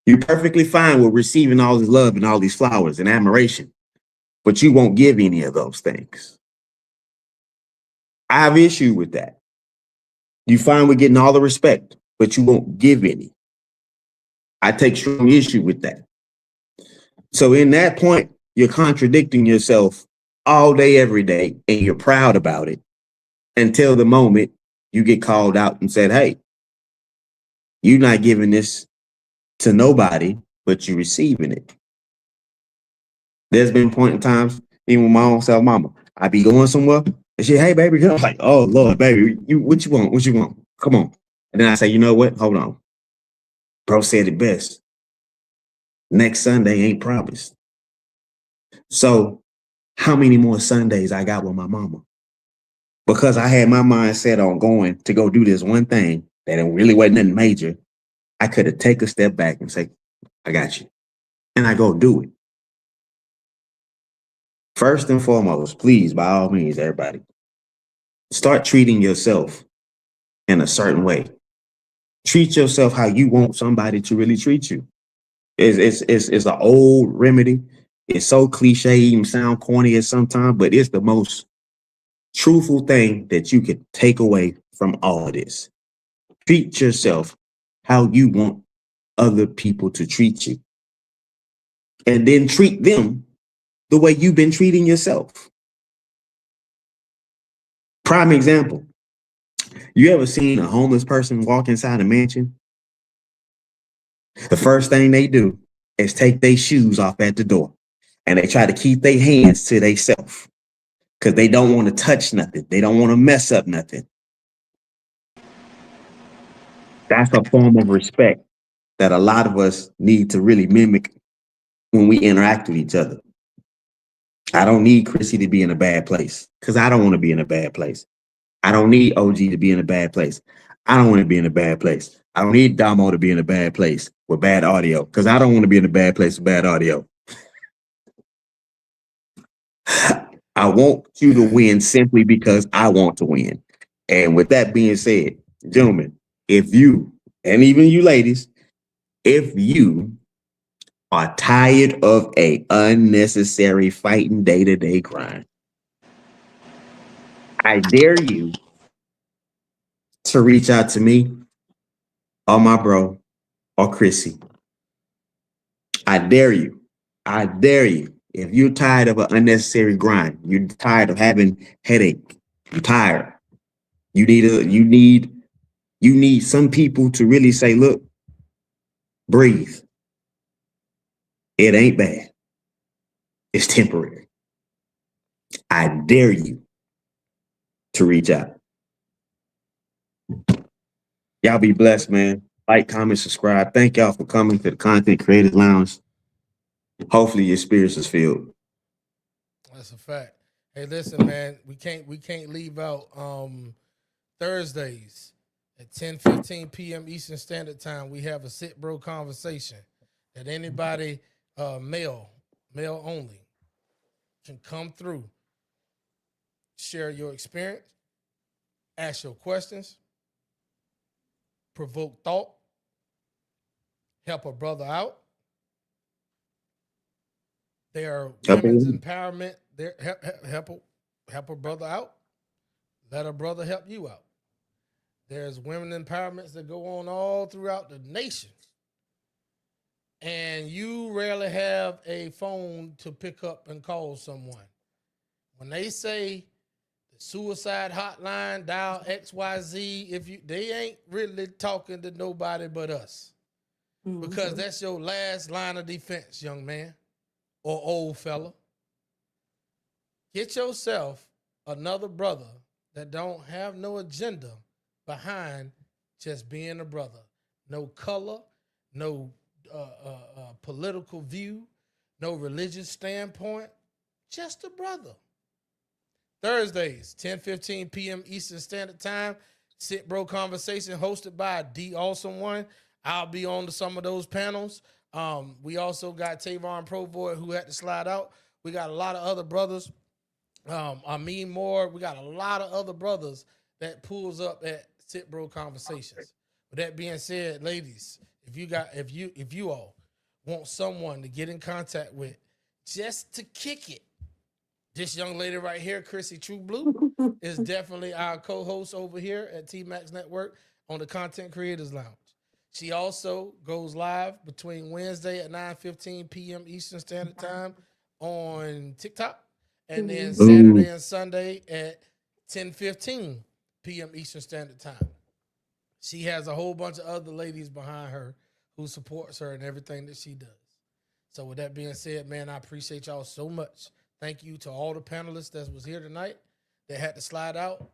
You're perfectly fine with receiving all this love and all these flowers and admiration, but you won't give any of those things. I have issue with that. You fine with getting all the respect, but you won't give any. I take strong issue with that. So in that point, you're contradicting yourself all day, every day, and you're proud about it until the moment you get called out and said, hey, you're not giving this to nobody, but you're receiving it. There's been point in times, even with my own self mama, I be going somewhere and she, hey, baby, girl, I'm like, oh, Lord, baby, what you want? What you want? Come on. And then I say, you know what? Hold on. Bro said it best. Next Sunday ain't promised. So how many more Sundays I got with my mama? Because I had my mind set on going to go do this one thing that it really wasn't nothing major. I could have taken a step back and say, I got you. And I go do it. First and foremost, please, by all means, everybody, start treating yourself in a certain way. Treat yourself how you want somebody to really treat you. It's an old remedy. It's so cliche, even sound corny at sometimes, but it's the most truthful thing that you could take away from all of this. Treat yourself how you want other people to treat you. And then treat them the way you've been treating yourself. Prime example. You ever seen a homeless person walk inside a mansion? The first thing they do is take their shoes off at the door. And they try to keep their hands to themselves. Because they don't want to touch nothing. They don't want to mess up nothing. That's a form of respect that a lot of us need to really mimic when we interact with each other. I don't need Chrissy to be in a bad place because I don't want to be in a bad place. I don't need OG to be in a bad place. I don't want to be in a bad place. I don't need Damo to be in a bad place with bad audio because I don't want to be in a bad place with bad audio. I want you to win simply because I want to win. And with that being said, gentlemen, if you, and even you ladies, if you are tired of a unnecessary fighting day-to-day grind, I dare you to reach out to me or my bro or Chrissy. I dare you. I dare you. If you're tired of an unnecessary grind, you're tired of having headache, you're tired. You need some people to really say, look, breathe. It ain't bad. It's temporary. I dare you to reach out. Y'all be blessed, man. Like, comment, subscribe. Thank y'all for coming to the Content Creators Lounge. Hopefully your spirits is filled. That's a fact. Hey, listen, man, we can't leave out Thursdays at 10:15 p.m. Eastern Standard Time. We have a sit bro conversation that anybody male only can come through, share your experience, ask your questions, provoke thought, help a brother out. There are women's empowerment. There help a brother out. Let a brother help you out. There's women empowerments that go on all throughout the nation. And you rarely have a phone to pick up and call someone. When they say the suicide hotline, dial XYZ, they ain't really talking to nobody but us. Mm-hmm. Because that's your last line of defense, young man or old fella. Get yourself another brother that don't have no agenda behind just being a brother. No color, no political view, no religious standpoint, just a brother. Thursdays, 10:15 p.m. Eastern Standard Time, Sit Bro Conversation hosted by D Awesome One. I'll be on to some of those panels. We also got Tavon Provoy who had to slide out. We got a lot of other brothers. Amin Moore. We got a lot of other brothers that pulls up at Sit Bro Conversations. With that being said, ladies, if you all want someone to get in contact with just to kick it, this young lady right here, Chrissy True Blue, is definitely our co-host over here at T-Max Network on the Content Creators Lounge. She also goes live between Wednesday at 9:15 p.m. Eastern Standard Time on TikTok, and then Saturday and Sunday at 10:15 p.m. Eastern Standard Time. She has a whole bunch of other ladies behind her who supports her and everything that she does. So with that being said, man, I appreciate y'all so much. Thank you to all the panelists that was here tonight that had to slide out.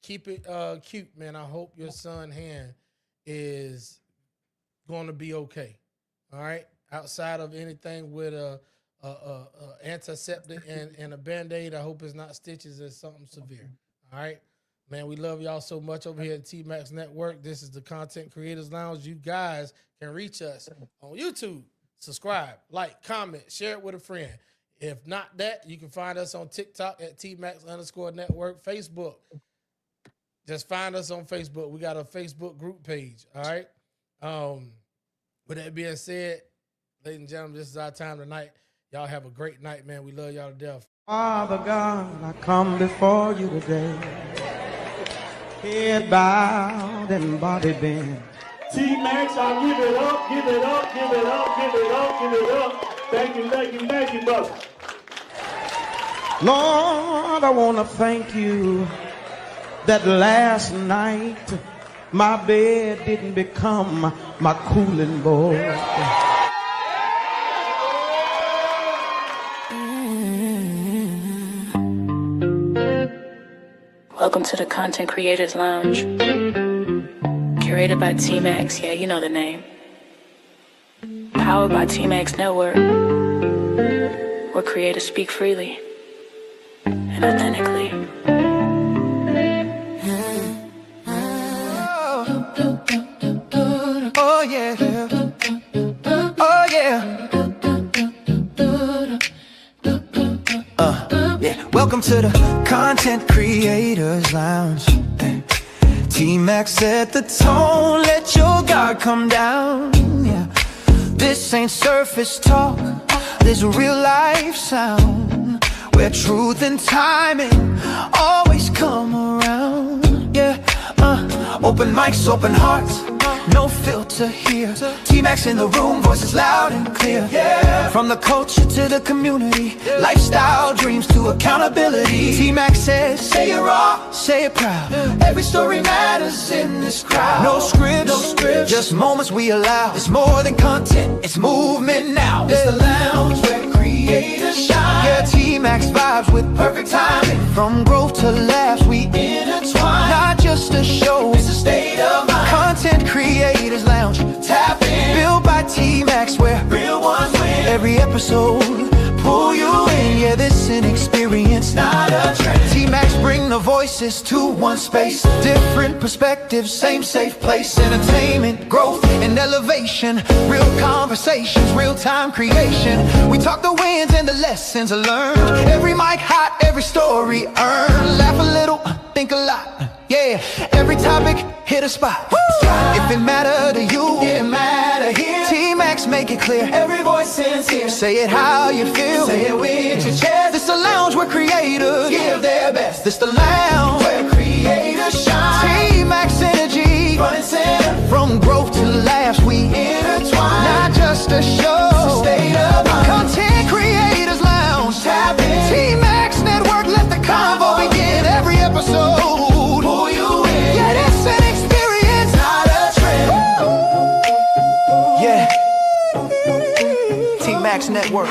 Keep it cute, man. I hope your son's hand is going to be okay. All right? Outside of anything with a antiseptic and a Band-Aid, I hope it's not stitches or something severe. All right? Man, we love y'all so much over here at T-Max Network. This is the Content Creators Lounge. You guys can reach us on YouTube. Subscribe, like, comment, share it with a friend. If not that, you can find us on TikTok at T-Max_network. Facebook, just find us on Facebook. We got a Facebook group page, all right? With that being said, ladies and gentlemen, this is our time tonight. Y'all have a great night, man. We love y'all to death. Father God, I come before you today, head bowed and body bent. T-Max, I'll give it up, give it up, give it up, give it up, give it up. Thank you, thank you, thank you, brother. Lord, I want to thank you that last night my bed didn't become my cooling board. Welcome to the Content Creators Lounge. Curated by T-Max, yeah, you know the name. Powered by T-Max Network, where creators speak freely and authentically. Oh yeah, oh yeah. Yeah. Welcome to the Content Creators Lounge. T-Max set the tone, let your guard come down. Yeah. This ain't surface talk, this real life sound, where truth and timing always come around. Yeah, open mics, open hearts, no filter here. T-Max in the room, voices loud and clear. Yeah. From the culture to the community, lifestyle, dreams to accountability. T-Max says, say it raw, say it proud. Every story matters in this crowd. No scripts, no scripts, just moments we allow. It's more than content, it's movement now. It's the lounge where creators shine. Yeah, T-Max vibes with perfect timing. From growth to laughs, we intertwine. Not just a show, it's a state of mind. Content Creators Lounge, tap in. Built by T-Max, where real ones win. Every episode, pull you in. Yeah, this an experience, not a trend. T-Max bring the voices to one space. Different perspectives, same safe place. Entertainment, growth, and elevation. Real conversations, real-time creation. We talk the wins and the lessons learned. Every mic hot, every story earned. Laugh a little, think a lot. Yeah, every topic hit a spot. Woo! If it matter to you, it matter here. T-Max make it clear. Every voice sincere. Say it how you feel. Say it with your chest. This the lounge where creators give their best. This the lounge where creators shine. T-Max energy, front and center. From growth to laughs, we intertwine. Not just a show, it's a state of mind. Content Creators Lounge, tap in. T-Max Network, let the convo begin. Every episode. Network.